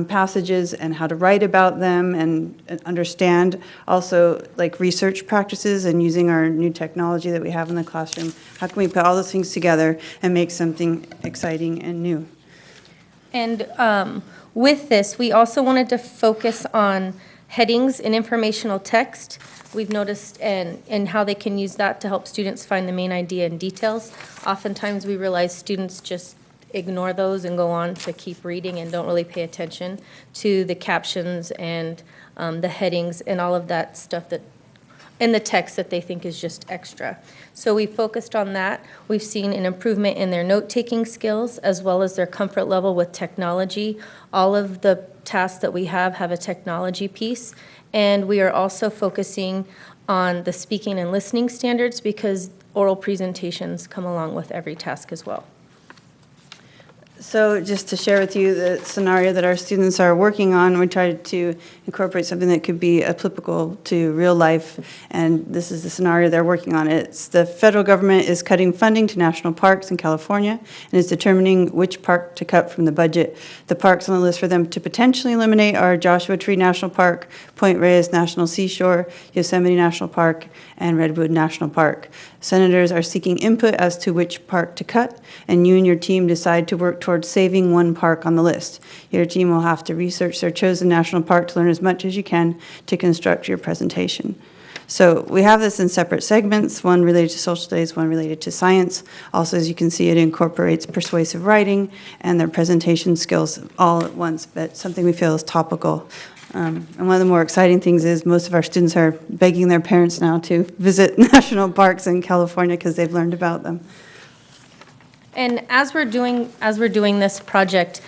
passages and how to write about them and understand also like research practices and using our new technology that we have in the classroom. How can we put all those things together and make something exciting and new? And with this, we also wanted to focus on headings in informational text. We've noticed and how they can use that to help students find the main idea and details. Oftentimes we realize students just ignore those and go on to keep reading and don't really pay attention to the captions and the headings and all of that stuff that in the text that they think is just extra. So we focused on that. We've seen an improvement in their note-taking skills as well as their comfort level with technology. All of the tasks that we have a technology piece, and we are also focusing on the speaking and listening standards, because oral presentations come along with every task as well. So just to share with you the scenario that our students are working on, we tried to incorporate something that could be applicable to real life, and this is the scenario they're working on. It's the federal government is cutting funding to national parks in California and is determining which park to cut from the budget. The parks on the list for them to potentially eliminate are Joshua Tree National Park, Point Reyes National Seashore, Yosemite National Park, and Redwood National Park. Senators are seeking input as to which park to cut, and you and your team decide to work towards saving one park on the list. Your team will have to research their chosen national park to learn as much as you can to construct your presentation. So we have this in separate segments, one related to social studies, one related to science. Also, as you can see, it incorporates persuasive writing and their presentation skills all at once, but something we feel is topical. And one of the more exciting things is most of our students are begging their parents now to visit national parks in California because they've learned about them. And as we're doing this project,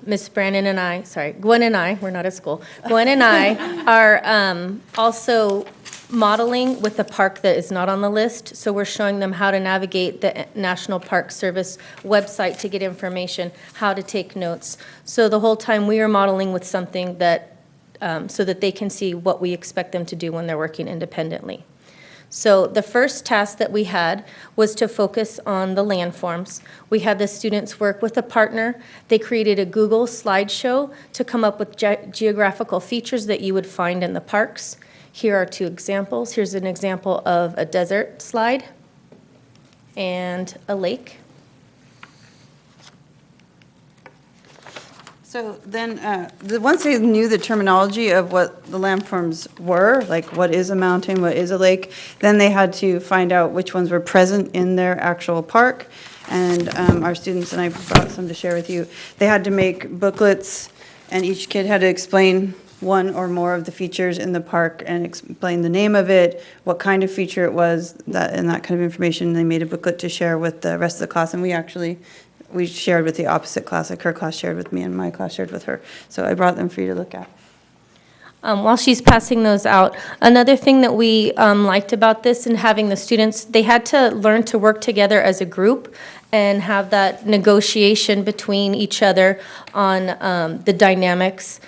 Miss Brandon and I, sorry, Gwen and I, we're not at school, Gwen and I are also modeling with the park that is not on the list. So we're showing them how to navigate the National Park Service website to get information, how to take notes. So the whole time we are modeling with something that, so that they can see what we expect them to do when they're working independently. So the first task that we had was to focus on the landforms. We had the students work with a partner. They created a Google slideshow to come up with geographical features that you would find in the parks. Here are two examples. Here's an example of a desert slide and a lake. So then, once they knew the terminology of what the landforms were, like what is a mountain, what is a lake, then they had to find out which ones were present in their actual park. And our students, and I brought some to share with you, they had to make booklets, and each kid had to explain one or more of the features in the park and explain the name of it, what kind of feature it was, and that kind of information. They made a booklet to share with the rest of the class, and we shared with the opposite class, like her class shared with me and my class shared with her. So I brought them for you to look at. While she's passing those out, another thing that we liked about this and having the students, they had to learn to work together as a group and have that negotiation between each other on the dynamics.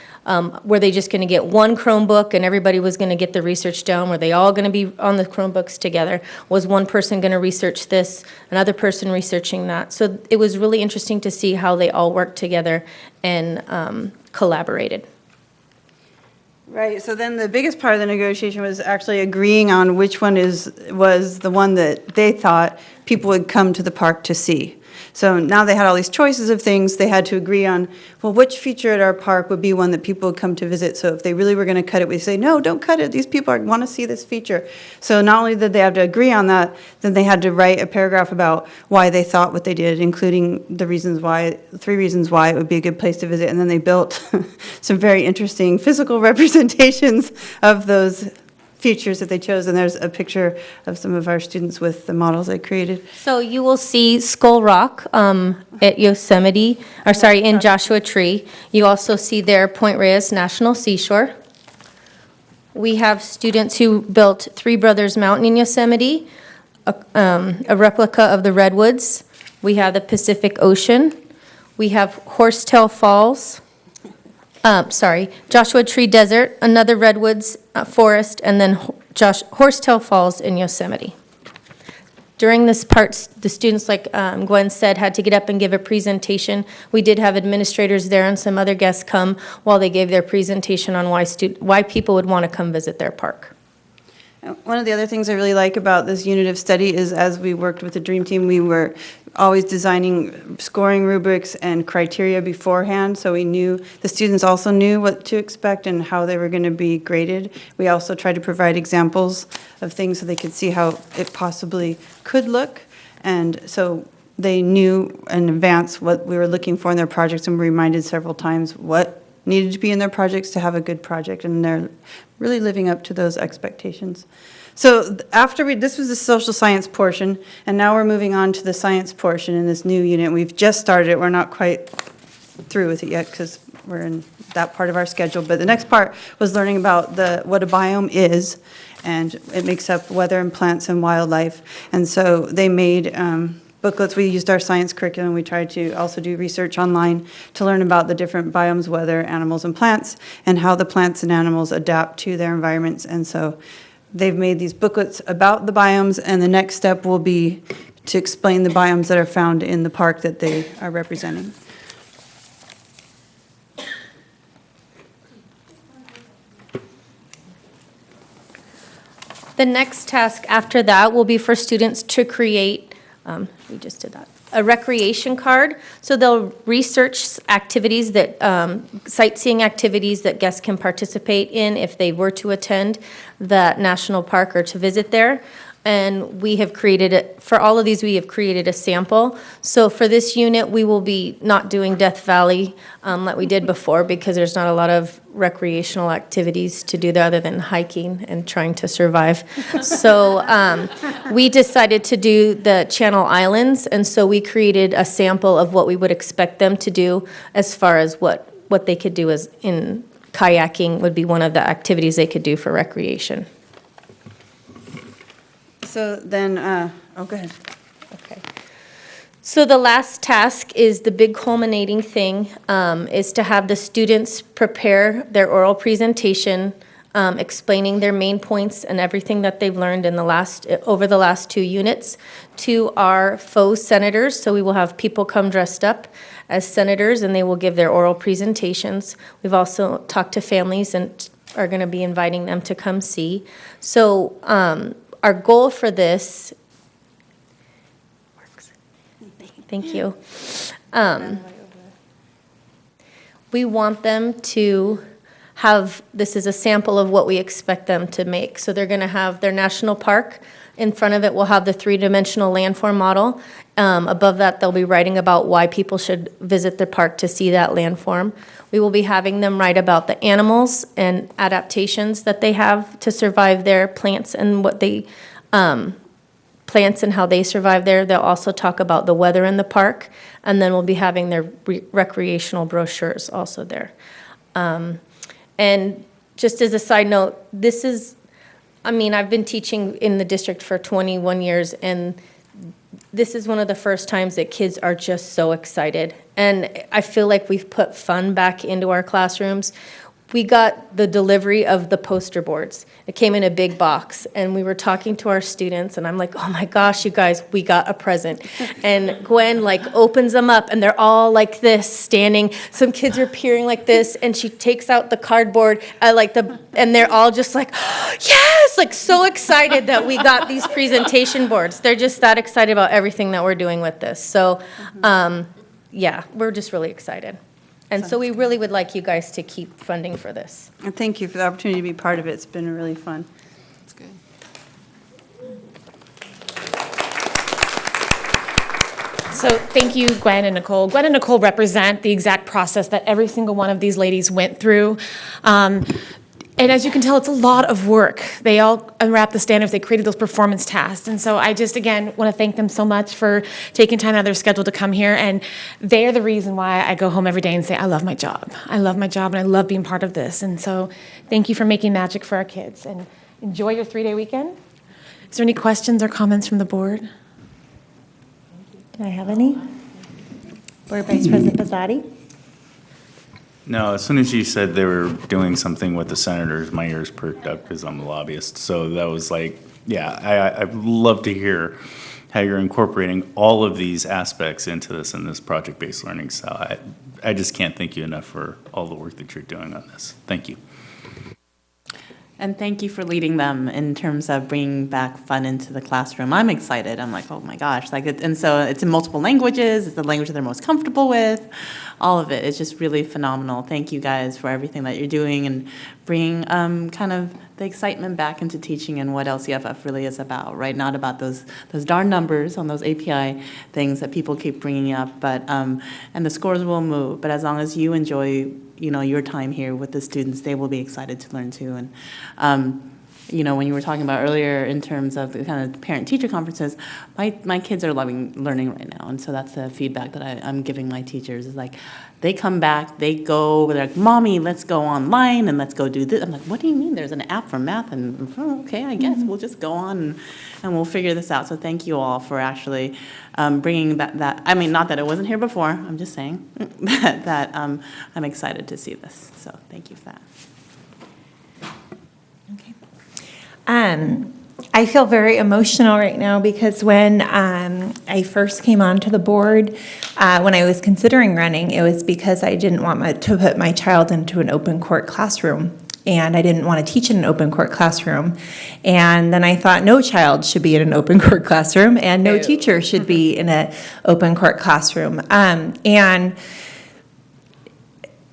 Were they just going to get one Chromebook and everybody was going to get the research down? Were they all going to be on the Chromebooks together? Was one person going to research this, another person researching that? So it was really interesting to see how they all worked together and collaborated. Right, so then the biggest part of the negotiation was actually agreeing on which one was the one that they thought people would come to the park to see. So now they had all these choices of things. They had to agree on, well, which feature at our park would be one that people would come to visit. So if they really were going to cut it, we'd say, no, don't cut it. These people want to see this feature. So not only did they have to agree on that, then they had to write a paragraph about why they thought what they did, including the reasons why, 3 reasons why it would be a good place to visit. And then they built some very interesting physical representations of those features that they chose, and there's a picture of some of our students with the models they created. So you will see Skull Rock at Yosemite, or sorry, in Joshua Tree. You also see there Point Reyes National Seashore. We have students who built Three Brothers Mountain in Yosemite, a replica of the Redwoods. We have the Pacific Ocean. We have Horsetail Falls. Joshua Tree Desert, another Redwoods forest, and then Horsetail Falls in Yosemite. During this part, the students, like Gwen said, had to get up and give a presentation. We did have administrators there and some other guests come while they gave their presentation on why people would want to come visit their park. One of the other things I really like about this unit of study is as we worked with the Dream Team, we were always designing scoring rubrics and criteria beforehand, so we knew, the students also knew what to expect and how they were going to be graded. We also tried to provide examples of things so they could see how it possibly could look, and so they knew in advance what we were looking for in their projects, and we reminded several times what needed to be in their projects to have a good project, and they're really living up to those expectations. So after this was the social science portion, and now we're moving on to the science portion in this new unit. We've just started it. We're not quite through with it yet because we're in that part of our schedule. But the next part was learning about what a biome is, and it makes up weather and plants and wildlife. And so they made booklets. We used our science curriculum. We tried to also do research online to learn about the different biomes, weather, animals, and plants, and how the plants and animals adapt to their environments. And so they've made these booklets about the biomes, and the next step will be to explain the biomes that are found in the park that they are representing. The next task after that will be for students to create, we just did that, a recreation card. So they'll research activities that, sightseeing activities that guests can participate in if they were to attend that national park or to visit there. And we have created, for all of these, we have created a sample. So for this unit, we will be not doing Death Valley like we did before, because there's not a lot of recreational activities to do there other than hiking and trying to survive. So we decided to do the Channel Islands, and so we created a sample of what we would expect them to do as far as what they could do as in kayaking would be one of the activities they could do for recreation. So then, go ahead. Okay. So the last task is the big culminating thing, is to have the students prepare their oral presentation, explaining their main points and everything that they've learned in over the last 2 units to our faux senators. So we will have people come dressed up as senators, and they will give their oral presentations. We've also talked to families and are going to be inviting them to come see. So our goal for this, thank you. We want them to have, this is a sample of what we expect them to make. So they're going to have their national park. In front of it, we'll have the 3-dimensional landform model. Above that, they'll be writing about why people should visit the park to see that landform. We will be having them write about the animals and adaptations that they have to survive there, plants and what they, plants and how they survive there. They'll also talk about the weather in the park, and then we'll be having their recreational brochures also there. And just as a side note, this is, I mean, I've been teaching in the district for 21 years, and this is one of the first times that kids are just so excited. And I feel like we've put fun back into our classrooms. We got the delivery of the poster boards. It came in a big box, and we were talking to our students, and I'm like, oh my gosh, you guys, we got a present. And Gwen opens them up, and they're all like this, standing. Some kids are peering like this, and she takes out the cardboard, and they're all just like, oh, yes, so excited that we got these presentation boards. They're just that excited about everything that we're doing with this. So, yeah, we're just really excited. And so we really would like you guys to keep funding for this. And thank you for the opportunity to be part of it. It's been really fun. That's good. So thank you, Gwen and Nicole. Gwen and Nicole represent the exact process that every single one of these ladies went through. And as you can tell, it's a lot of work. They all unwrapped the standards. They created those performance tasks. And so I just, again, want to thank them so much for taking time out of their schedule to come here. And they're the reason why I go home every day and say, I love my job. I love my job, and I love being part of this. And so thank you for making magic for our kids. And enjoy your 3-day weekend. Is there any questions or comments from the board? Do I have any? Board Vice President Bazzotti? No, as soon as you said they were doing something with the senators, my ears perked up because I'm a lobbyist. So that was I'd love to hear how you're incorporating all of these aspects into this in this project-based learning. So I just can't thank you enough for all the work that you're doing on this. Thank you. And thank you for leading them in terms of bringing back fun into the classroom. I'm excited. I'm like, oh my gosh. And so it's in multiple languages. It's the language that they're most comfortable with. All of it. It's just really phenomenal. Thank you guys for everything that you're doing and bringing kind of the excitement back into teaching and what LCFF really is about, right? Not about those darn numbers on those API things that people keep bringing up, but and the scores will move. But as long as you enjoy your time here with the students, they will be excited to learn too. And you know, when you were talking about earlier in terms of the kind of parent-teacher conferences, my kids are loving learning right now. And so that's the feedback that I'm giving my teachers is like, they come back, they're like, Mommy, let's go online and let's go do this. I'm like, what do you mean? There's an app for math? And okay, I guess we'll just go on and we'll figure this out. So thank you all for actually bringing that. I mean, not that it wasn't here before. I'm just saying that I'm excited to see this. So thank you for that. I feel very emotional right now because when I first came onto the board, when I was considering running, it was because I didn't want to put my child into an open court classroom. And I didn't want to teach in an open court classroom. And then I thought no child should be in an open court classroom and no teacher should be in an open court classroom. And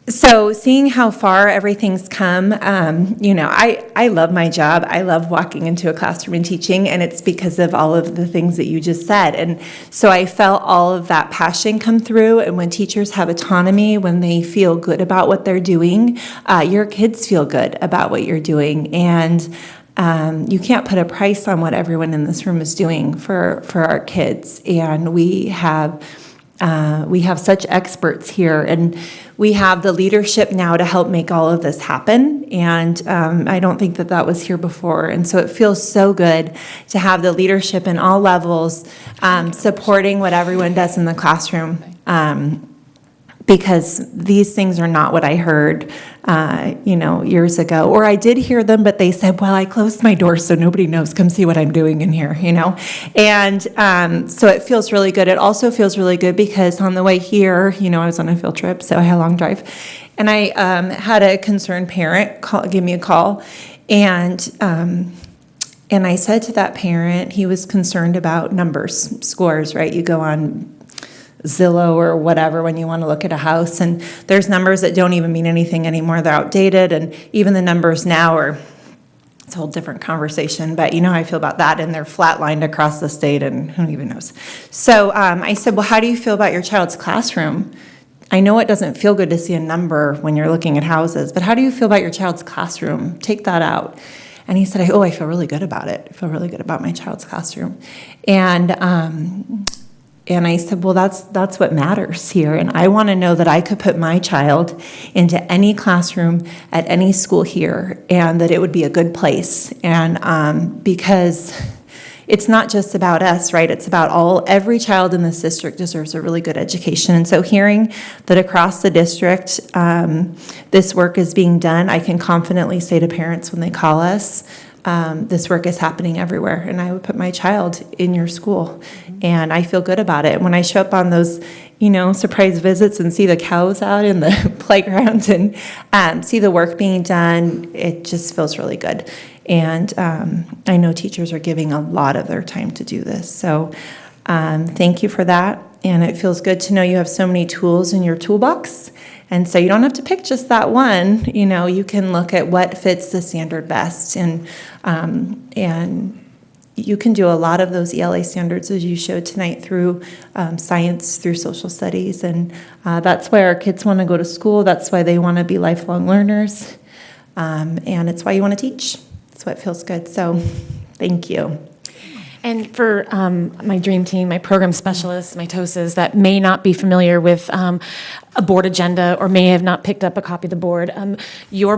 so seeing how far everything's come, you know, I love my job. I love walking into a classroom and teaching, and it's because of all of the things that you just said. And so I felt all of that passion come through, and when teachers have autonomy, when they feel good about what they're doing, your kids feel good about what you're doing. And you can't put a price on what everyone in this room is doing for our kids. And we have such experts here, and we have the leadership now to help make all of this happen. And I don't think that was here before. And so it feels so good to have the leadership in all levels supporting what everyone does in the classroom. Because these things are not what I heard, you know, years ago. Or I did hear them, but they said, well, I closed my door so nobody knows. Come see what I'm doing in here, you know. And so it feels really good. It also feels really good because on the way here, you know, I was on a field trip, so I had a long drive. And I had a concerned parent give me a call. And I said to that parent, he was concerned about numbers, scores, right? You go on Zillow or whatever when you want to look at a house, and there's numbers that don't even mean anything anymore. They're outdated, and even the numbers now are, it's a whole different conversation, but you know how I feel about that, and they're flatlined across the state, and who even knows. So I said, well, how do you feel about your child's classroom? I know it doesn't feel good to see a number when you're looking at houses, but how do you feel about your child's classroom? Take that out. And he said, I feel really good about it. I feel really good about my child's classroom. And I said, well, that's what matters here. And I want to know that I could put my child into any classroom at any school here and that it would be a good place. And because it's not just about us, right? It's about every child in this district deserves a really good education. And so hearing that across the district, this work is being done, I can confidently say to parents when they call us, this work is happening everywhere, and I would put my child in your school, and I feel good about it. When I show up on those, you know, surprise visits and see the cows out in the playground and see the work being done, it just feels really good. And I know teachers are giving a lot of their time to do this, so thank you for that. And it feels good to know you have so many tools in your toolbox. And so you don't have to pick just that one, you know, you can look at what fits the standard best. And you can do a lot of those ELA standards as you showed tonight through science, through social studies. And that's why our kids want to go to school. That's why they want to be lifelong learners. And it's why you want to teach. That's what feels good. So thank you. And for my dream team, my program specialists, my TOSAs that may not be familiar with a board agenda or may have not picked up a copy of the board, your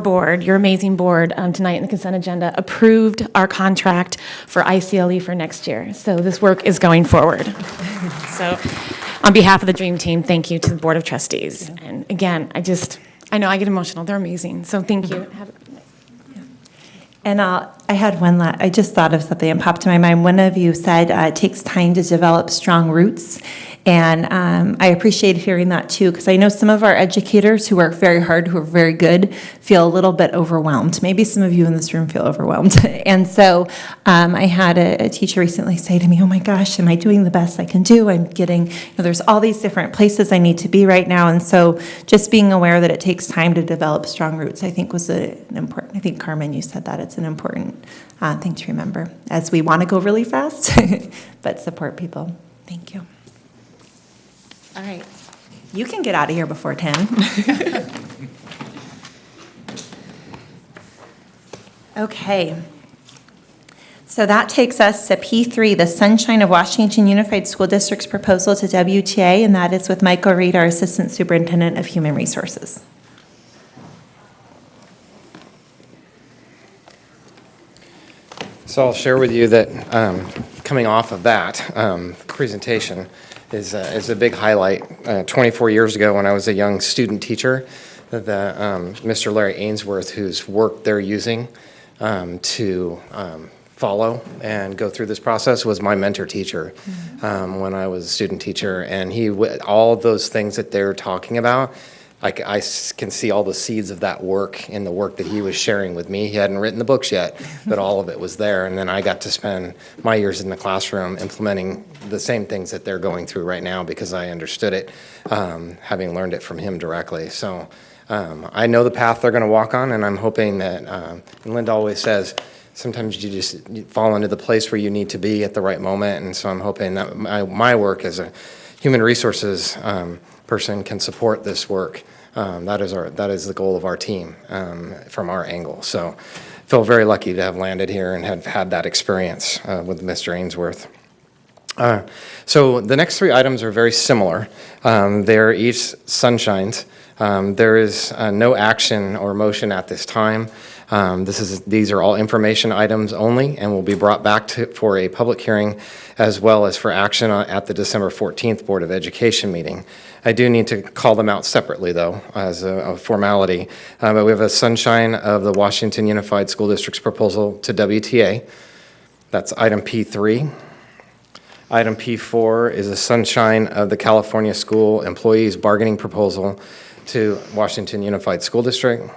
amazing board tonight in the consent agenda approved our contract for ICLE for next year. So this work is going forward. So on behalf of the dream team, thank you to the Board of Trustees. And again, I know I get emotional. They're amazing. So thank you. And I had one I just thought of something that popped to my mind. One of you said it takes time to develop strong roots. And I appreciate hearing that too, because I know some of our educators who work very hard, who are very good, feel a little bit overwhelmed. Maybe some of you in this room feel overwhelmed. And so I had a teacher recently say to me, oh my gosh, am I doing the best I can do? I'm getting, there's all these different places I need to be right now. And so just being aware that it takes time to develop strong roots, I think was an important, I think Carmen, you said that, it's an important thing to remember as we want to go really fast, but support people. Thank you. All right. You can get out of here before 10. Okay. So that takes us to P3, the Sunshine of Washington Unified School District's proposal to WTA, and that is with Michael Reed, our Assistant Superintendent of Human Resources. So I'll share with you that coming off of that presentation is a big highlight. 24 years ago, when I was a young student teacher, Mr. Larry Ainsworth, whose work they're using to follow and go through this process, was my mentor teacher when I was a student teacher. And all of those things that they're talking about, I can see all the seeds of that work in the work that he was sharing with me. He hadn't written the books yet, but all of it was there. And then I got to spend my years in the classroom implementing the same things that they're going through right now because I understood it, having learned it from him directly. So I know the path they're going to walk on, and I'm hoping that, and Linda always says, sometimes you just fall into the place where you need to be at the right moment. And so I'm hoping that my work as a human resources person can support this work. That is the goal of our team from our angle. So I feel very lucky to have landed here and have had that experience with Mr. Ainsworth. So the next three items are very similar. They're each sunshines. There is no action or motion at this time. These are all information items only and will be brought back for a public hearing as well as for action at the December 14th Board of Education meeting. I do need to call them out separately, though, as a formality. But we have a sunshine of the Washington Unified School District's proposal to WTA. That's item P3. Item P4 is a sunshine of the California School Employees Bargaining Proposal to Washington Unified School District.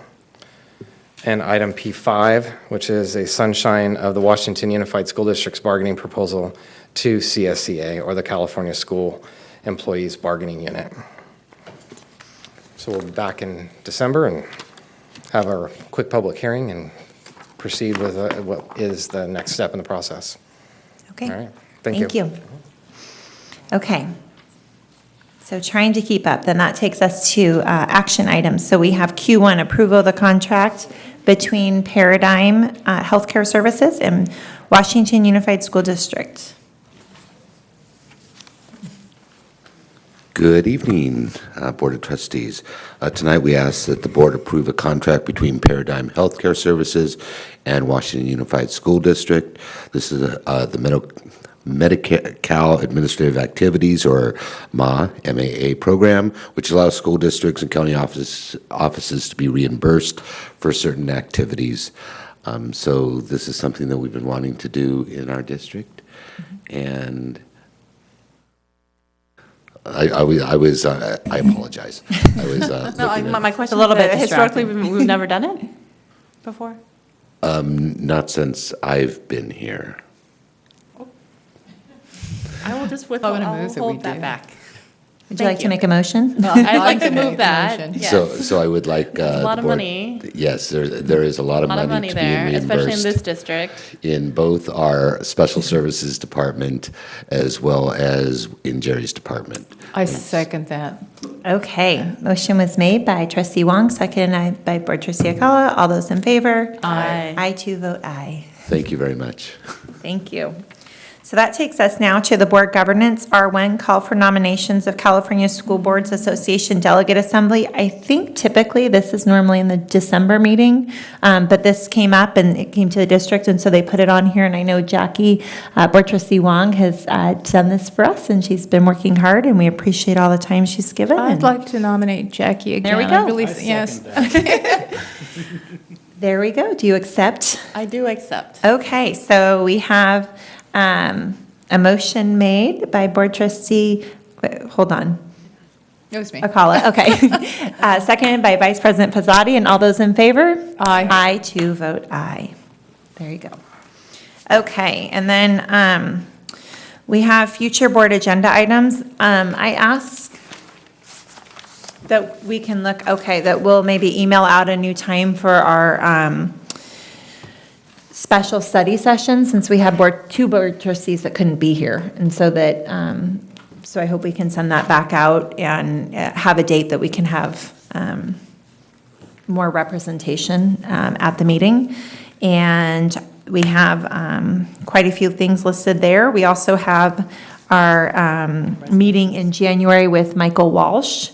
And item P5, which is a sunshine of the Washington Unified School District's bargaining proposal to CSEA, or the California School Employees Bargaining Unit. So we'll be back in December and have our quick public hearing and proceed with what is the next step in the process. Okay. All right. Thank you. Okay. So trying to keep up, then that takes us to action items. So we have Q1, approval of the contract between Paradigm Healthcare Services and Washington Unified School District. Good evening, Board of Trustees. Tonight we ask that the Board approve a contract between Paradigm Healthcare Services and Washington Unified School District. This is the Medi-Cal Administrative Activities, or MAA program, which allows school districts and county offices to be reimbursed for certain activities. So this is something that we've been wanting to do in our district, and I apologize. I was No, my question a little is, bit historically, distracting. we've never done it before? not since I've been here. I will just I'm gonna move that we hold that do. back. Would you like to make a motion? I'd like to move that, yes. So I would like a lot the of board- money. Yes, there is a lot of money to be there, especially in reimbursed this district. in both our special services department as well as in Jerry's department. I second that. Okay, motion was made by trustee Wong, seconded by board trustee Akala. All those in favor? Aye. I too vote aye. Thank you very much. Thank you. So that takes us now to the board governance. R1, call for nominations of California School Boards Association Delegate Assembly. I think typically this is normally in the December meeting, but this came up and it came to the district, and so they put it on here. And I know Jackie, board trustee Wong, has done this for us, and she's been working hard, and we appreciate all the time she's given. I'd like to nominate Jackie again. There we I go. really- I Yes. There we go. Do you accept? I do accept. Okay, so we have a motion made by board trustee, wait, hold on. It was me. Akala, okay. Seconded by Vice President Pizzotti, and all those in favor? Aye. I too vote aye. There you go. Okay, and then we have future board agenda items. I ask that we can look, okay, that we'll maybe email out a new time for our special study session, since we have two board trustees that couldn't be here. And so that, so I hope we can send that back out and have a date that we can have more representation at the meeting. And we have quite a few things listed there. We also have our meeting in January with Michael Walsh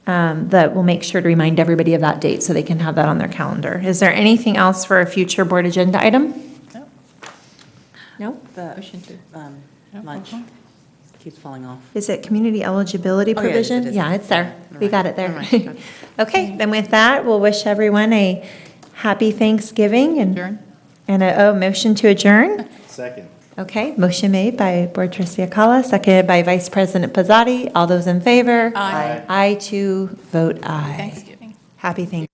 that will make sure to remind everybody of that date so they can have that on their calendar. Is there anything else for a future board agenda item? No? The lunch keeps falling off. Is it community eligibility Oh, yeah, it is, provision? it is. Yeah, it's there. We got it there. All right, good. Okay, then with that, we'll wish everyone a happy Thanksgiving and a motion to adjourn. Second. Okay, motion made by Board Trustee Akala, seconded by Vice President Pizzotti. All those in favor? Aye. I too vote aye. Thanksgiving. Happy Thanksgiving.